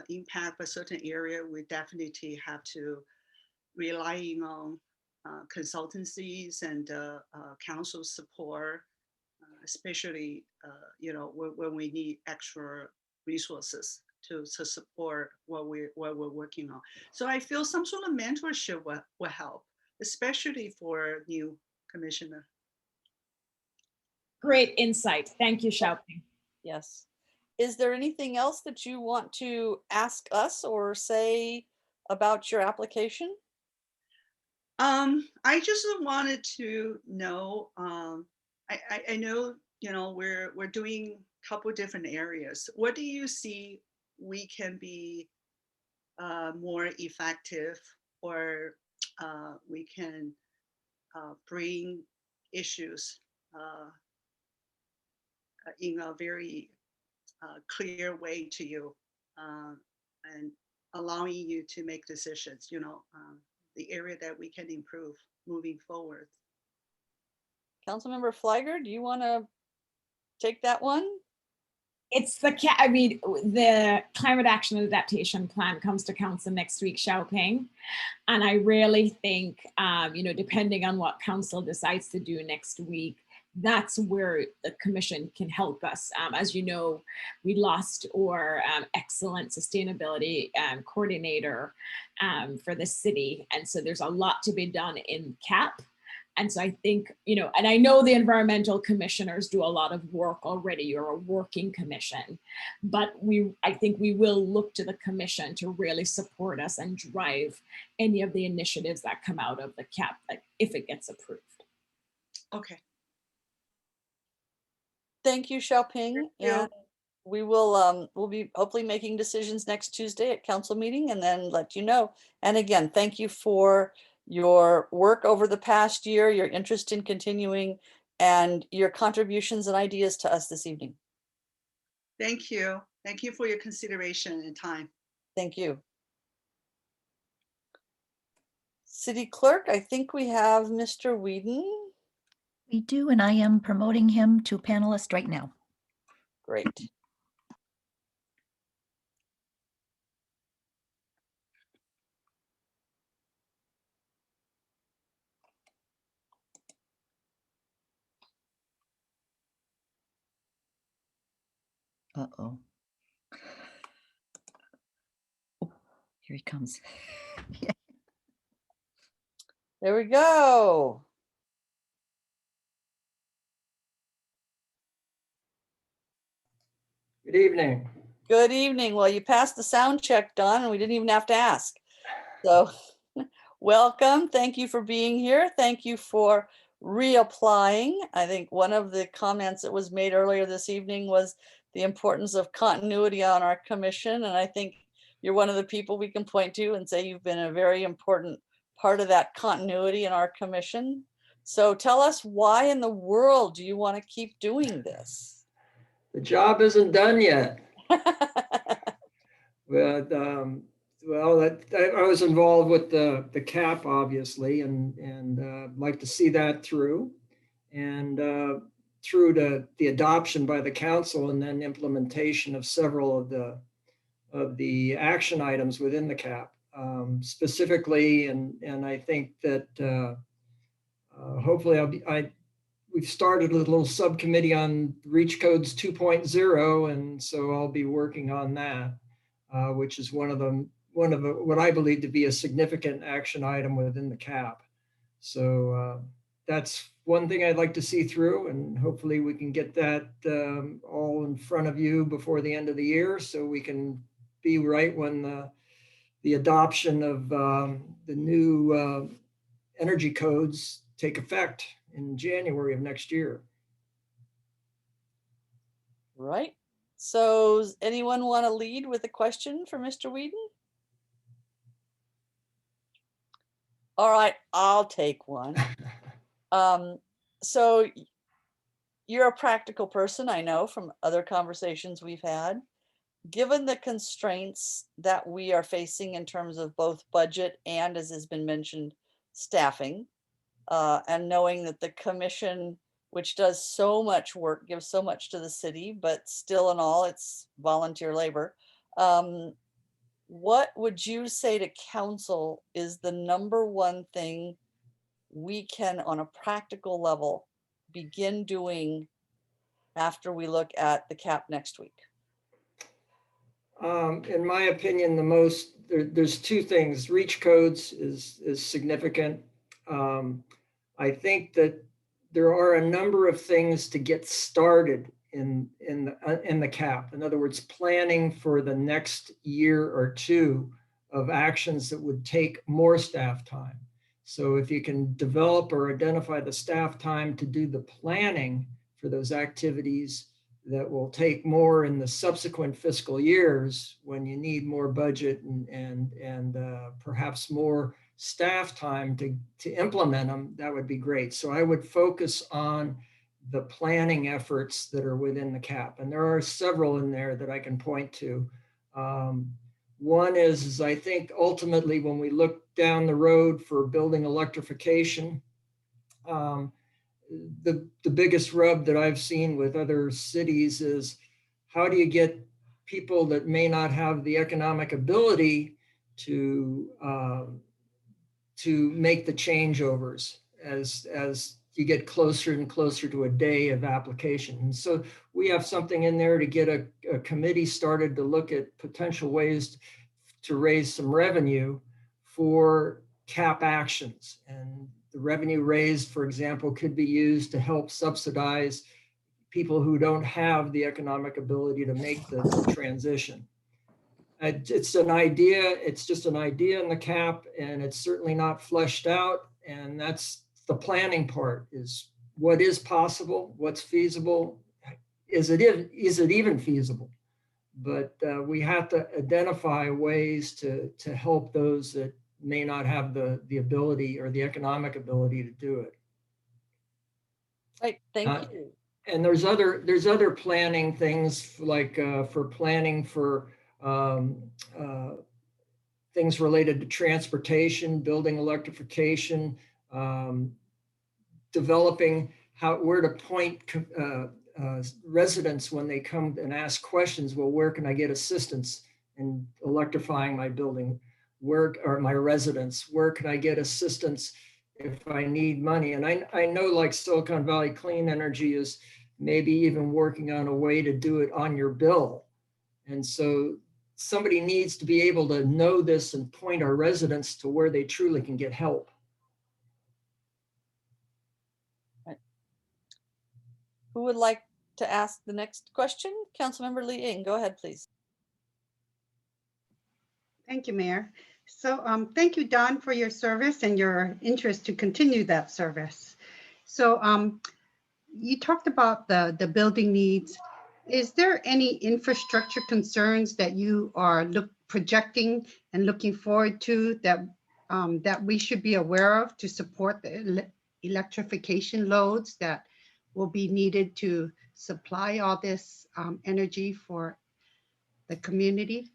impact, but certain area we definitely have to relying on consultancies and council support, especially when we need extra resources to support what we're working on. So I feel some sort of mentorship will help, especially for new commissioner. Great insight. Thank you, Xiaoping. Yes. Is there anything else that you want to ask us or say about your application? I just wanted to know, I know, we're doing a couple different areas. What do you see we can be more effective, or we can bring issues in a very clear way to you, and allowing you to make decisions, the area that we can improve moving forward. Councilmember Fliger, do you want to take that one? It's the climate action and adaptation plan comes to council next week, Xiaoping. And I really think, depending on what council decides to do next week, that's where the commission can help us. As you know, we lost our excellent sustainability coordinator for the city. And so there's a lot to be done in CAP. And so I think, and I know the environmental commissioners do a lot of work already. You're a working commission, but I think we will look to the commission to really support us and drive any of the initiatives that come out of the CAP, like if it gets approved. Okay. Thank you, Xiaoping. And we will we'll be hopefully making decisions next Tuesday at council meeting and then let you know. And again, thank you for your work over the past year, your interest in continuing, and your contributions and ideas to us this evening. Thank you. Thank you for your consideration and time. Thank you. City Clerk, I think we have Mr. Whedon. We do, and I am promoting him to panelist right now. Great. Uh-oh. Oh, here he comes. There we go. Good evening. Good evening. Well, you passed the sound check, Don, and we didn't even have to ask. So welcome. Thank you for being here. Thank you for reapplying. I think one of the comments that was made earlier this evening was the importance of continuity on our commission. And I think you're one of the people we can point to and say you've been a very important part of that continuity in our commission. So tell us, why in the world do you want to keep doing this? The job isn't done yet. But I was involved with the CAP, obviously, and like to see that through, and through to the adoption by the council and then implementation of several of the action items within the CAP, specifically, and I think that hopefully we've started a little subcommittee on Reach Codes 2.0, and so I'll be working on that, which is one of what I believe to be a significant action item within the CAP. So that's one thing I'd like to see through, and hopefully we can get that all in front of you before the end of the year, so we can be right when the adoption of the new energy codes take effect in January of next year. Right. So does anyone want to lead with a question for Mr. Whedon? All right, I'll take one. So you're a practical person, I know from other conversations we've had. Given the constraints that we are facing in terms of both budget and, as has been mentioned, staffing, and knowing that the commission, which does so much work, gives so much to the city, but still in all, it's volunteer labor. What would you say to council is the number one thing we can, on a practical level, begin doing after we look at the cap next week? In my opinion, there's two things. Reach codes is significant. I think that there are a number of things to get started in the cap. In other words, planning for the next year or two of actions that would take more staff time. So if you can develop or identify the staff time to do the planning for those activities that will take more in the subsequent fiscal years when you need more budget and perhaps more staff time to implement them, that would be great. So I would focus on the planning efforts that are within the cap. And there are several in there that I can point to. One is I think ultimately when we look down the road for building electrification, the biggest rub that I've seen with other cities is how do you get people that may not have the economic ability to make the changeovers as you get closer and closer to a day of application. And so we have something in there to get a committee started to look at potential ways to raise some revenue for cap actions. And the revenue raised, for example, could be used to help subsidize people who don't have the economic ability to make the transition. It's an idea, it's just an idea in the cap, and it's certainly not fleshed out. And that's the planning part, is what is possible, what's feasible, is it even feasible? But we have to identify ways to help those that may not have the ability or the economic ability to do it. Right, thank you. And there's other planning things like for planning for things related to transportation, building electrification, developing where to point residents when they come and ask questions. Well, where can I get assistance in electrifying my building? Where are my residents? Where can I get assistance if I need money? And I know like Silicon Valley Clean Energy is maybe even working on a way to do it on your bill. And so somebody needs to be able to know this and point our residents to where they truly can get help. Right. Who would like to ask the next question? Councilmember Lee Ing, go ahead, please. Thank you, Mayor. So thank you, Don, for your service and your interest to continue that service. So you talked about the building needs. Is there any infrastructure concerns that you are projecting and looking forward to that we should be aware of to support the electrification loads that will be needed to supply all this energy for the community?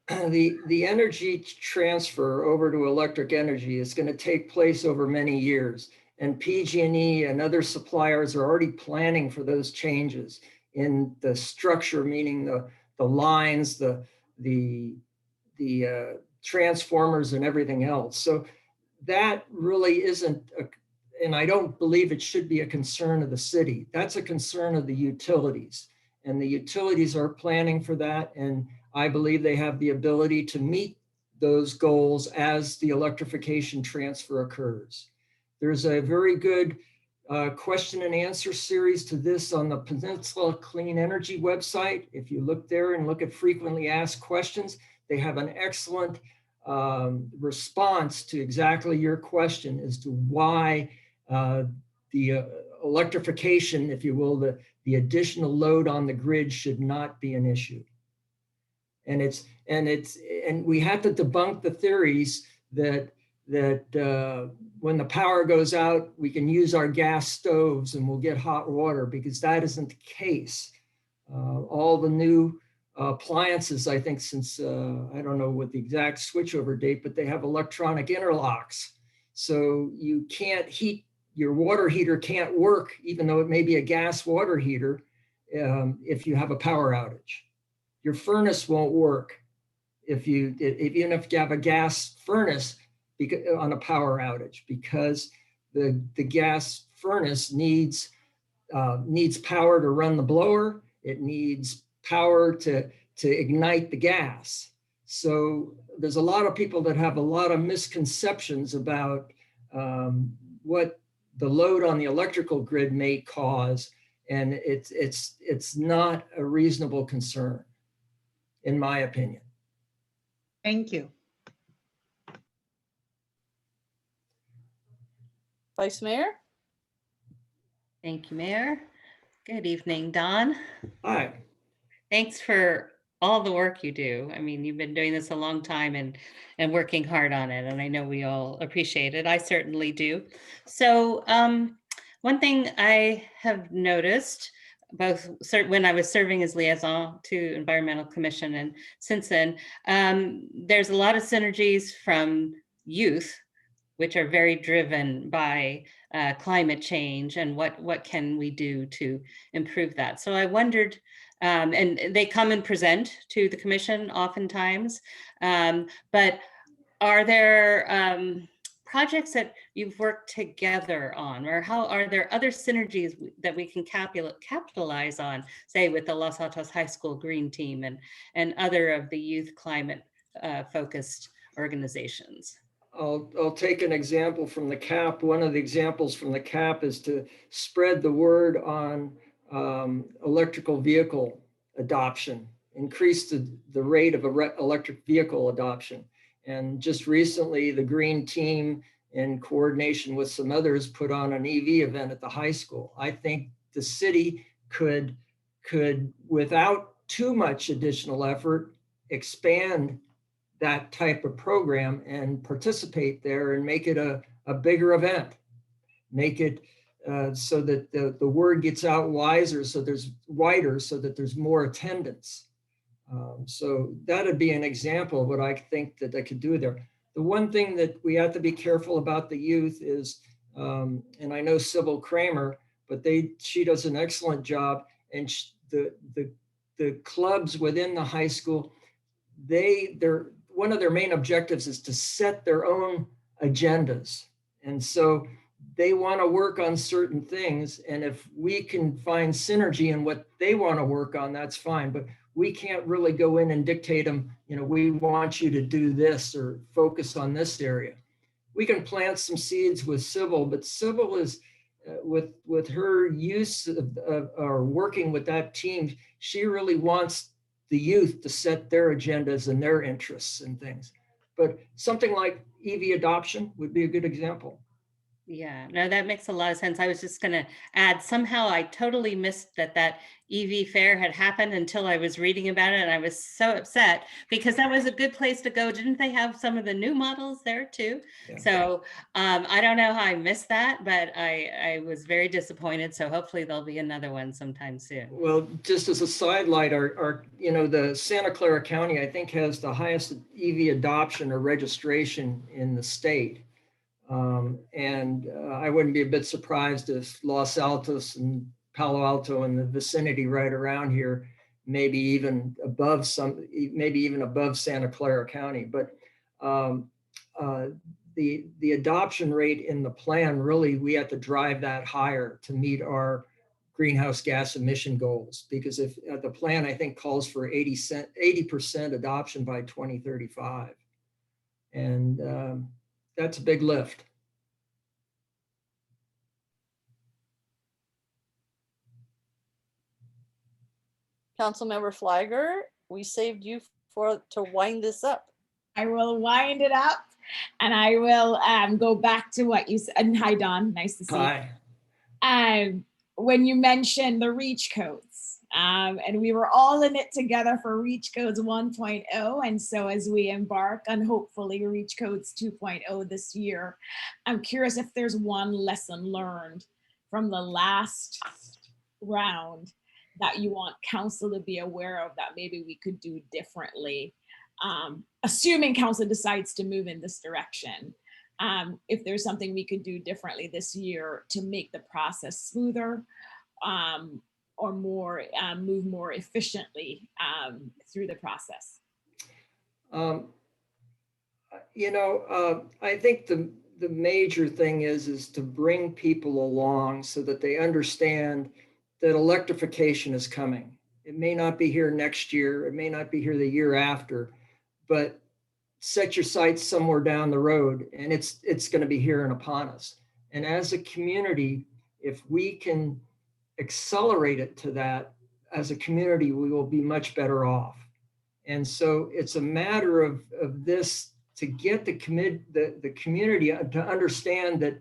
The energy transfer over to electric energy is going to take place over many years, and PG&E and other suppliers are already planning for those changes in the structure, meaning the lines, the transformers and everything else. So that really isn't, and I don't believe it should be a concern of the city. That's a concern of the utilities, and the utilities are planning for that. And I believe they have the ability to meet those goals as the electrification transfer occurs. There's a very good question and answer series to this on the Peninsula Clean Energy website. If you look there and look at frequently asked questions, they have an excellent response to exactly your question as to why the electrification, if you will, the additional load on the grid should not be an issue. And we have to debunk the theories that when the power goes out, we can use our gas stoves and we'll get hot water, because that isn't the case. All the new appliances, I think since, I don't know what the exact switchover date, but they have electronic interlocks. So you can't heat, your water heater can't work, even though it may be a gas water heater, if you have a power outage. Your furnace won't work even if you have a gas furnace on a power outage, because the gas furnace needs power to run the blower. It needs power to ignite the gas. So there's a lot of people that have a lot of misconceptions about what the load on the electrical grid may cause, and it's not a reasonable concern, in my opinion. Thank you. Vice Mayor? Thank you, Mayor. Good evening, Don. Hi. Thanks for all the work you do. I mean, you've been doing this a long time and working hard on it, and I know we all appreciate it. I certainly do. So one thing I have noticed, both when I was serving as liaison to Environmental Commission and since then, there's a lot of synergies from youth, which are very driven by climate change and what can we do to improve that. So I wondered, and they come and present to the commission oftentimes, but are there projects that you've worked together on, or how are there other synergies that we can capitalize on, say with the Los Altos High School Green Team and other of the youth climate focused organizations? I'll take an example from the CAP. One of the examples from the CAP is to spread the word on electrical vehicle adoption, increase the rate of electric vehicle adoption. And just recently, the Green Team, in coordination with some others, put on an EV event at the high school. I think the city could without too much additional effort, expand that type of program and participate there and make it a bigger event. Make it so that the word gets out wider, so that there's more attendance. So that'd be an example of what I think that I could do there. The one thing that we have to be careful about the youth is, and I know Sybil Kramer, but she does an excellent job, and the clubs within the high school, one of their main objectives is to set their own agendas. And so they want to work on certain things. And if we can find synergy in what they want to work on, that's fine. But we can't really go in and dictate them, we want you to do this or focus on this area. We can plant some seeds with Sybil, but Sybil is, with her use of or working with that team, she really wants the youth to set their agendas and their interests and things. But something like EV adoption would be a good example. Yeah, no, that makes a lot of sense. I was just going to add, somehow I totally missed that EV fair had happened until I was reading about it. And I was so upset because that was a good place to go. Didn't they have some of the new models there too? Yeah. So I don't know how I missed that, but I was very disappointed. So hopefully there'll be another one sometime soon. Well, just as a sidelight, the Santa Clara County, I think, has the highest EV adoption or registration in the state. I wouldn't be a bit surprised if Los Altos and Palo Alto and the vicinity right around here, maybe even above Santa Clara County. But the adoption rate in the plan, really, we have to drive that higher to meet our greenhouse gas emission goals, because if the plan, I think, calls for 80% adoption by 2035. And that's a big lift. Councilmember Flagger, we saved you to wind this up. I will wind it up, and I will go back to what you said. And hi, Don. Nice to see you. Hi. When you mentioned the reach codes, and we were all in it together for reach codes 1.0. And so as we embark on hopefully reach codes 2.0 this year, I'm curious if there's one lesson learned from the last round that you want council to be aware of that maybe we could do differently, assuming council decides to move in this direction. If there's something we could do differently this year to make the process smoother, or more move more efficiently through the process. I think the major thing is to bring people along so that they understand that electrification is coming. It may not be here next year, it may not be here the year after, but set your sights somewhere down the road, and it's going to be here and upon us. And as a community, if we can accelerate it to that, as a community, we will be much better off. And so it's a matter of this to get the community to understand that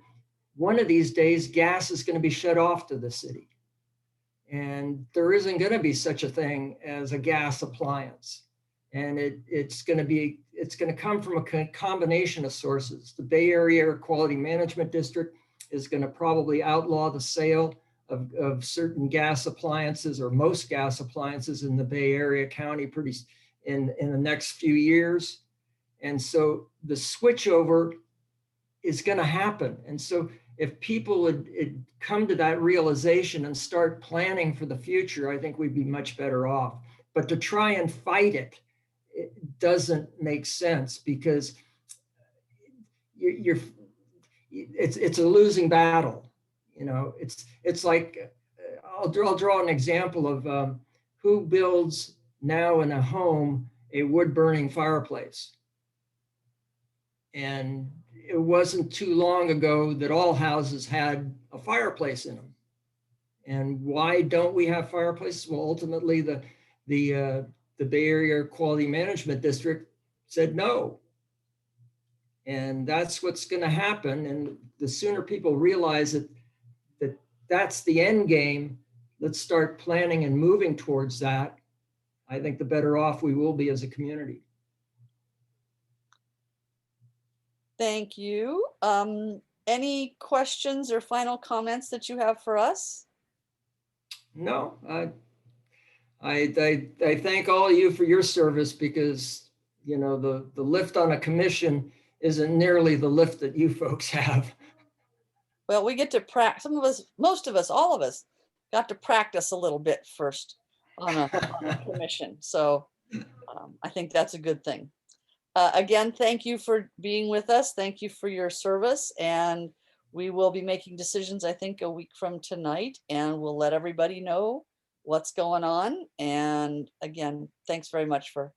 one of these days gas is going to be shut off to the city. And there isn't going to be such a thing as a gas appliance. And it's going to come from a combination of sources. The Bay Area Air Quality Management District is going to probably outlaw the sale of certain gas appliances, or most gas appliances in the Bay Area County in the next few years. And so the switchover is going to happen. And so if people would come to that realization and start planning for the future, I think we'd be much better off. But to try and fight it doesn't make sense, because it's a losing battle. It's like, I'll draw an example of who builds now in a home a wood burning fireplace. And it wasn't too long ago that all houses had a fireplace in them. And why don't we have fireplaces? Well, ultimately the Bay Area Quality Management District said no. And that's what's going to happen. And the sooner people realize that that's the end game, let's start planning and moving towards that, I think the better off we will be as a community. Thank you. Any questions or final comments that you have for us? No, I thank all of you for your service, because the lift on a commission isn't nearly the lift that you folks have. Well, we get to practice. Some of us, most of us, all of us got to practice a little bit first on a commission. So I think that's a good thing. Again, thank you for being with us. Thank you for your service. And we will be making decisions, I think, a week from tonight, and we'll let everybody know what's going on. And again, thanks very much for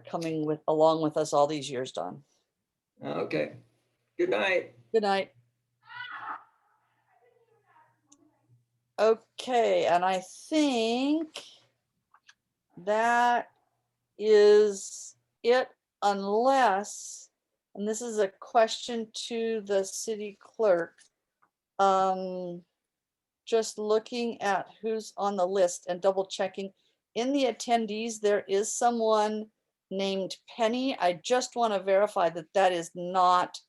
coming along with us all these years, Don. Okay. Good night. Good night. Okay, and I think that is it, unless, and this is a question to the city clerk, just looking at who's on the list and double checking. In the attendees, there is someone named Penny. I just want to verify that that is not,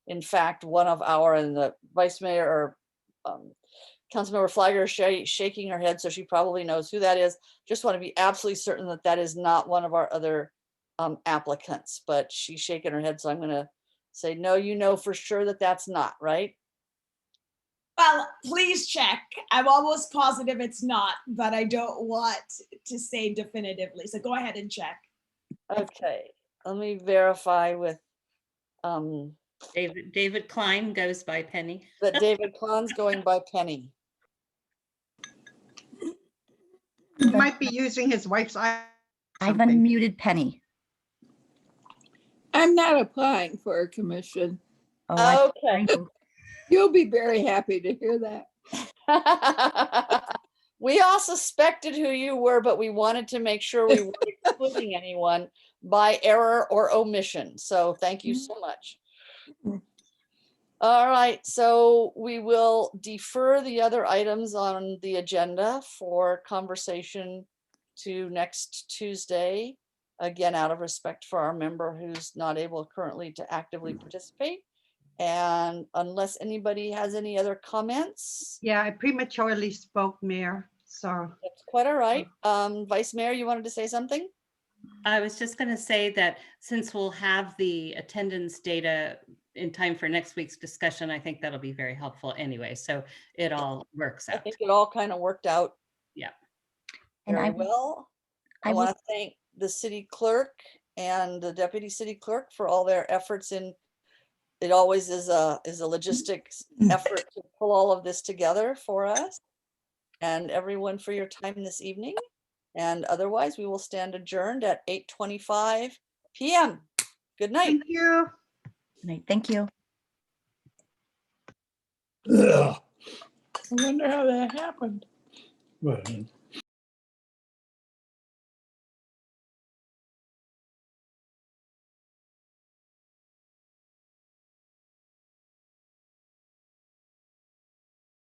in fact, one of our, and the vice mayor or Councilmember Flagger is shaking her head, so she probably knows who that is. Just want to be absolutely certain that that is not one of our other applicants, but she's shaking her head, so I'm going to say, no, you know for sure that that's not, right? Well, please check. I'm almost positive it's not, but I don't want to say definitively. So go ahead and check. Okay, let me verify with David Klein goes by Penny. that David Klein's going by Penny. He might be using his wife's eye. I've unmuted Penny. I'm not applying for a commission. Oh, okay. You'll be very happy to hear that. We all suspected who you were, but we wanted to make sure we weren't excluding anyone by error or omission. So thank you so much. All right, so we will defer the other items on the agenda for conversation to next Tuesday. Again, out of respect for our member who's not able currently to actively participate. And unless anybody has any other comments. Yeah, I prematurely spoke, Mayor. So that's quite all right. Vice Mayor, you wanted to say something? I was just going to say that since we'll have the attendance data in time for next week's discussion, I think that'll be very helpful anyway. So it all works out. I think it all kind of worked out. Yeah. Very well. I want to thank the city clerk and the deputy city clerk for all their efforts in. It always is a logistics effort to pull all of this together for us, and everyone for your time this evening. And otherwise, we will stand adjourned at 8:25 p.m. Good night. thank you. Good night. Thank you. I wonder how that happened. Well,